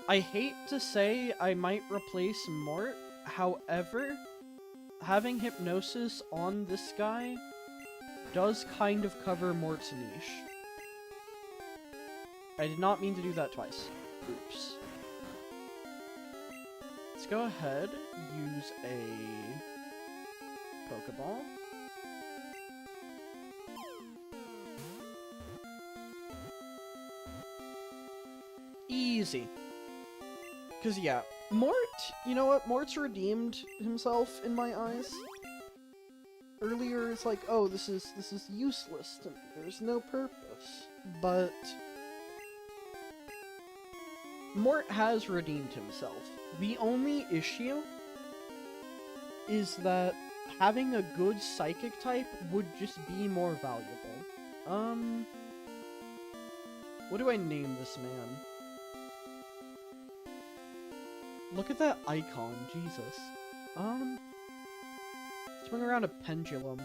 I hate to say I might replace Mort, however, having Hypnosis on this guy does kind of cover Mort's niche. I did not mean to do that twice. Oops. Let's go ahead, use a Pokeball. Easy. Because, yeah, Mort, you know what? Mort's redeemed himself in my eyes. Earlier, it's like, oh, this is useless to me. There's no purpose. But Mort has redeemed himself. The only issue is that having a good Psychic type would just be more valuable. What do I name this man? Look at that icon, Jesus. Swing around a pendulum.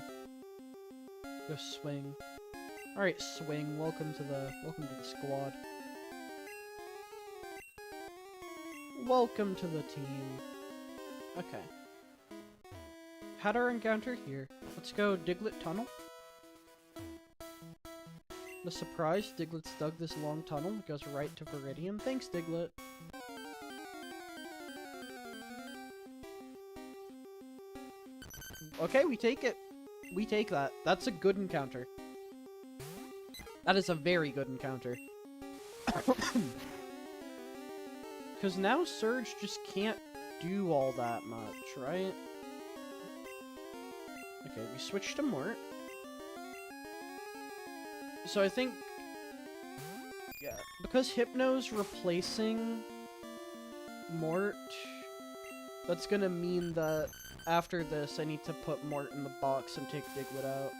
Go swing. Alright, Swing, welcome to the squad. Welcome to the team. Okay. Had our encounter here. Let's go Diglett Tunnel. The surprise, Diglett's dug this long tunnel. It goes right to Viridian. Thanks, Diglett. Okay, we take it. We take that. That's a good encounter. That is a very good encounter. Because now Surge just can't do all that much, right? Okay, we switch to Mort. So I think Yeah, because Hypno's replacing Mort, that's gonna mean that after this I need to put Mort in the box and take Diglett out.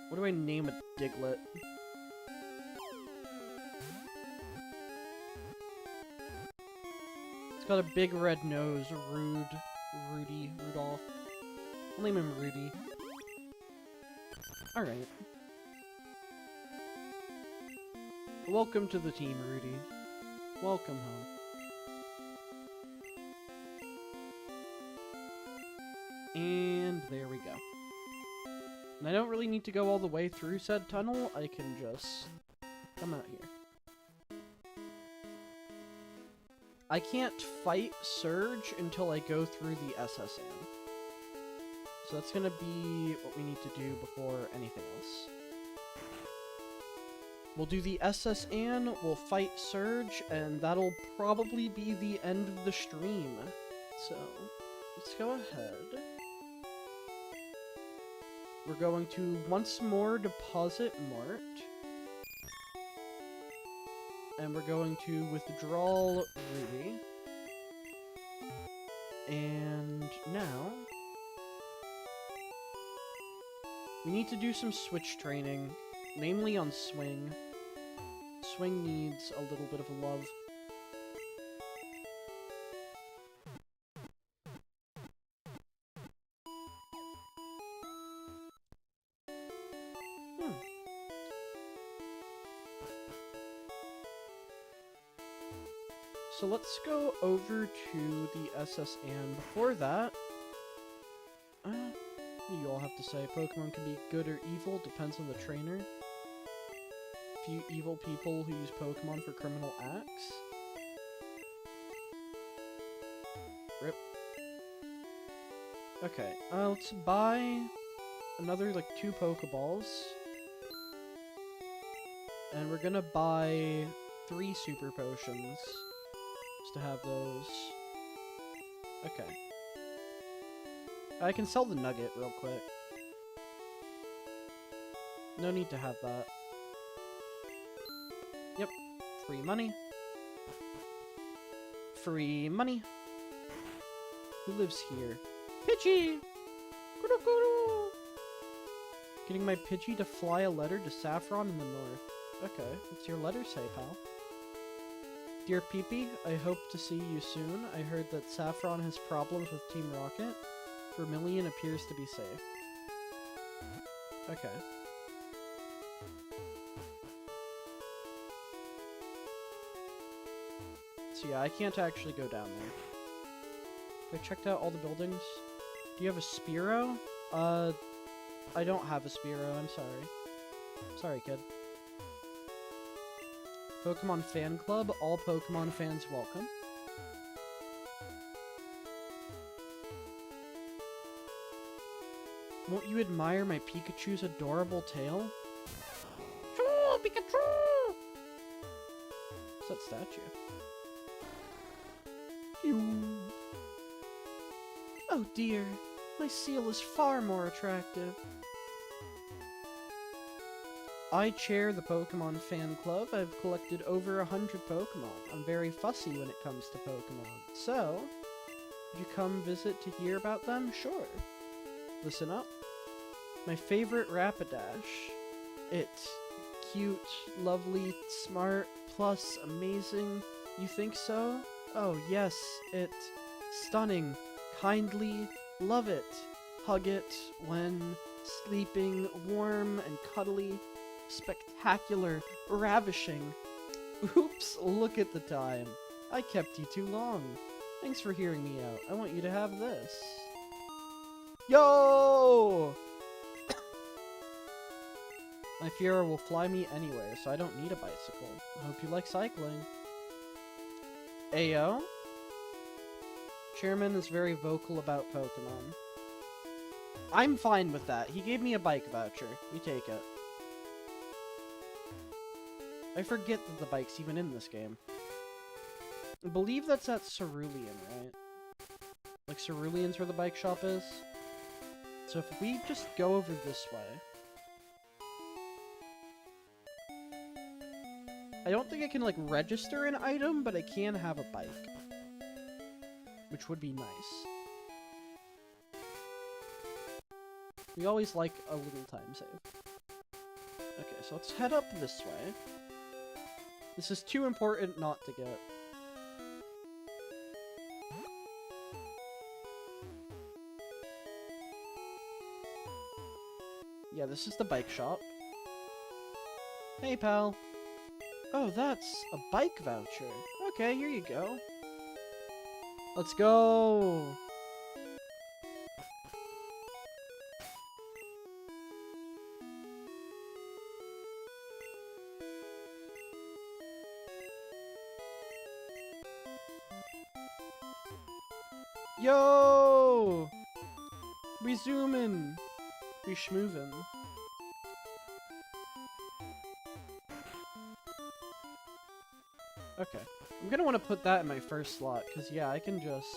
What do I name a Diglett? It's got a big red nose. Rudolph. I'll name him Rudy. Alright. Welcome to the team, Rudy. Welcome home. And there we go. And I don't really need to go all the way through said tunnel, I can just come out here. I can't fight Surge until I go through the SSN. So that's gonna be what we need to do before anything else. We'll do the SSN, we'll fight Surge, and that'll probably be the end of the stream. So, let's go ahead. We're going to once more deposit Mort. And we're going to withdraw Ruby. And now we need to do some switch training, namely on Swing. Swing needs a little bit of love. So let's go over to the SSN. Before that, you all have to say Pokemon can be good or evil, depends on the trainer. Few evil people who use Pokemon for criminal acts. Rip. Okay, let's buy another, like, 2 Pokeballs. And we're gonna buy 3 Super Potions. Just to have those. Okay. I can sell the Nugget real quick. No need to have that. Yep. Free money. Free money. Who lives here? Pidgey! Kuru-kuru! Getting my Pidgey to fly a letter to Saffron in the north. Okay, what's your letter say, pal? Dear Peepee, I hope to see you soon. I heard that Saffron has problems with Team Rocket. Vermilion appears to be safe. Okay. So yeah, I can't actually go down there. Have I checked out all the buildings? Do you have a Spearow? I don't have a Spearow, I'm sorry. Sorry, kid. Pokemon Fan Club, all Pokemon fans welcome. Won't you admire my Pikachu's adorable tail? Choo, Pikachu! What's that statue? Oh dear, my seal is far more attractive. I chair the Pokemon Fan Club. I've collected over 100 Pokemon. I'm very fussy when it comes to Pokemon. So, would you come visit to hear about them? Sure. Listen up. My favorite Rapidash. It's cute, lovely, smart, plus amazing. You think so? Oh yes, it's stunning, kindly, love it. Hug it when sleeping, warm and cuddly. Spectacular, ravishing. Oops, look at the time. I kept you too long. Thanks for hearing me out. I want you to have this. Yo! My Fiora will fly me anywhere, so I don't need a bicycle. I hope you like cycling. Ayo? Chairman is very vocal about Pokemon. I'm fine with that. He gave me a bike voucher. We take it. I forget that the bike's even in this game. I believe that's at Cerulean, right? Like, Cerulean's where the bike shop is? So if we just go over this way... I don't think I can, like, register an item, but I can have a bike. Which would be nice. We always like a little time save. Okay, so let's head up this way. This is too important not to get. Yeah, this is the bike shop. Hey, pal. Oh, that's a bike voucher. Okay, here you go. Let's go! Yo! We zoomin'. We schmoovin'. Okay. I'm gonna want to put that in my first slot, because yeah, I can just...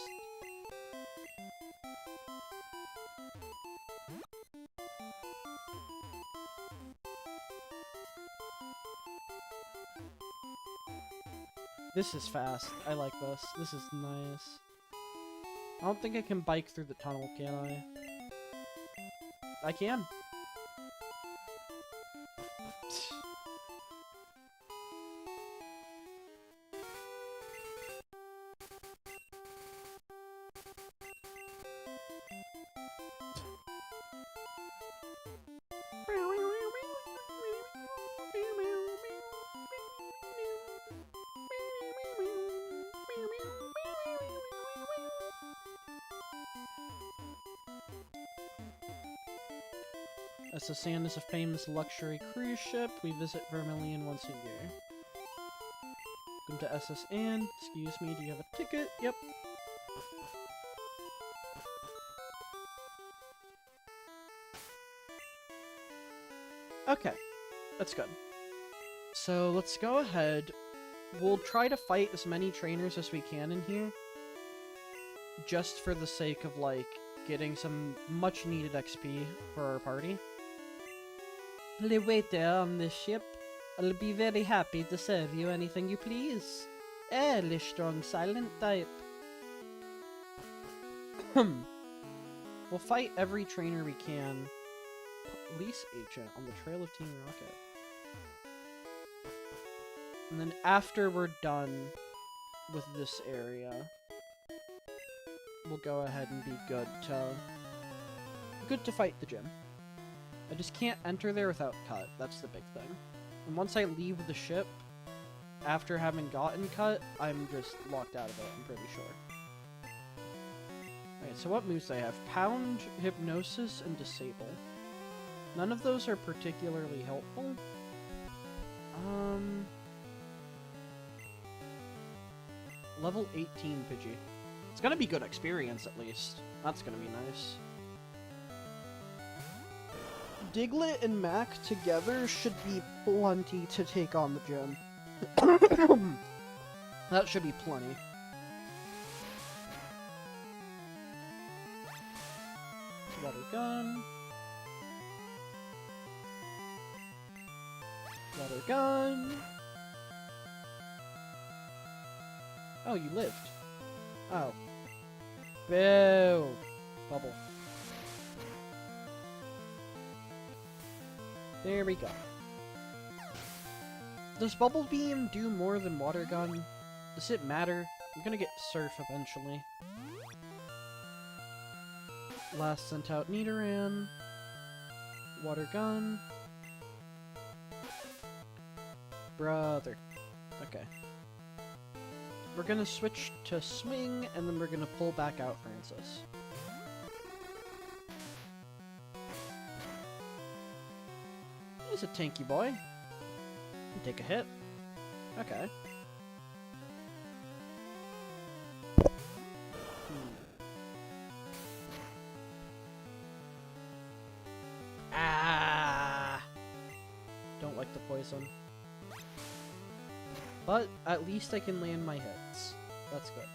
This is fast. I like this. This is nice. I don't think I can bike through the tunnel, can I? I can. SS Sand is a famous luxury cruise ship. We visit Vermilion once a year. Welcome to SS Anne. Excuse me, do you have a ticket? Yep. Okay, that's good. So let's go ahead. We'll try to fight as many trainers as we can in here. Just for the sake of, like, getting some much needed XP for our party. The waiter on this ship. I'll be very happy to serve you anything you please. Early strong silent type. We'll fight every trainer we can. Police agent on the trail of Team Rocket. And then after we're done with this area, we'll go ahead and be good to fight the gym. I just can't enter there without cut. That's the big thing. And once I leave the ship, after having gotten cut, I'm just locked out of it, I'm pretty sure. Alright, so what moves do I have? Pound, Hypnosis, and Disable. None of those are particularly helpful. Level 18 Pidgey. It's gonna be good experience, at least. That's gonna be nice. Diglett and Mac together should be plenty to take on the gym. That should be plenty. Water gun. Water gun. Oh, you lived. Oh. Boo. Bubble. There we go. Does Bubble Beam do more than Water Gun? Does it matter? I'm gonna get Surf eventually. Last sent out Nidoran. Water Gun. Brother. Okay. We're gonna switch to Swing, and then we're gonna pull back out Francis. He's a tanky boy. Can take a hit. Okay. Ah! Don't like the poison. But at least I can land my hits. That's good.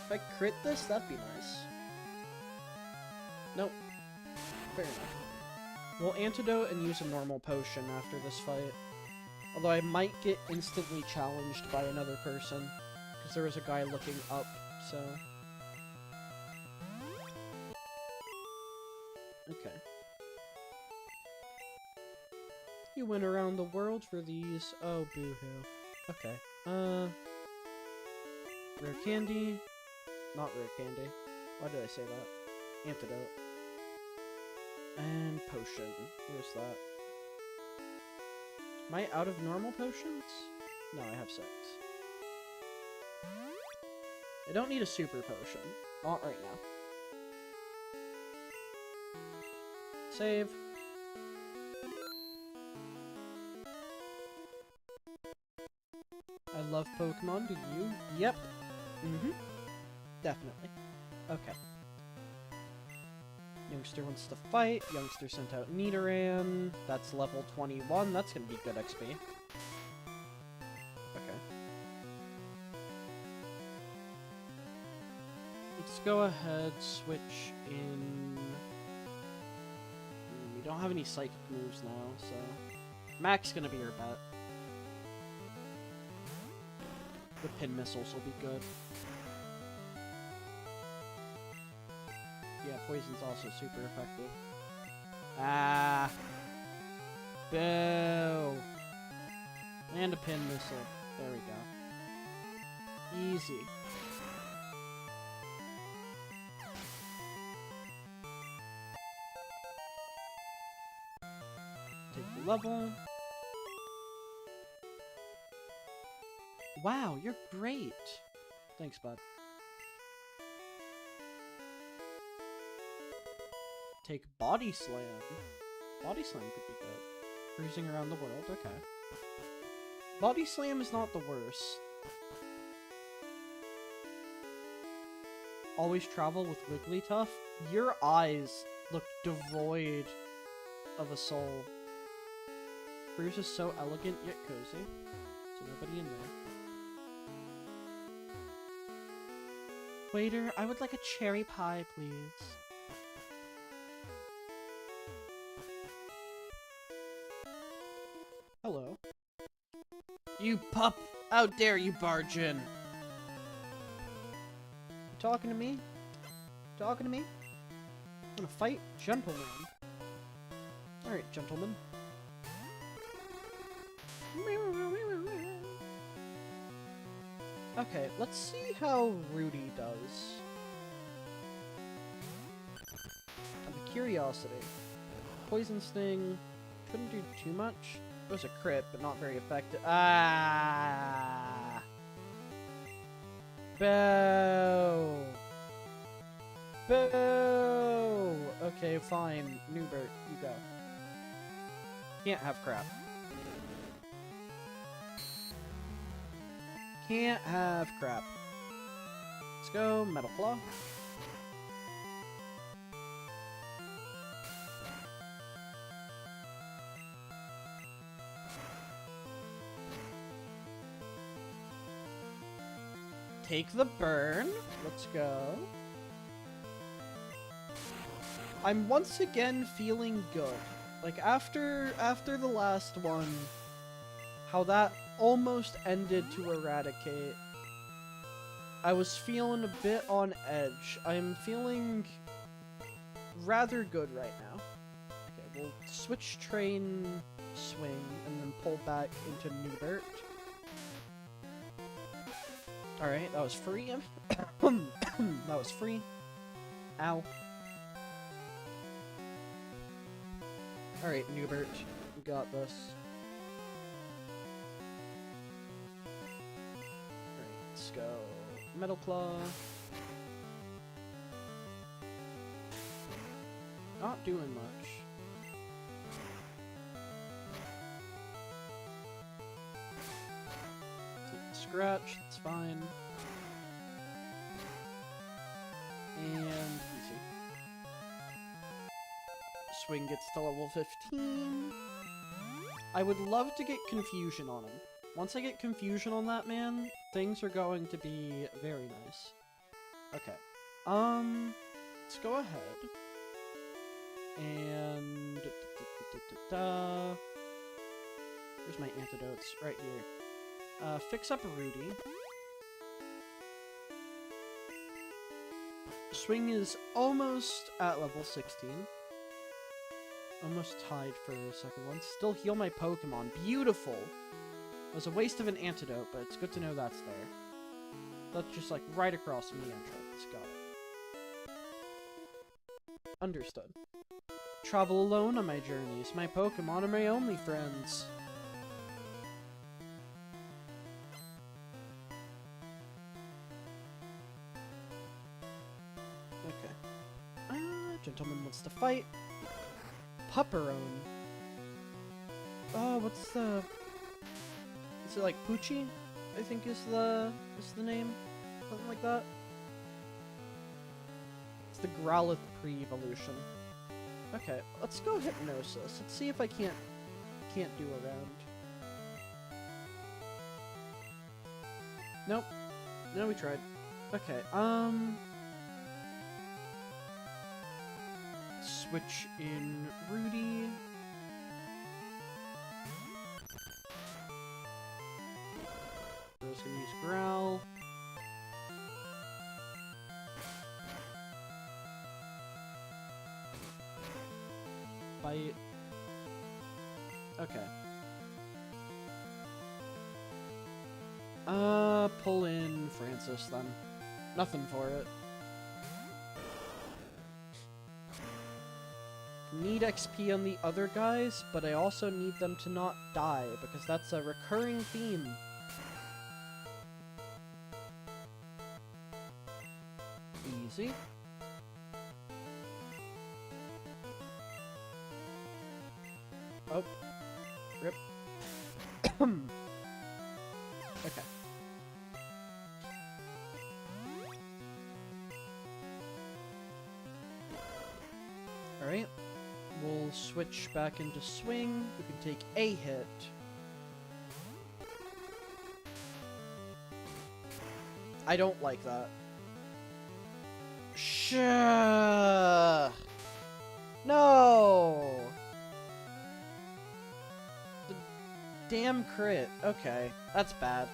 If I crit this, that'd be nice. Nope. Fair enough. We'll antidote and use a normal potion after this fight. Although I might get instantly challenged by another person. Because there was a guy looking up, so... Okay. You went around the world for these. Oh, boo-hoo. Okay. Rare candy. Not rare candy. Why did I say that? Antidote. And potion. Where's that? Am I out of normal potions? No, I have 6. I don't need a super potion. Not right now. Save. I love Pokemon, do you? Yep. Mm-hmm. Definitely. Okay. Youngster wants to fight. Youngster sent out Nidoran. That's level 21. That's gonna be good XP. Okay. Let's go ahead, switch in... We don't have any psychic moves now, so... Mac's gonna be our bet. The pin missiles will be good. Yeah, poison's also super effective. Ah! Boo! And a pin missile. There we go. Easy. Take the level. Wow, you're great! Thanks, bud. Take Body Slam. Body Slam could be good. Cruising around the world, okay. Body Slam is not the worst. Always travel with Wigglytuff? Your eyes look devoid of a soul. Cruise is so elegant yet cozy. So nobody in there. Waiter, I would like a cherry pie, please. Hello. You pup! How dare you barge in? You talking to me? Talking to me? Wanna fight? Gentleman. Alright, gentlemen. Okay, let's see how Rudy does. Out of curiosity. Poison Sting couldn't do too much. It was a crit, but not very effective. Ah! Boo! Boo! Okay, fine. Newbert, you go. Can't have crap. Can't have crap. Let's go, Metal Claw. Take the burn. Let's go. I'm once again feeling good. Like, after the last one, how that almost ended to Eradicate, I was feeling a bit on edge. I'm feeling rather good right now. Okay, we'll switch train, swing, and then pull back into Newbert. Alright, that was free. That was free. Ow. Alright, Newbert, we got this. Let's go. Metal Claw. Not doing much. Take the scratch, that's fine. And easy. Swing gets to level 15. I would love to get Confusion on him. Once I get Confusion on that man, things are going to be very nice. Okay. Let's go ahead. And... Da-da-da. Where's my antidotes? Right here. Fix up Rudy. Swing is almost at level 16. Almost tied for the second one. Still heal my Pokemon. Beautiful! It was a waste of an antidote, but it's good to know that's there. That's just like right across from the entrance. Got it. Understood. Travel alone on my journeys. My Pokemon are my only friends. Okay. Gentleman wants to fight. Pupperone. Oh, what's the... Is it like Poochie? I think is the name? Something like that? It's the Growlithe pre-evolution. Okay, let's go Hypnosis. Let's see if I can't do around. Nope. No, we tried. Okay, switch in Rudy. I was gonna use Growl. Bite. Okay. Pull in Francis then. Nothing for it. Need XP on the other guys, but I also need them to not die, because that's a recurring theme. Easy. Oh. Rip. Okay. Alright. We'll switch back into Swing. We can take a hit. I don't like that. No! The damn crit. Okay, that's bad.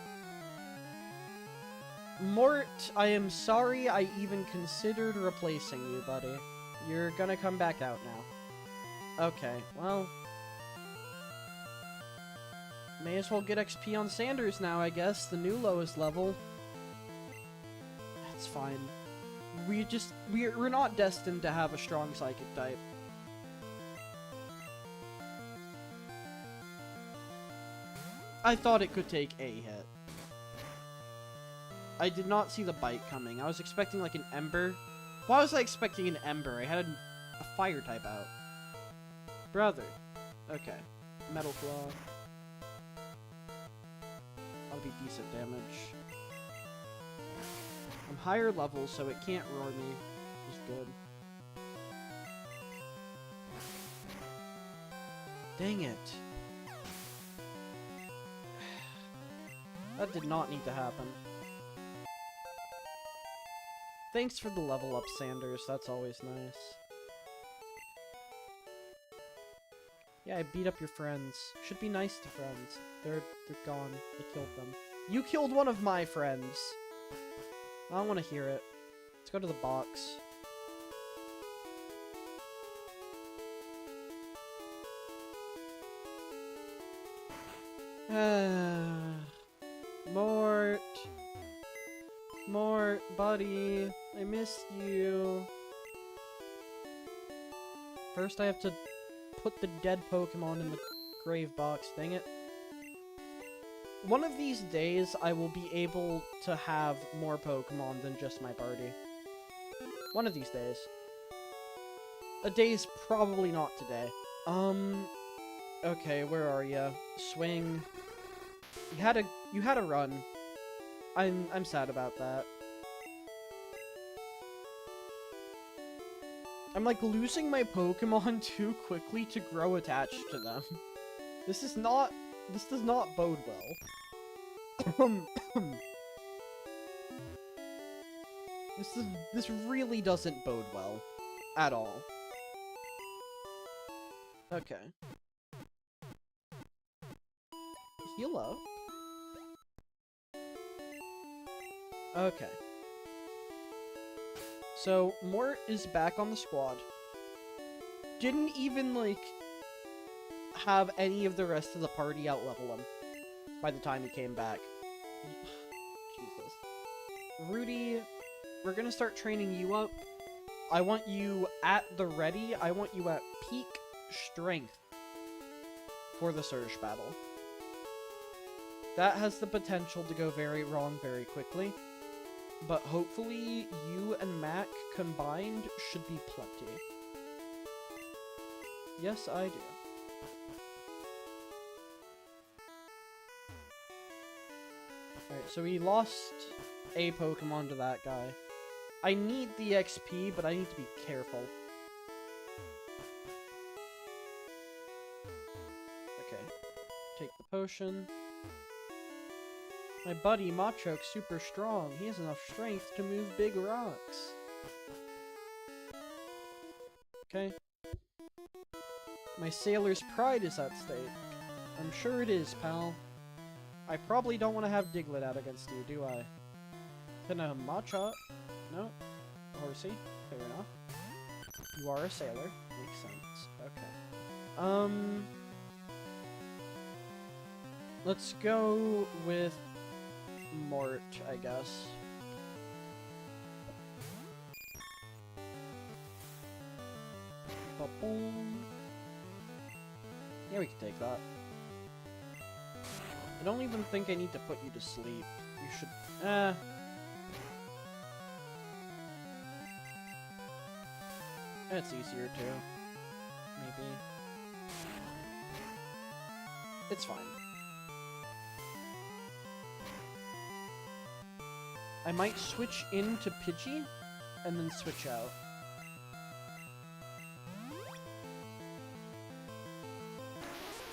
Mort, I am sorry I even considered replacing you, buddy. You're gonna come back out now. Okay, well... May as well get XP on Sanders now, I guess. The new lowest level. That's fine. We're not destined to have a strong Psychic type. I thought it could take a hit. I did not see the bite coming. I was expecting like an Ember. Why was I expecting an Ember? I had a Fire type out. Brother. Okay. Metal Claw. That'll be decent damage. I'm higher level, so it can't roar me. Which is good. Dang it. That did not need to happen. Thanks for the level up, Sanders. That's always nice. Yeah, I beat up your friends. Should be nice to friends. They're gone. I killed them. You killed one of my friends! I don't want to hear it. Let's go to the box. Mort. Mort, buddy. I missed you. First I have to put the dead Pokemon in the grave box. Dang it. One of these days, I will be able to have more Pokemon than just my party. One of these days. A day's probably not today. Okay, where are ya? Swing. You had a run. I'm sad about that. I'm like losing my Pokemon too quickly to grow attached to them. This does not bode well. This really doesn't bode well. At all. Okay. heal up. Okay. So, Mort is back on the squad. Didn't even, like, have any of the rest of the party out-level him by the time he came back. Jesus. Rudy, we're gonna start training you up. I want you at the ready. I want you at peak strength for the Surge battle. That has the potential to go very wrong very quickly. But hopefully, you and Mac combined should be plenty. Yes, I do. Alright, so we lost a Pokemon to that guy. I need the XP, but I need to be careful. Okay. Take the potion. My buddy Machoke's super strong. He has enough strength to move big rocks. Okay. My sailor's pride is at stake. I'm sure it is, pal. I probably don't want to have Diglett out against you, do I? Then a Machop? No. Horsey? Fair enough. You are a sailor. Makes sense. Okay. Let's go with Mort, I guess. Ba-boom. Yeah, we can take that. I don't even think I need to put you to sleep. You should... It's easier too. Maybe. It's fine. I might switch into Pidgey, and then switch out.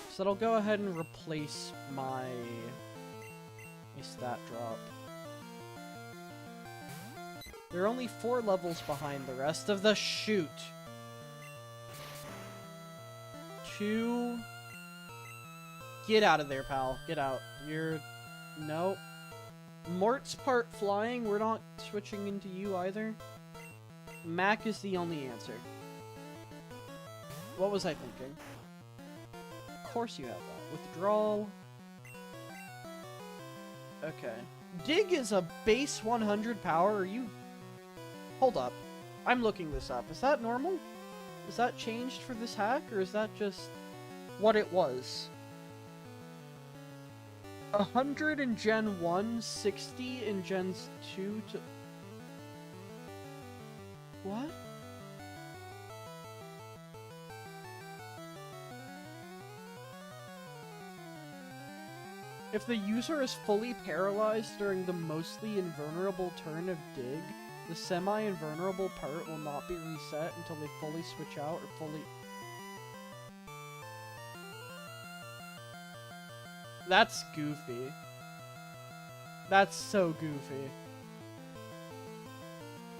So that'll go ahead and replace my stat drop. They're only 4 levels behind the rest of the shoot. 2. Get out of there, pal. Get out. You're... Nope. Mort's part flying. We're not switching into you either. Mac is the only answer. What was I thinking? Of course you have that. Withdrawal. Okay. Dig is a base 100 power. Are you... Hold up. I'm looking this up. Is that normal? Is that changed for this hack? Or is that just what it was? 100 in Gen 1, 60 in Gens 2 to... What? If the user is fully paralyzed during the mostly invulnerable turn of Dig, the semi-invulnerable part will not be reset until they fully switch out or fully... That's goofy. That's so goofy.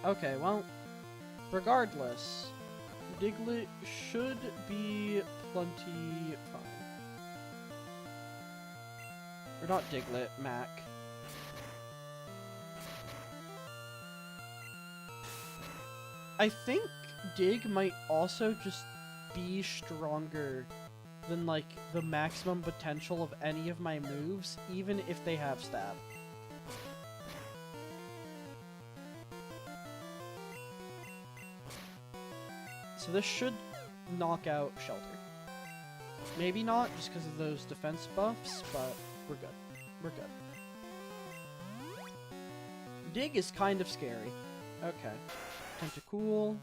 Okay, well, regardless, Diglett should be plenty fine. Or not Diglett, Mac. I think Dig might also just be stronger than, like, the maximum potential of any of my moves, even if they have stab. So this should knock out Shelter. Maybe not, just because of those defense buffs, but we're good. We're good. Dig is kind of scary. Okay. Tentacool.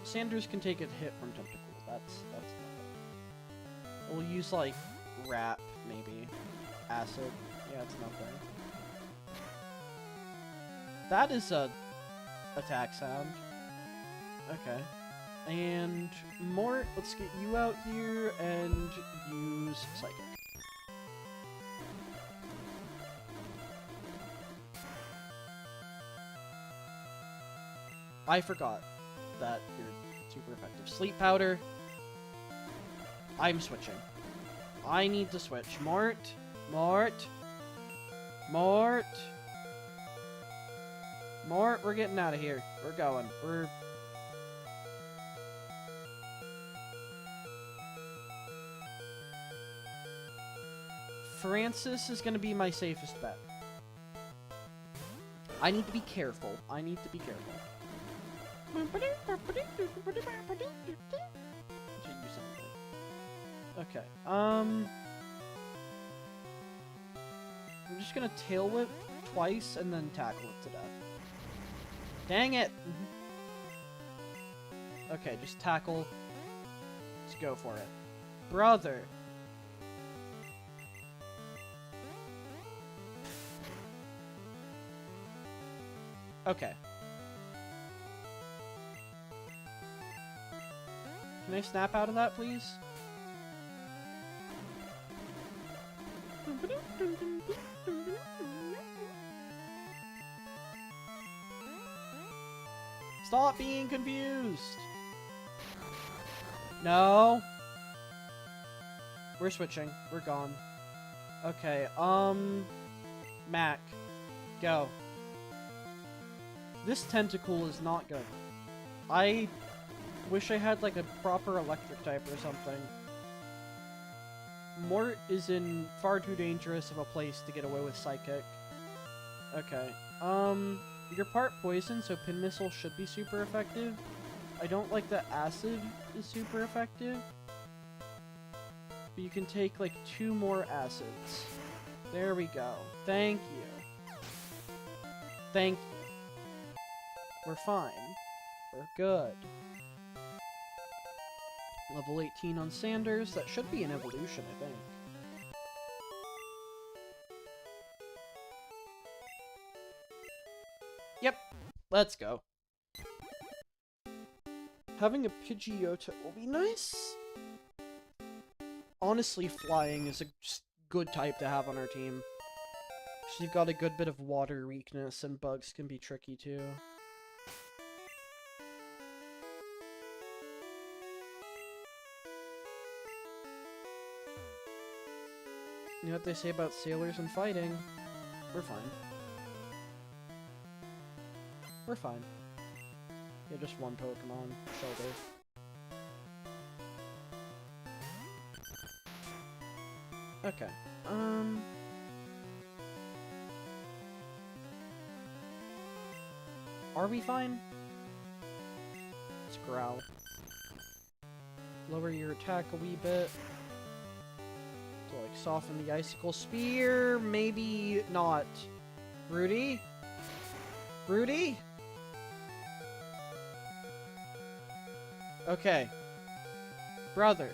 Sanders can take a hit from Tentacool. That's nothing. We'll use, like, Wrap, maybe. Acid. Yeah, it's nothing. That is a attack sound. Okay. And Mort, let's get you out here and use Psychic. I forgot that you're super effective. Sleep Powder. I'm switching. I need to switch. Mort. Mort. Mort. Mort, we're getting out of here. We're going. We're... Francis is gonna be my safest bet. I need to be careful. I need to be careful. Okay, I'm just gonna tail whip twice and then tackle it to death. Dang it! Okay, just tackle. Let's go for it. Brother! Okay. Can I snap out of that, please? Stop being confused! No! We're switching. We're gone. Okay, Mac. Go. This tentacle is not good. I wish I had, like, a proper electric type or something. Mort is in far too dangerous of a place to get away with Psychic. Okay. You're part poison, so Pin Missile should be super effective. I don't like that Acid is super effective. But you can take, like, 2 more Acids. There we go. Thank you. Thank you. We're fine. We're good. Level 18 on Sanders. That should be an evolution, I think. Yep. Let's go. Having a Pidgeotto will be nice. Honestly, flying is a good type to have on our team. She's got a good bit of water weakness, and bugs can be tricky too. You know what they say about sailors and fighting? We're fine. We're fine. Yeah, just one Pokemon. Shoulder. Okay. Are we fine? Let's growl. Lower your attack a wee bit. To, like, soften the Icicle Spear? Maybe not. Rudy? Rudy? Okay. Brother.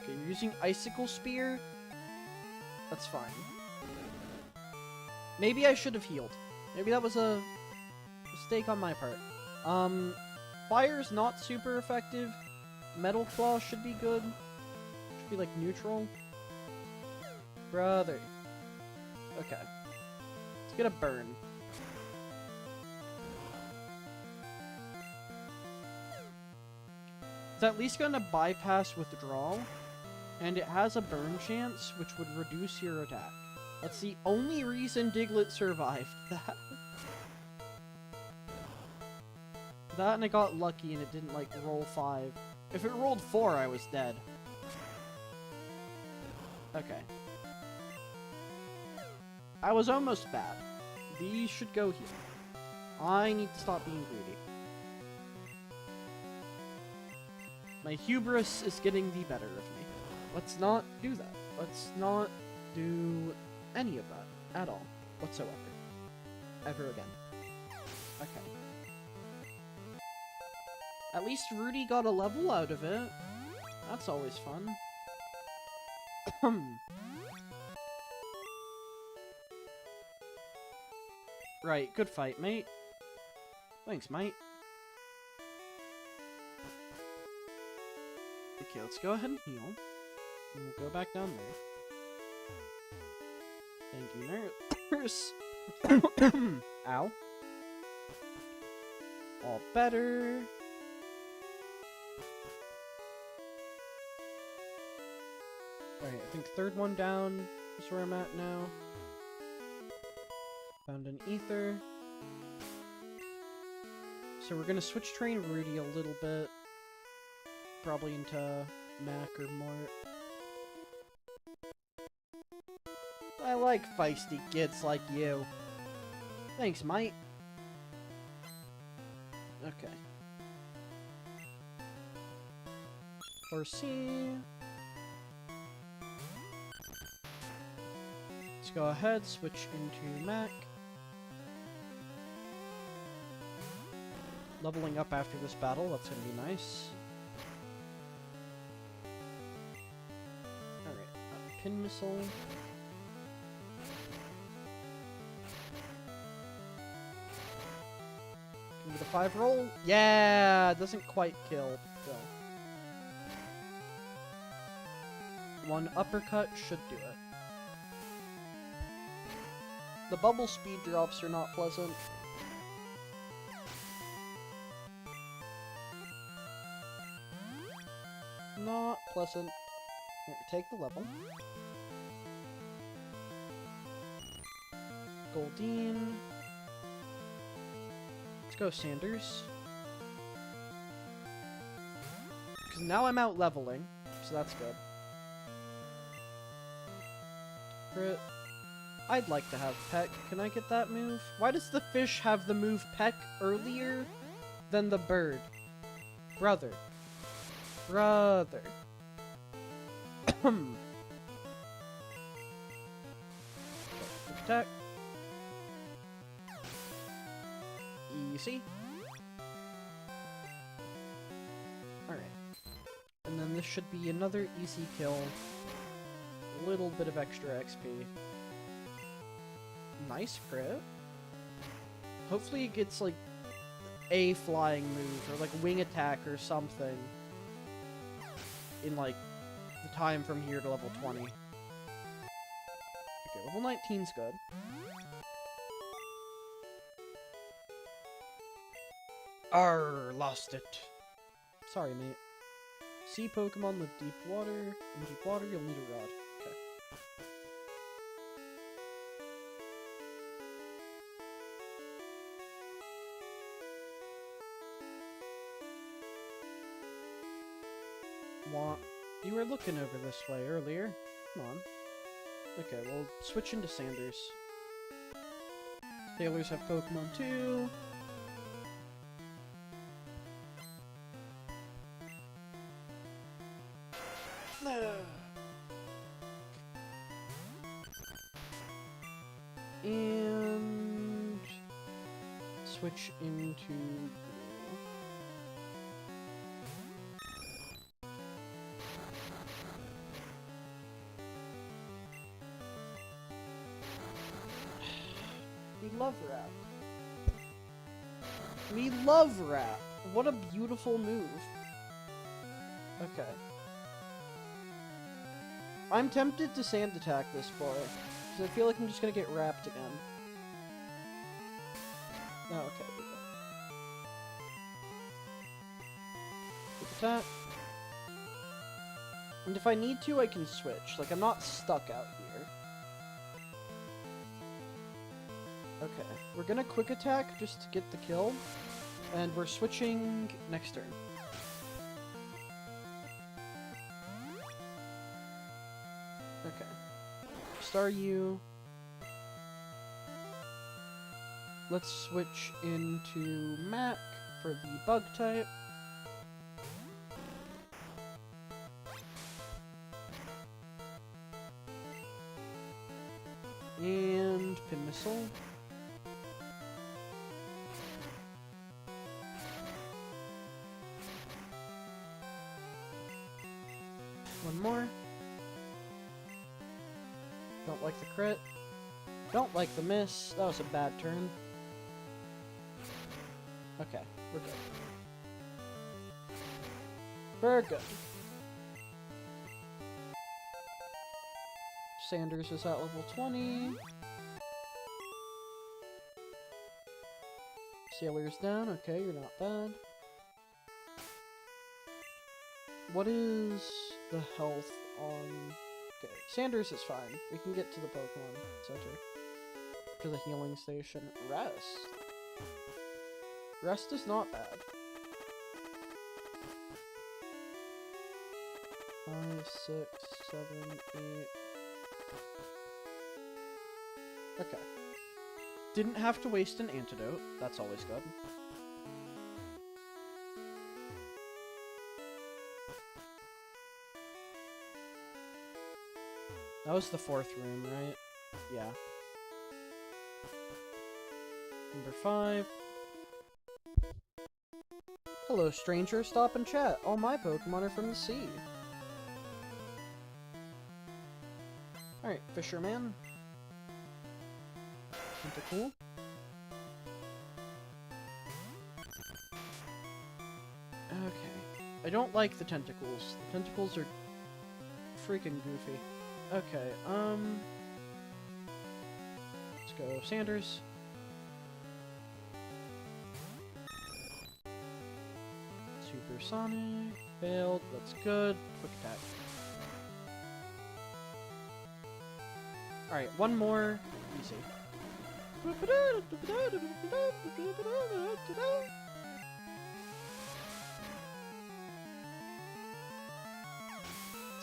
Okay, you're using Icicle Spear? That's fine. Maybe I should have healed. Maybe that was a mistake on my part. Fire's not super effective. Metal Claw should be good. Should be, like, neutral. Brother. Okay. Let's get a burn. It's at least gonna bypass withdrawal, and it has a burn chance, which would reduce your attack. That's the only reason Diglett survived that. That, and I got lucky and it didn't, like, roll 5. If it rolled 4, I was dead. Okay. I was almost bad. These should go here. I need to stop being greedy. My hubris is getting the better of me. Let's not do that. Let's not do any of that at all, whatsoever. Ever again. Okay. At least Rudy got a level out of it. That's always fun. Right, good fight, mate. Thanks, mate. Okay, let's go ahead and heal. And we'll go back down there. Thank you, nurse. Ow. All better. Alright, I think third one down is where I'm at now. Found an ether. So we're gonna switch train Rudy a little bit. Probably into Mac or Mort. I like feisty kids like you. Thanks, mate. Okay. Or C. Let's go ahead, switch into Mac. Leveling up after this battle, that's gonna be nice. Alright, pin missile. Give me the 5 roll. Yeah, doesn't quite kill, though. One uppercut should do it. The bubble speed drops are not pleasant. Not pleasant. Here, take the level. Goldine. Let's go, Sanders. Because now I'm out leveling, so that's good. Crit. I'd like to have Peck. Can I get that move? Why does the fish have the move Peck earlier than the bird? Brother. Brother. Attack. Easy. Alright. And then this should be another easy kill. A little bit of extra XP. Nice crit. Hopefully it gets, like, a flying move, or, like, wing attack or something. In, like, the time from here to level 20. Okay, level 19's good. Arr, lost it. Sorry, mate. Sea Pokemon with deep water. In deep water, you'll need a rod. Okay. You were looking over this way earlier. Come on. Okay, we'll switch into Sanders. Sailors have Pokemon too. And switch into We love rap. We love rap. What a beautiful move. Okay. I'm tempted to sand attack this boy, because I feel like I'm just gonna get wrapped again. Oh, okay, we go. Quick attack. And if I need to, I can switch. Like, I'm not stuck out here. Okay, we're gonna quick attack just to get the kill, and we're switching next turn. Okay. Staryu. Let's switch into Mac for the bug type. And Pin Missile. One more. Don't like the crit. Don't like the miss. That was a bad turn. Okay, we're good. We're good. Sanders is at level 20. Sailor's down. Okay, you're not bad. What is the health on Okay, Sanders is fine. We can get to the Pokemon Center. To the healing station. Rest. Rest is not bad. 5, 6, 7, 8. Okay. Didn't have to waste an antidote. That's always good. That was the 4th room, right? Yeah. Number 5. Hello, stranger. Stop and chat. All my Pokemon are from the sea. Alright, Fisherman. Tentacool. Okay. I don't like the tentacles. The tentacles are freaking goofy. Okay, let's go Sanders. Supersonic. Failed. That's good. Quick attack. Alright, one more. Easy.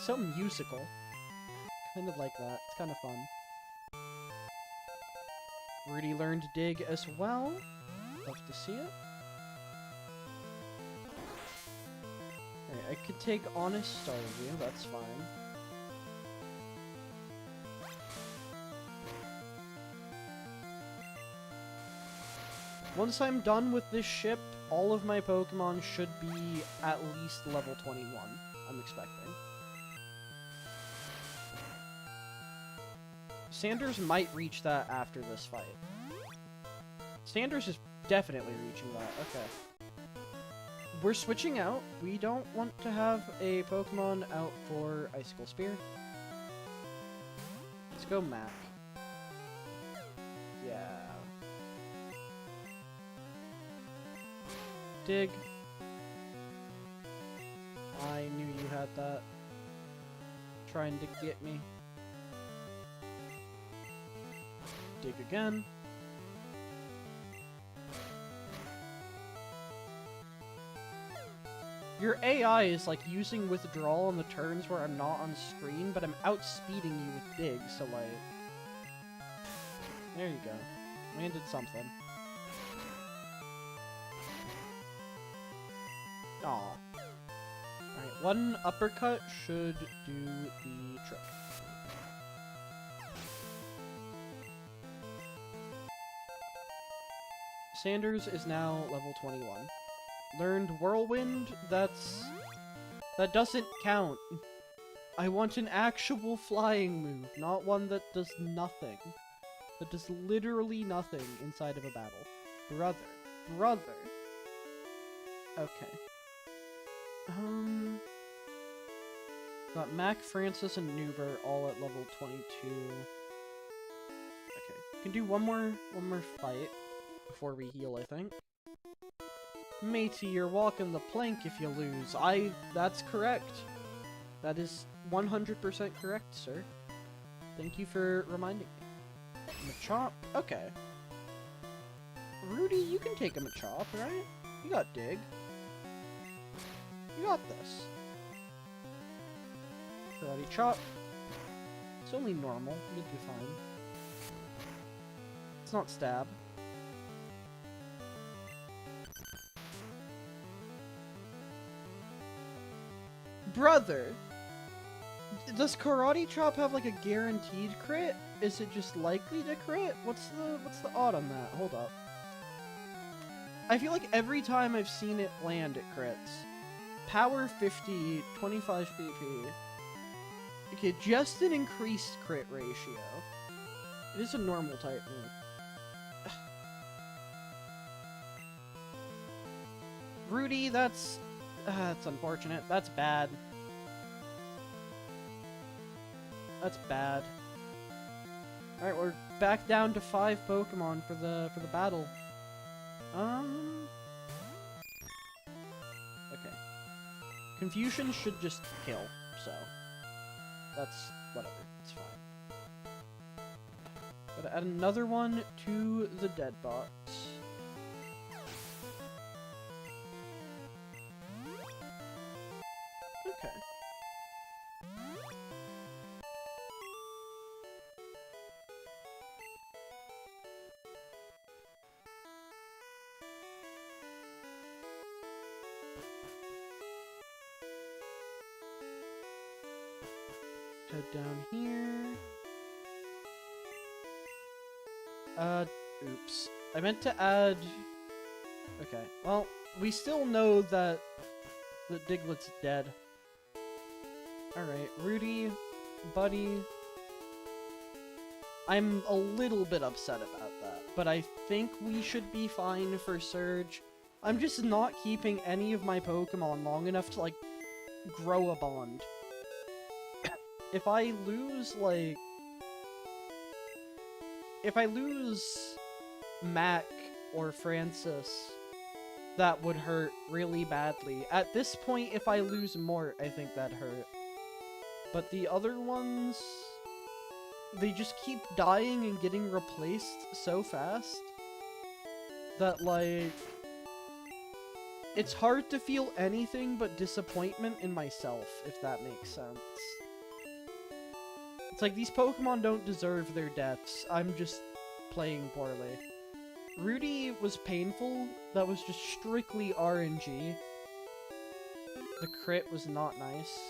So musical. Kind of like that. It's kind of fun. Rudy learned Dig as well. Love to see it. Alright, I could take Honest Starview. That's fine. Once I'm done with this ship, all of my Pokemon should be at least level 21, I'm expecting. Sanders might reach that after this fight. Sanders is definitely reaching that, okay. We're switching out. We don't want to have a Pokemon out for Icicle Spear. Let's go Mac. Yeah. Dig. I knew you had that. Trying to get me. Dig again. Your AI is like using withdrawal on the turns where I'm not on screen, but I'm outspeeding you with Dig, so like... There you go. Landed something. Aw. Alright, one uppercut should do the trick. Sanders is now level 21. Learned Whirlwind, that doesn't count. I want an actual flying move, not one that does nothing. That does literally nothing inside of a battle. Brother. Okay. Got Mac, Francis, and Nuber all at level 22. Okay, can do one more fight before we heal, I think. Matey, you're walking the plank if you lose. That's correct. That is 100% correct, sir. Thank you for reminding me. Machop? Okay. Rudy, you can take a Machop, right? You got Dig. You got this. Karate Chop. It's only normal. You'll be fine. It's not Stab. Brother! Does Karate Chop have like a guaranteed crit? Is it just likely to crit? What's the odd on that? Hold up. I feel like every time I've seen it land, it crits. Power 50, 25 PP. Okay, just an increased crit ratio. It is a normal type move. Rudy, that's unfortunate. That's bad. That's bad. Alright, we're back down to 5 Pokemon for the battle. Okay. Confusion should just kill, so that's whatever. It's fine. Gotta add another one to the dead box. Okay. Head down here. Oops. I meant to add... Okay, well, we still know that Diglett's dead. Alright, Rudy, buddy. I'm a little bit upset about that, but I think we should be fine for Surge. I'm just not keeping any of my Pokemon long enough to, like, grow a bond. If I lose, like... If I lose Mac or Francis, that would hurt really badly. At this point, if I lose Mort, I think that'd hurt. But the other ones... They just keep dying and getting replaced so fast that, like... It's hard to feel anything but disappointment in myself, if that makes sense. It's like, these Pokemon don't deserve their deaths. I'm just playing poorly. Rudy was painful. That was just strictly RNG. The crit was not nice.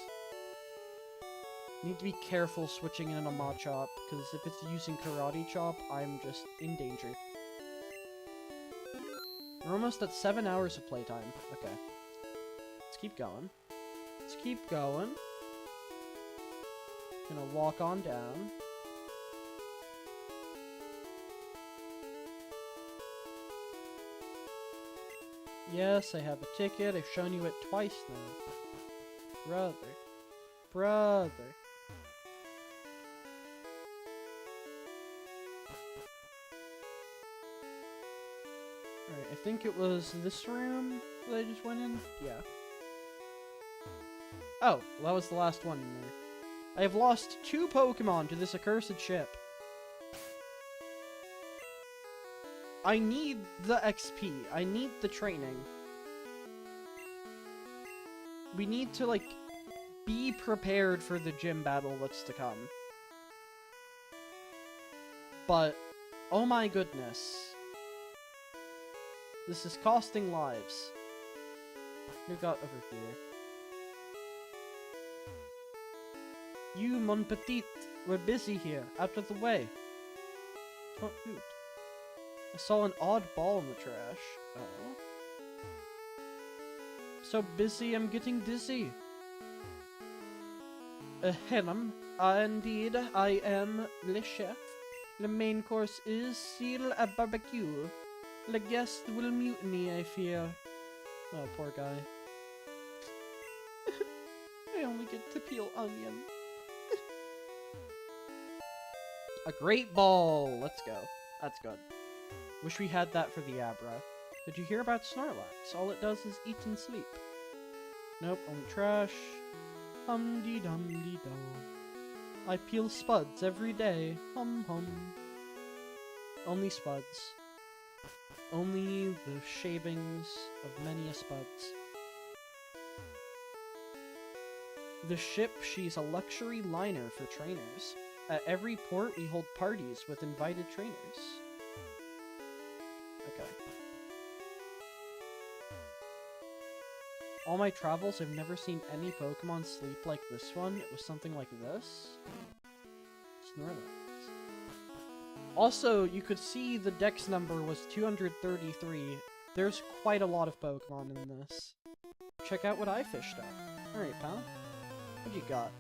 Need to be careful switching in a Machop, because if it's using Karate Chop, I'm just in danger. We're almost at 7 hours of playtime. Okay. Let's keep going. Let's keep going. Gonna walk on down. Yes, I have a ticket. I've shown you it twice now. Brother. Brother. Alright, I think it was this room that I just went in? Yeah. Oh, well, that was the last one in there. I have lost 2 Pokemon to this accursed ship. I need the XP. I need the training. We need to, like, be prepared for the gym battle that's to come. But, oh my goodness. This is costing lives. What we got over here? You, mon petit, we're busy here, out of the way. Oh, shoot. I saw an odd ball in the trash. Oh. So busy, I'm getting dizzy. Ahem, indeed, I am le chef. The main course is seal a barbecue. The guest will mutiny, I fear. Oh, poor guy. I only get to peel onion. A great ball! Let's go. That's good. Wish we had that for the Abra. Did you hear about Snorlax? All it does is eat and sleep. Nope, only trash. Hum-dee-dum-dee-dum. I peel spuds every day. Hum-hum. Only spuds. Only the shavings of many a spuds. The ship, she's a luxury liner for trainers. At every port, we hold parties with invited trainers. Okay. All my travels, I've never seen any Pokemon sleep like this one. It was something like this. Snorlax. Also, you could see the dex number was 233. There's quite a lot of Pokemon in this. Check out what I fished up. Alright, pal. What you got?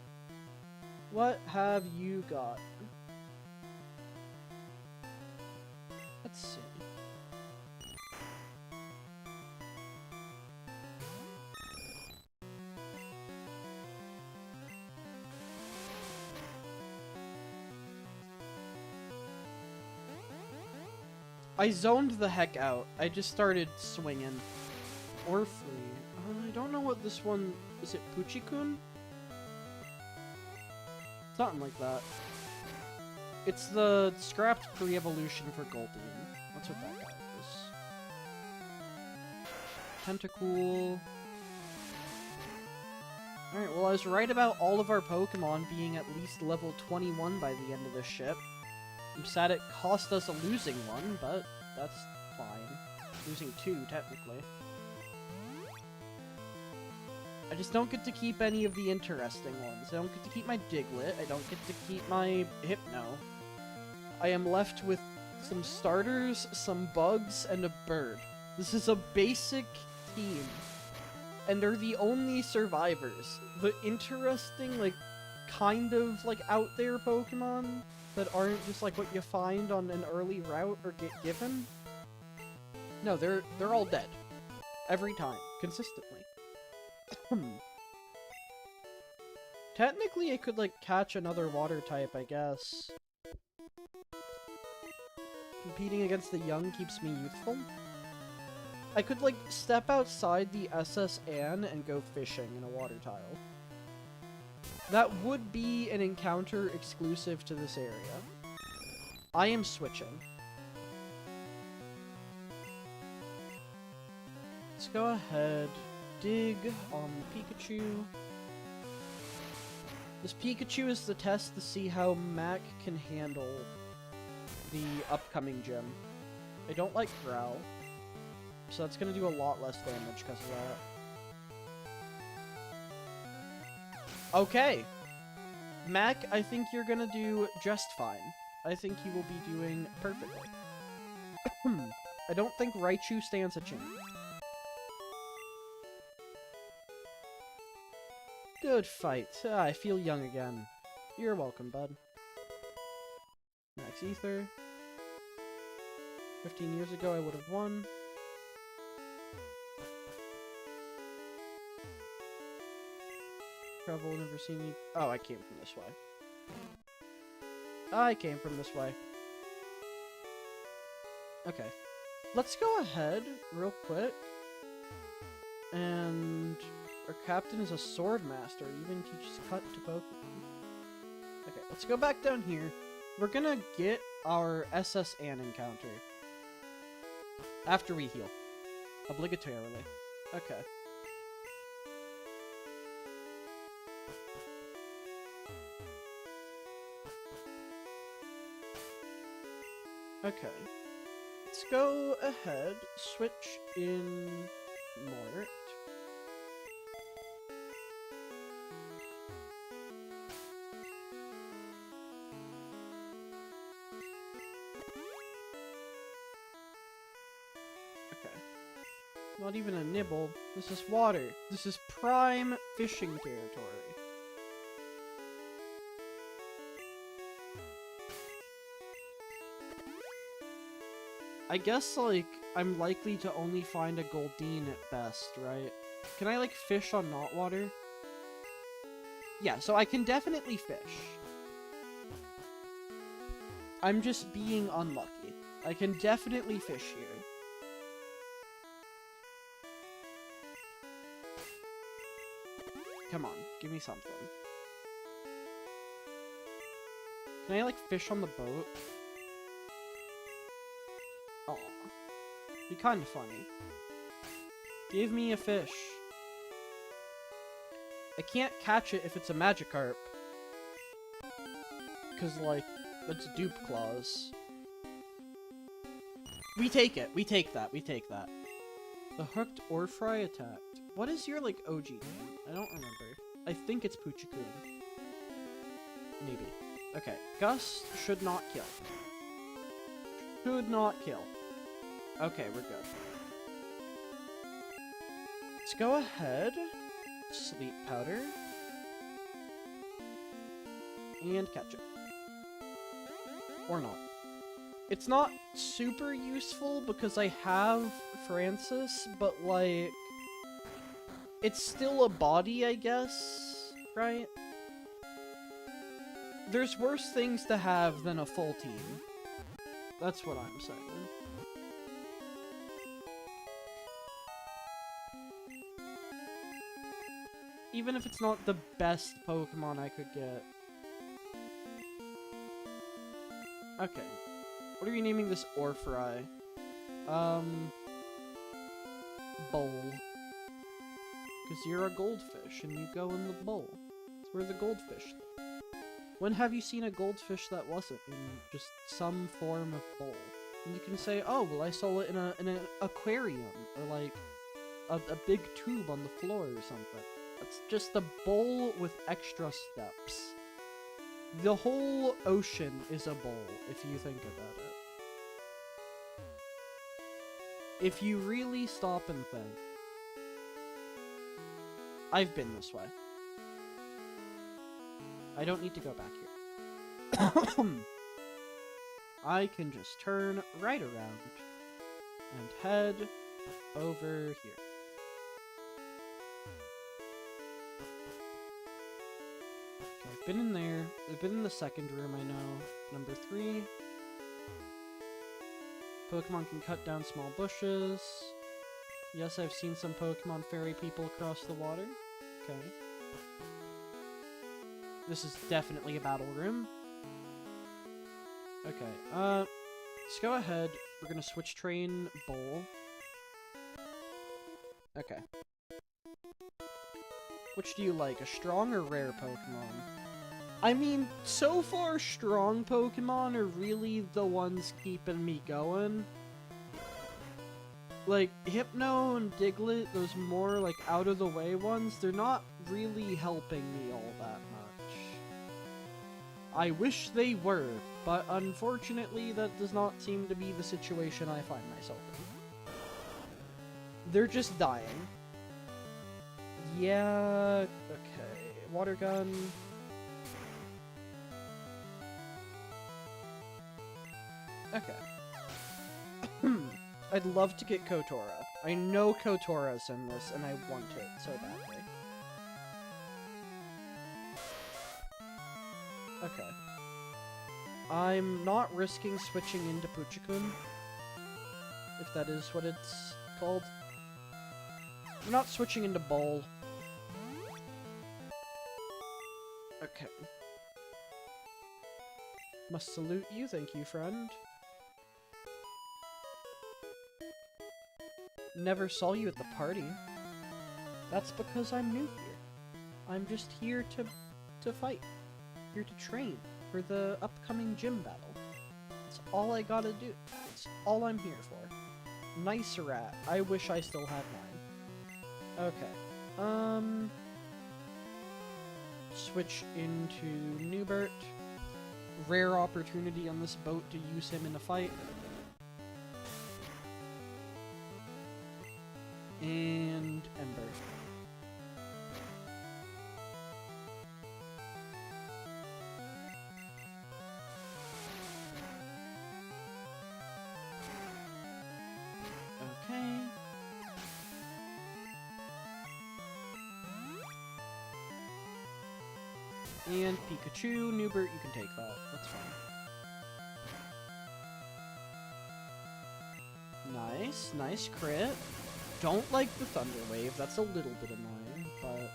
What have you got? Let's see. I zoned the heck out. I just started swinging. Or free. I don't know what this one... Is it Puchikun? Something like that. It's the scrapped pre-evolution for Goldeen. That's what that guy is. Tentacool. Alright, well I was right about all of our Pokemon being at least level 21 by the end of this ship. I'm sad it cost us a losing one, but that's fine. Losing 2, technically. I just don't get to keep any of the interesting ones. I don't get to keep my Diglett. I don't get to keep my Hypno. I am left with some starters, some bugs, and a bird. This is a basic team. And they're the only survivors. The interesting, like, kind of, like, out there Pokemon that aren't just, like, what you find on an early route or get given. No, they're all dead. Every time. Consistently. Technically, I could, like, catch another water type, I guess. Competing against the young keeps me youthful. I could, like, step outside the SS Anne and go fishing in a water tile. That would be an encounter exclusive to this area. I am switching. Let's go ahead, dig on Pikachu. This Pikachu is the test to see how Mac can handle the upcoming gym. I don't like Growl, so that's gonna do a lot less damage because of that. Okay. Mac, I think you're gonna do just fine. I think you will be doing perfectly. I don't think Raichu stands a chance. Good fight. I feel young again. You're welcome, bud. Max Ether. 15 years ago, I would have won. Travel, never seen me. Oh, I came from this way. I came from this way. Okay. Let's go ahead, real quick. And our captain is a sword master. He even teaches cut to Pokemon. Okay, let's go back down here. We're gonna get our SS Anne encounter. After we heal. Obligatorily. Okay. Okay. Let's go ahead, switch in Mort. Okay. Not even a nibble. This is water. This is prime fishing territory. I guess, like, I'm likely to only find a Goldeen at best, right? Can I, like, fish on not water? Yeah, so I can definitely fish. I'm just being unlucky. I can definitely fish here. Come on, give me something. Can I, like, fish on the boat? Aw. Be kinda funny. Give me a fish. I can't catch it if it's a Magikarp. Cause, like, that's dupe clause. We take it. We take that. We take that. The hooked Orfry attacked. What is your, like, OG name? I don't remember. I think it's Puchikun. Maybe. Okay. Gust should not kill. Should not kill. Okay, we're good. Let's go ahead. Sleep powder. And catch it. Or not. It's not super useful because I have Francis, but, like, it's still a body, I guess, right? There's worse things to have than a full team. That's what I'm saying. Even if it's not the best Pokemon I could get. Okay. What are you naming this ore fry? Bowl. Because you're a goldfish and you go in the bowl. It's where the goldfish live. When have you seen a goldfish that wasn't in just some form of bowl? And you can say, oh, well, I saw it in an aquarium, or like a big tube on the floor or something. It's just a bowl with extra steps. The whole ocean is a bowl, if you think about it. If you really stop and think. I've been this way. I don't need to go back here. I can just turn right around and head over here. Okay, I've been in there. I've been in the second room, I know. Number 3. Pokemon can cut down small bushes. Yes, I've seen some Pokemon ferry people across the water. Okay. This is definitely a battle room. Okay, let's go ahead. We're gonna switch train bowl. Okay. Which do you like, a strong or rare Pokemon? I mean, so far, strong Pokemon are really the ones keeping me going. Like, Hypno and Diglett, those more, like, out-of-the-way ones, they're not really helping me all that much. I wish they were, but unfortunately, that does not seem to be the situation I find myself in. They're just dying. Yeah, okay. Water gun. Okay. I'd love to get Kotora. I know Kotora's in this, and I want it so badly. Okay. I'm not risking switching into Puchikun, if that is what it's called. I'm not switching into Bowl. Okay. Must salute you, thank you, friend. Never saw you at the party. That's because I'm new here. I'm just here to fight. Here to train for the upcoming gym battle. That's all I gotta do. That's all I'm here for. Nice rat. I wish I still had mine. Okay. Switch into Newbert. Rare opportunity on this boat to use him in a fight. And Ember. Okay. And Pikachu, Newbert, you can take that. That's fine. Nice, nice crit. Don't like the Thunder Wave, that's a little bit annoying, but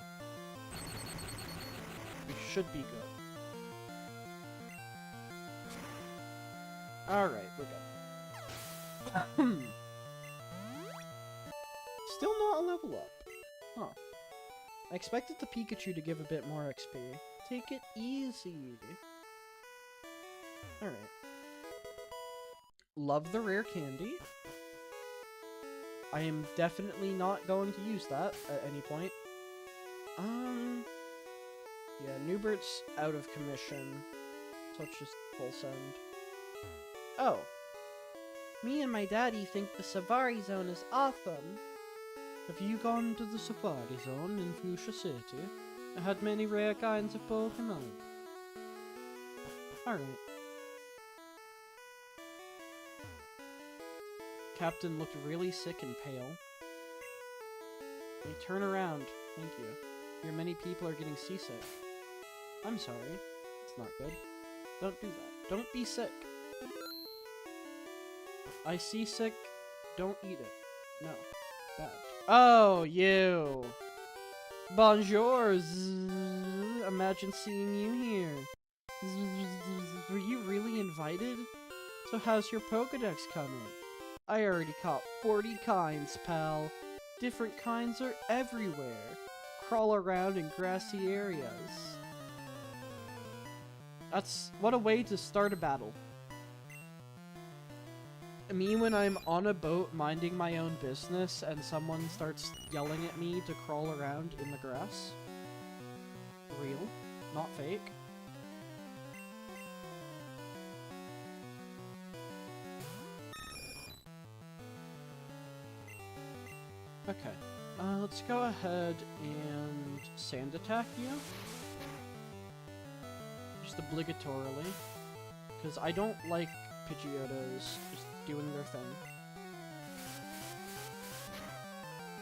it should be good. Alright, we're good. Still not a level up. Huh. I expected the Pikachu to give a bit more XP. Take it easy. Alright. Love the rare candy. I am definitely not going to use that at any point. Yeah, Newbert's out of commission. So let's just full send. Oh. Me and my daddy think the Safari Zone is awesome. Have you gone to the Safari Zone in Fuchsia City? I had many rare kinds of Pokemon. Alright. Captain looked really sick and pale. Hey, turn around. Thank you. Here many people are getting seasick. I'm sorry. It's not good. Don't do that. Don't be sick. I seasick. Don't eat it. No. Bad. Oh, you. Bonjour. Imagine seeing you here. Were you really invited? So how's your Pokedex coming? I already caught 40 kinds, pal. Different kinds are everywhere. Crawl around in grassy areas. What a way to start a battle. Me when I'm on a boat minding my own business and someone starts yelling at me to crawl around in the grass. Real, not fake. Okay, let's go ahead and sand attack you. Just obligatorily. Because I don't like Pidgeotos just doing their thing.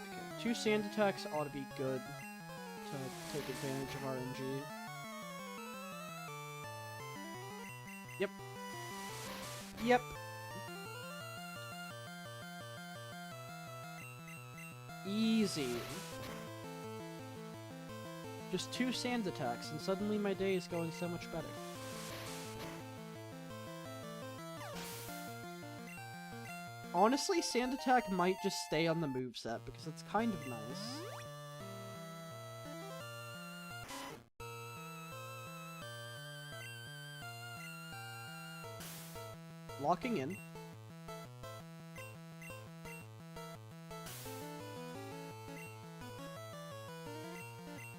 Okay, 2 sand attacks ought to be good to take advantage of RNG. Yep. Yep. Easy. Just 2 sand attacks, and suddenly my day is going so much better. Honestly, sand attack might just stay on the moveset, because it's kind of nice. Locking in.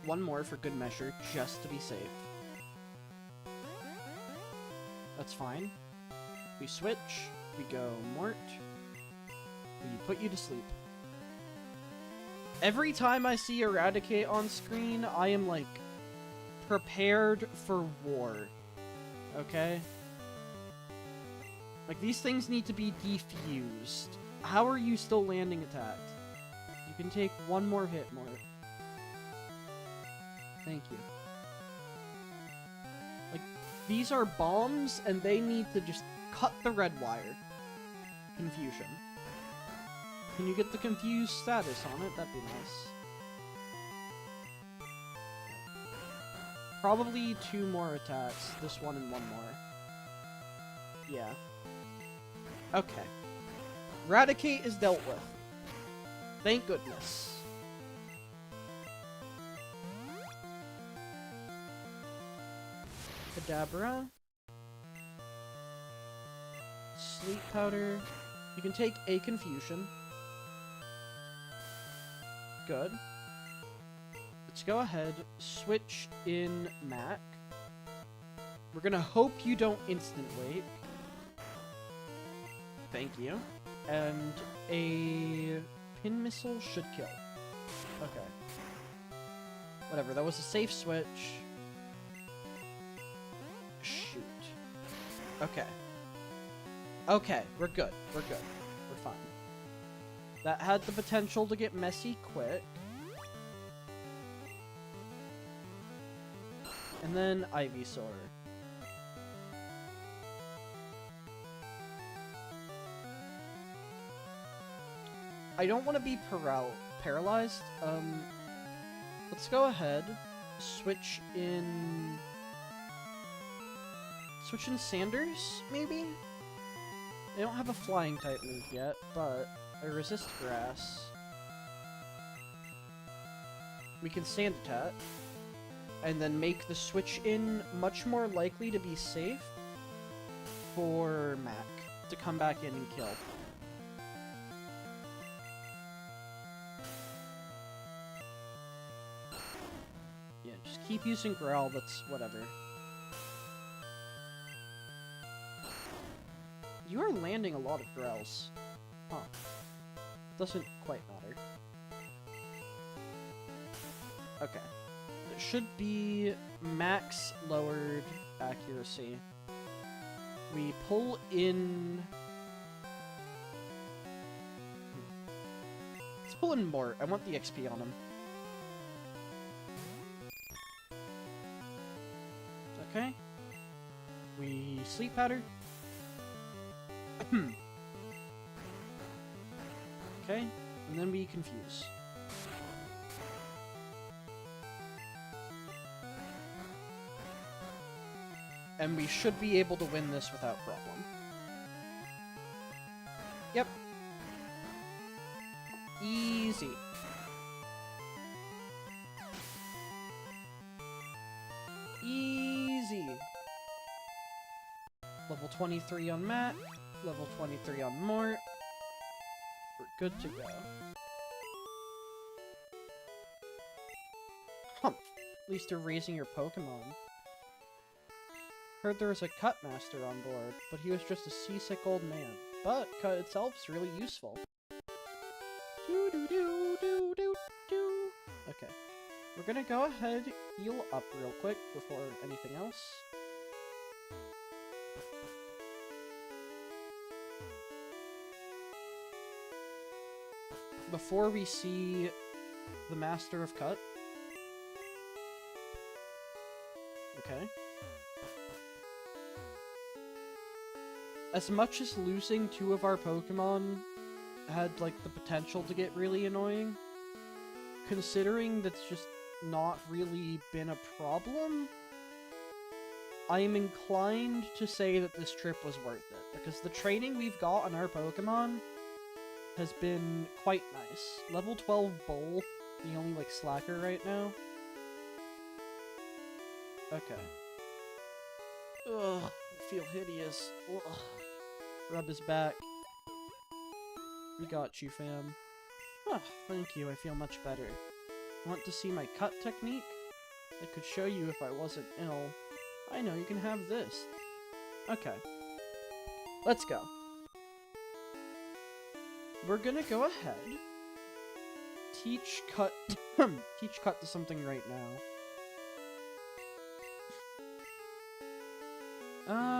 One more for good measure, just to be safe. That's fine. We switch, we go Mort, we put you to sleep. Every time I see Eradicate on screen, I am like, prepared for war. Okay? Like, these things need to be defused. How are you still landing attacked? You can take one more hit, Mort. Thank you. Like, these are bombs, and they need to just cut the red wire. Confusion. Can you get the confused status on it? That'd be nice. Probably 2 more attacks. This one and 1 more. Yeah. Okay. Eradicate is dealt with. Thank goodness. Kadabra. Sleep powder. You can take a confusion. Good. Let's go ahead, switch in Mac. We're gonna hope you don't instant wake. Thank you. And a pin missile should kill. Okay. Whatever, that was a safe switch. Shoot. Okay. Okay, we're good. We're good. We're fine. That had the potential to get messy quick. And then Ivysaur. I don't want to be paralyzed. Let's go ahead. Switch in Sanders, maybe? I don't have a flying type move yet, but I resist grass. We can sand attack, and then make the switch in much more likely to be safe for Mac to come back in and kill. Yeah, just keep using Growl, that's whatever. You are landing a lot of Growls. Huh. Doesn't quite matter. Okay. It should be max lowered accuracy. We pull in... Let's pull in Mort. I want the XP on him. Okay. We sleep powder. Okay, and then we confuse. and we should be able to win this without problem. Yep. Easy. Easy. Level 23 on Matt. Level 23 on Mort. We're good to go. Humph. At least you're raising your Pokemon. Heard there was a Cut Master on board, but he was just a seasick old man. But Cut itself's really useful. Okay. We're gonna go ahead, heal up real quick before anything else. Before we see the Master of Cut. Okay. As much as losing 2 of our Pokemon had, like, the potential to get really annoying, considering that's just not really been a problem, I am inclined to say that this trip was worth it, because the training we've got on our Pokemon has been quite nice. Level 12 Bull, the only, like, slacker right now. Okay. Ugh, I feel hideous. Ugh. Rub his back. We got you, fam. Oh, thank you, I feel much better. Want to see my cut technique? I could show you if I wasn't ill. I know, you can have this. Okay. Let's go. We're gonna go ahead. Teach Cut... teach Cut to something right now.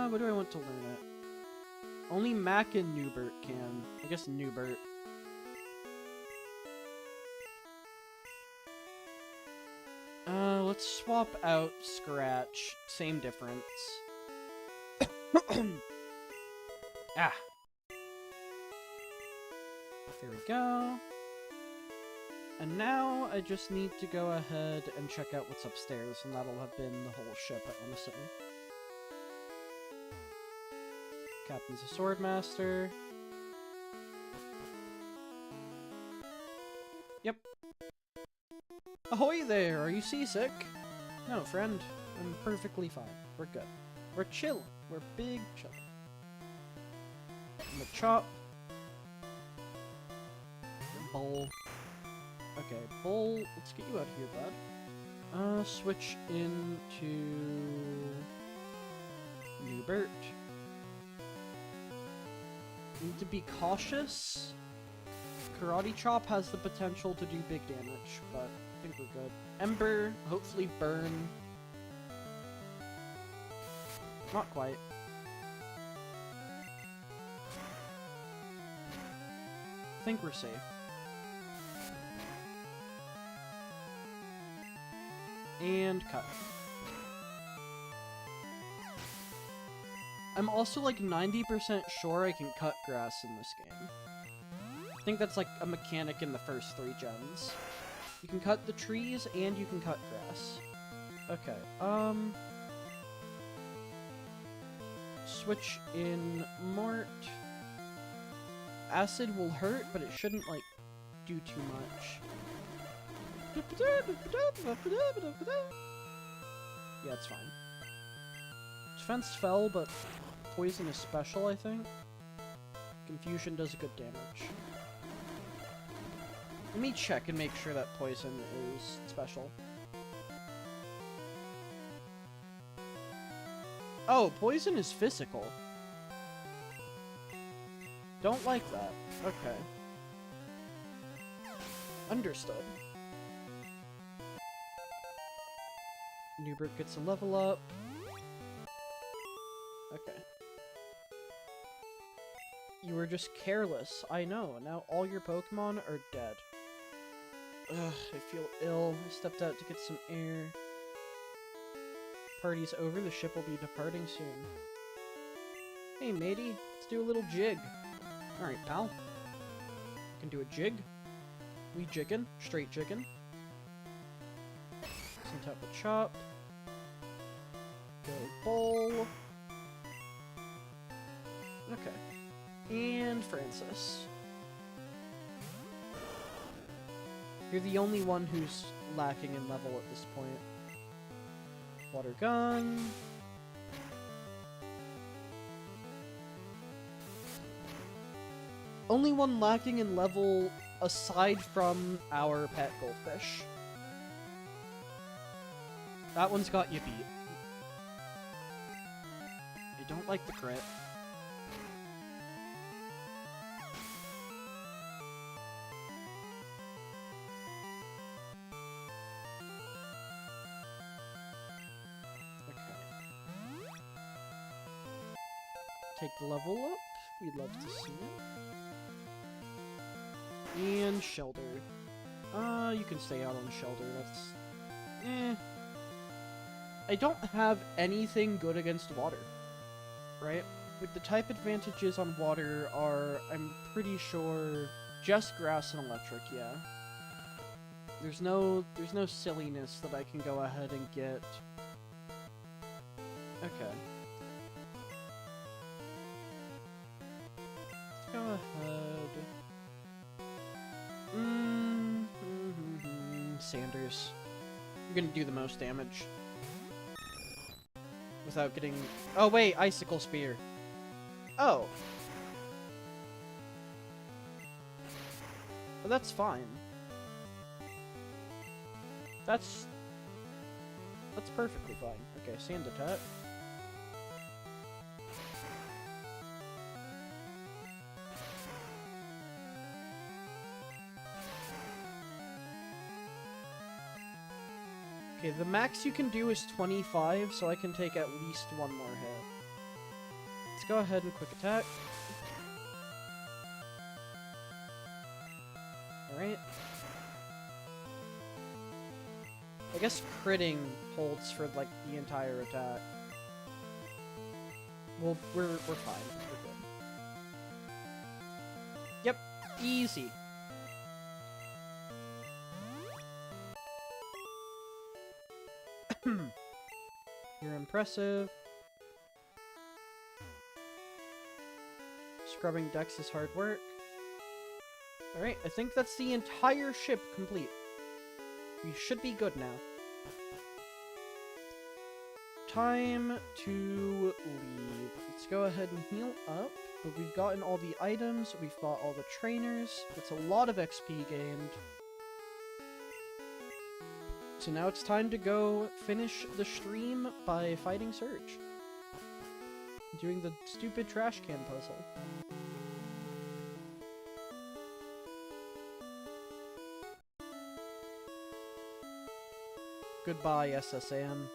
What do I want to learn it? Only Mac and Newbert can. I guess Newbert. Let's swap out Scratch. Same difference. Ah. There we go. And now I just need to go ahead and check out what's upstairs, and that'll have been the whole ship, I want to say. Captain's a Swordmaster. Yep. Ahoy there! Are you seasick? No, friend. I'm perfectly fine. We're good. We're chilling. We're big chillin'. Machop. Bull. Okay, Bull. Let's get you out of here, bud. Switch into Newbert. Need to be cautious. Karate Chop has the potential to do big damage, but I think we're good. Ember, hopefully burn. Not quite. I think we're safe. And cut. I'm also like 90% sure I can cut grass in this game. I think that's like a mechanic in the first 3 gens. You can cut the trees and you can cut grass. Okay, switch in Mort. Acid will hurt, but it shouldn't like do too much. Yeah, it's fine. Defense fell, but poison is special, I think. Confusion does a good damage. Let me check and make sure that poison is special. Oh, poison is physical. Don't like that. Okay. Understood. Newbert gets a level up. Okay. You were just careless. I know. Now all your Pokemon are dead. Ugh, I feel ill. I stepped out to get some air. Party's over. The ship will be departing soon. Hey, matey. Let's do a little jig. Alright, pal. Can do a jig. We jiggin'. Straight jiggin'. Some type of chop. Go bowl. and Francis. You're the only one who's lacking in level at this point. Water gun. Only one lacking in level aside from our pet goldfish. That one's got you beat. I don't like the crit. Take the level up. We'd love to see it. And shelter. You can stay out on shelter. That's... eh. I don't have anything good against water. Right? With the type advantages on water are, I'm pretty sure, just grass and electric, yeah. There's no silliness that I can go ahead and get. Okay. Go ahead. Sanders. You're gonna do the most damage. Without getting... oh wait, Icicle Spear. Oh. Well, that's fine. That's perfectly fine. Okay, sand attack. Okay, the max you can do is 25, so I can take at least one more hit. Let's go ahead and quick attack. Alright. I guess critting holds for, like, the entire attack. Well, we're fine. We're good. Yep, easy. You're impressive. Scrubbing decks is hard work. Alright, I think that's the entire ship complete. We should be good now. Time to leave. Let's go ahead and heal up. But we've gotten all the items, we've got all the trainers. It's a lot of XP gained. So now it's time to go finish the stream by fighting Surge. Doing the stupid trash can puzzle. Goodbye, SSAM.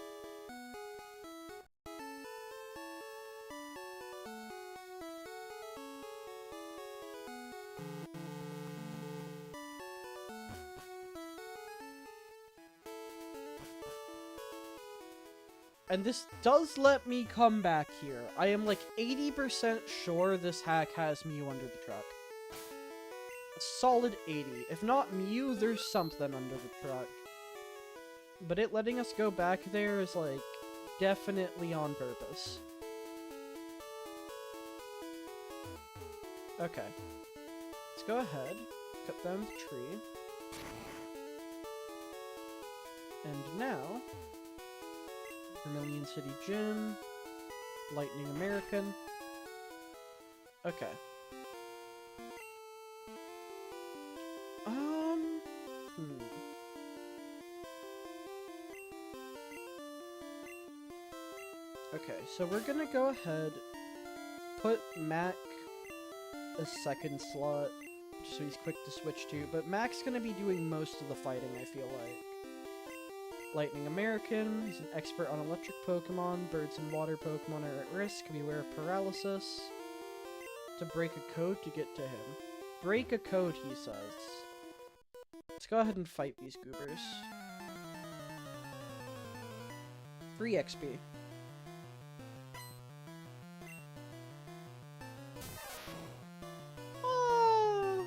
And this does let me come back here. I am like 80% sure this hack has Mew under the truck. A solid 80. If not Mew, there's something under the truck. But it letting us go back there is like definitely on purpose. Okay. Let's go ahead, cut down the tree. And now... Vermilion City Gym, Lightning American. Okay. Okay, so we're gonna go ahead, put Mac a second slot, just so he's quick to switch to, but Mac's gonna be doing most of the fighting, I feel like. Lightning American, he's an expert on electric Pokemon. Birds and water Pokemon are at risk. Beware of paralysis. To break a code to get to him. Break a code, he says. Let's go ahead and fight these goobers. 3 XP. Oh,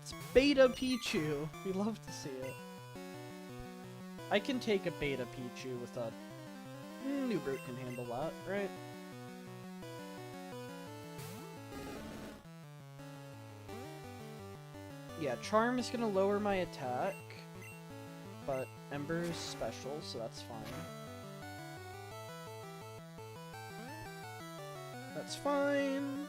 it's Beta Pichu. We love to see it. I can take a Beta Pichu with a... Newbert can handle that, right? Yeah, Charm is gonna lower my attack, but Ember is special, so that's fine. That's fine.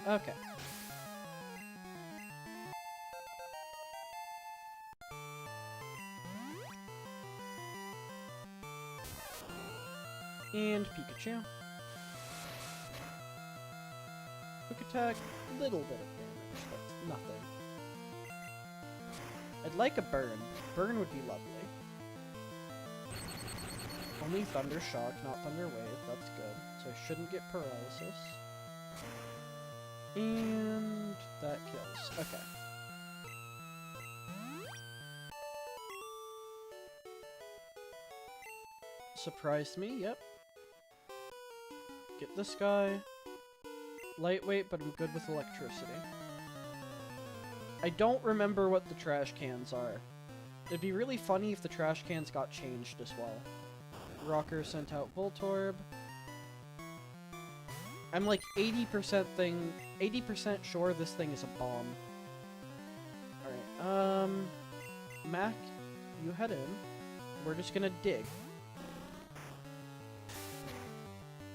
Okay. And Pikachu. Quick attack, little bit of damage, but nothing. I'd like a burn. Burn would be lovely. Only Thunder Shock, not Thunder Wave, that's good. So I shouldn't get Paralysis. And that kills. Okay. Surprised me, yep. Get this guy. Lightweight, but I'm good with electricity. I don't remember what the trash cans are. It'd be really funny if the trash cans got changed as well. Rocker sent out Voltorb. I'm like 80% sure this thing is a bomb. Alright, Mac, you head in. We're just gonna dig.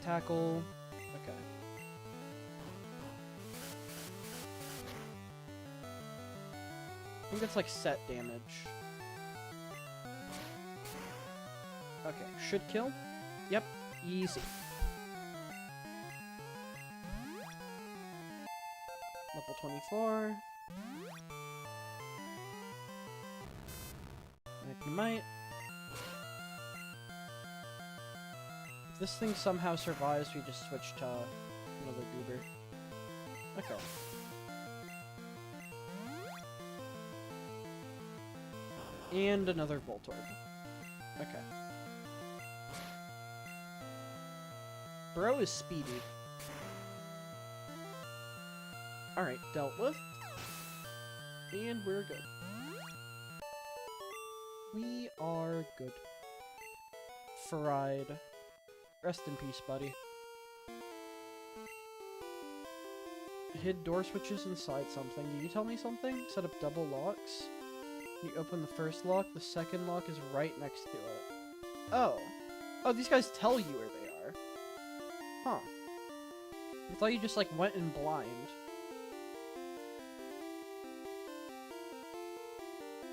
Tackle. Okay. I think that's like set damage. Okay, should kill. Yep, easy. Level 24. Magnemite. If this thing somehow survives, we just switch to another goober. Okay. And another Voltorb. Okay. Bro is speedy. Alright, dealt with. And we're good. We are good. Fried. Rest in peace, buddy. Hid door switches inside something. Did you tell me something? Set up double locks. You open the first lock, the second lock is right next to it. Oh. Oh, these guys tell you where they are. Huh. I thought you just, like, went in blind.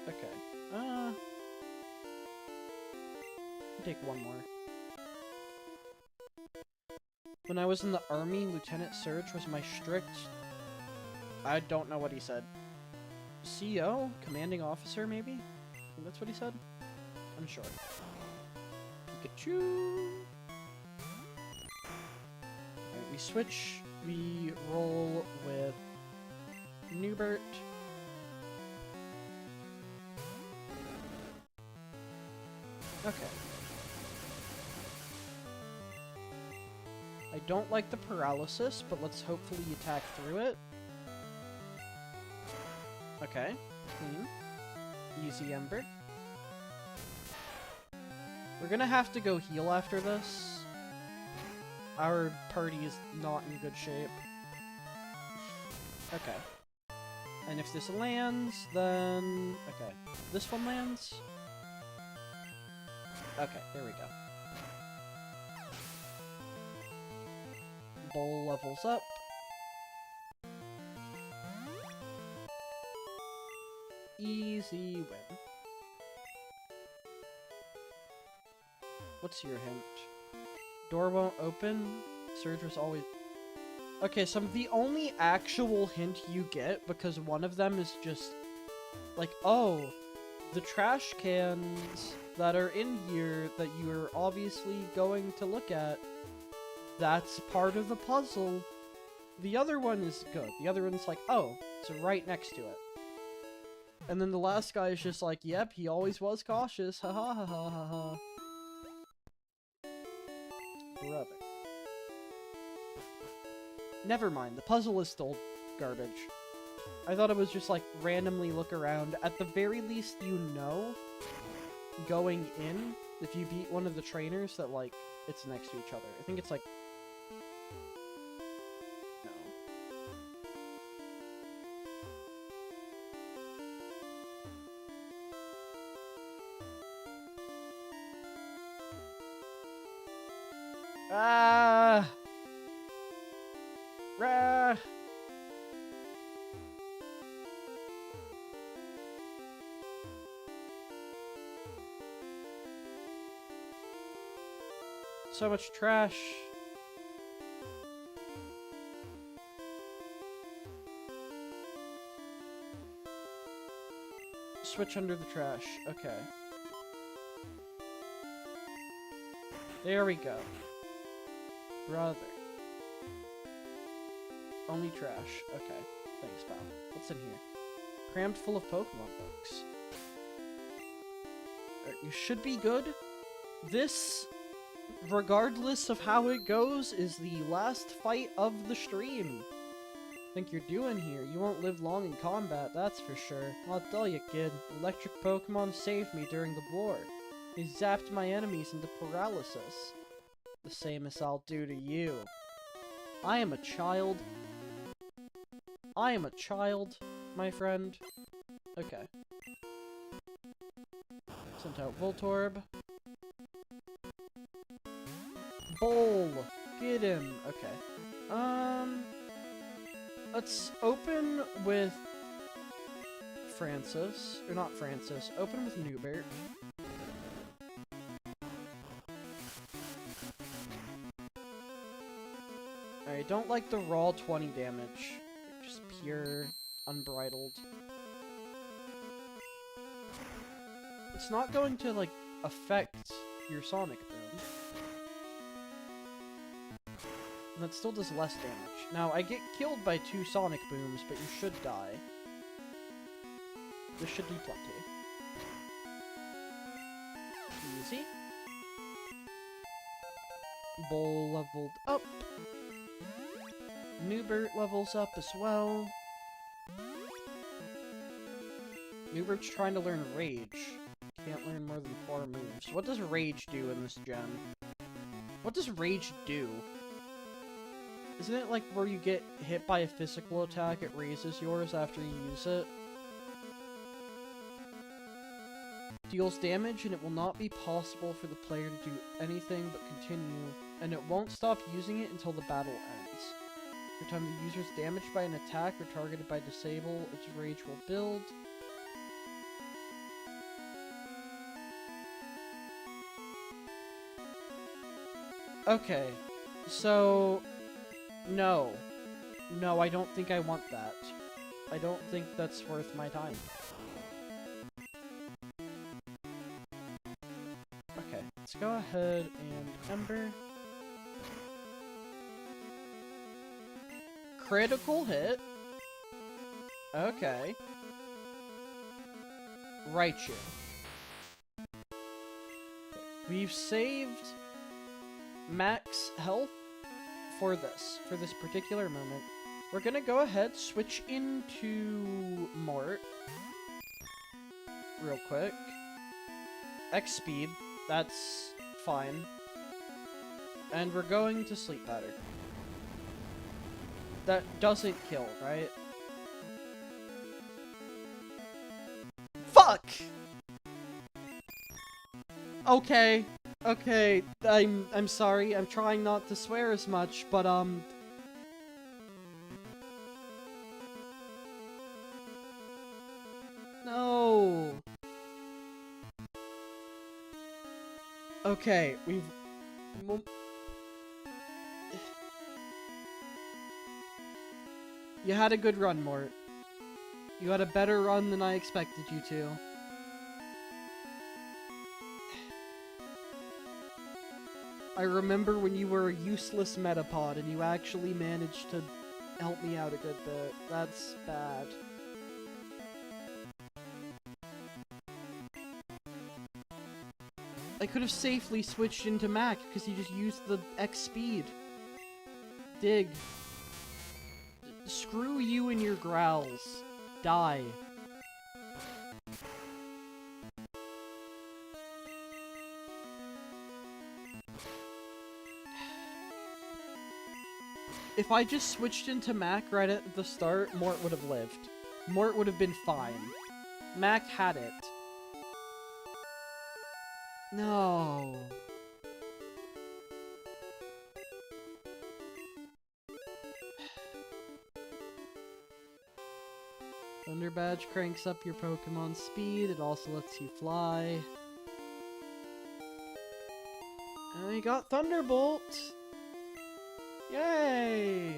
Okay. Take one more. When I was in the army, Lieutenant Surge was my strict... I don't know what he said. CO? Commanding officer, maybe? I think that's what he said? I'm sure. Pikachu! Alright, we switch. We roll with Newbert. Okay. I don't like the paralysis, but let's hopefully attack through it. Okay. Clean. Easy Ember. We're gonna have to go heal after this. Our party is not in good shape. Okay. And if this lands, then... Okay. This one lands? Okay, there we go. Bull levels up. Easy win. What's your hint? Door won't open. Surge was always... Okay, so the only actual hint you get, because one of them is just... Like, oh, the trash cans that are in here that you are obviously going to look at, that's part of the puzzle. The other one is good. The other one's like, oh, it's right next to it. And then the last guy is just like, yep, he always was cautious. Ha ha ha ha ha ha. Brother. Never mind, the puzzle is still garbage. I thought it was just like randomly look around. At the very least, you know, going in, if you beat one of the trainers, that like it's next to each other. I think it's like... No. Ah! Ah! So much trash. Switch under the trash. Okay. There we go. Brother. Only trash. Okay. Thanks, pal. What's in here? Crammed full of Pokemon books. You should be good. This, regardless of how it goes, is the last fight of the stream. Think you're doing here? You won't live long in combat, that's for sure. I'll tell you, kid. Electric Pokemon saved me during the war. They zapped my enemies into paralysis. The same as I'll do to you. I am a child. I am a child, my friend. Okay. Sent out Voltorb. Bowl! Get him! Okay. Let's open with Francis. Or not Francis. Open with Newbert. I don't like the raw 20 damage. Just pure, unbridled. It's not going to, like, affect your Sonic Boom. And that still does less damage. Now, I get killed by 2 Sonic Booms, but you should die. This should do plenty. Easy. Bull leveled up. Newbert levels up as well. Newbert's trying to learn Rage. Can't learn more than 4 moves. What does Rage do in this gen? What does Rage do? Isn't it like where you get hit by a physical attack, it raises yours after you use it? Deals damage and it will not be possible for the player to do anything but continue, and it won't stop using it until the battle ends. Every time the user is damaged by an attack or targeted by disable, its rage will build. Okay, so... No. No, I don't think I want that. I don't think that's worth my time. Okay, let's go ahead and Ember. Critical hit. Okay. Raichu. Okay. We've saved max health for this particular moment. We're gonna go ahead, switch into Mort real quick. X speed, that's fine. And we're going to Sleep Powder. That doesn't kill, right? Fuck! Okay. Okay, I'm sorry. I'm trying not to swear as much, but no. Okay, You had a good run, Mort. You had a better run than I expected you to. I remember when you were a useless Metapod and you actually managed to help me out a good bit. That's bad. I could have safely switched into Mac because you just used the X speed. Dig. Screw you and your growls. Die. If I just switched into Mac right at the start, Mort would have lived. Mort would have been fine. Mac had it. No. Thunder Badge cranks up your Pokemon speed. It also lets you fly. And we got Thunderbolt! Yay!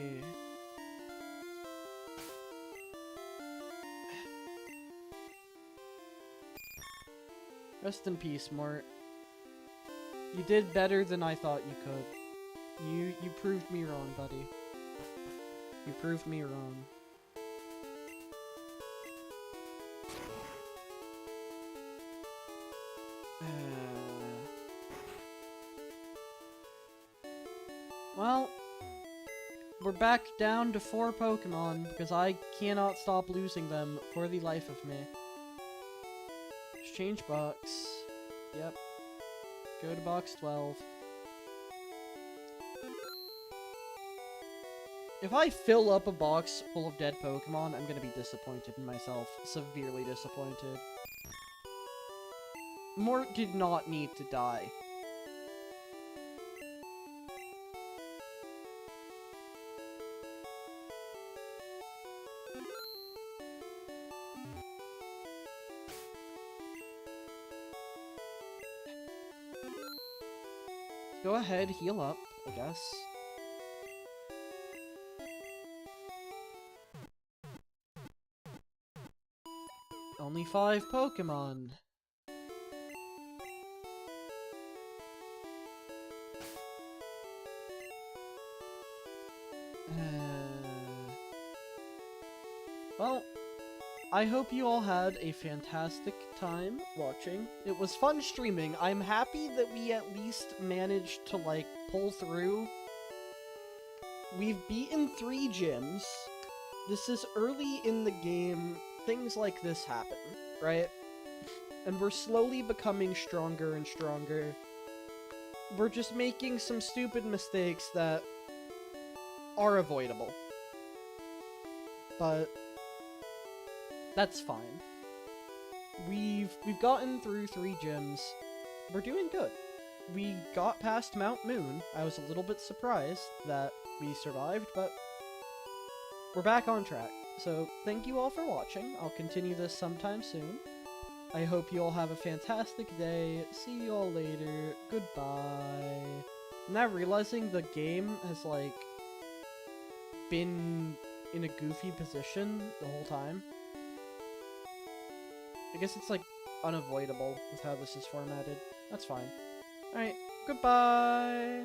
Rest in peace, Mort. You did better than I thought you could. You proved me wrong, buddy. You proved me wrong. Well, we're back down to 4 Pokemon because I cannot stop losing them for the life of me. Exchange box. Yep. Go to box 12. If I fill up a box full of dead Pokemon, I'm gonna be disappointed in myself. Severely disappointed. Mort did not need to die. Go ahead, heal up, I guess. Only 5 Pokemon. Well, I hope you all had a fantastic time watching. It was fun streaming. I'm happy that we at least managed to, like, pull through. We've beaten 3 gyms. This is early in the game. Things like this happen, right? And we're slowly becoming stronger and stronger. We're just making some stupid mistakes that are avoidable. But that's fine. We've gotten through 3 gyms. We're doing good. We got past Mount Moon. I was a little bit surprised that we survived, but we're back on track. So thank you all for watching. I'll continue this sometime soon. I hope you all have a fantastic day. See you all later. Goodbye. I'm now realizing the game has, like, been in a goofy position the whole time. I guess it's, like, unavoidable with how this is formatted. That's fine. Alright, goodbye!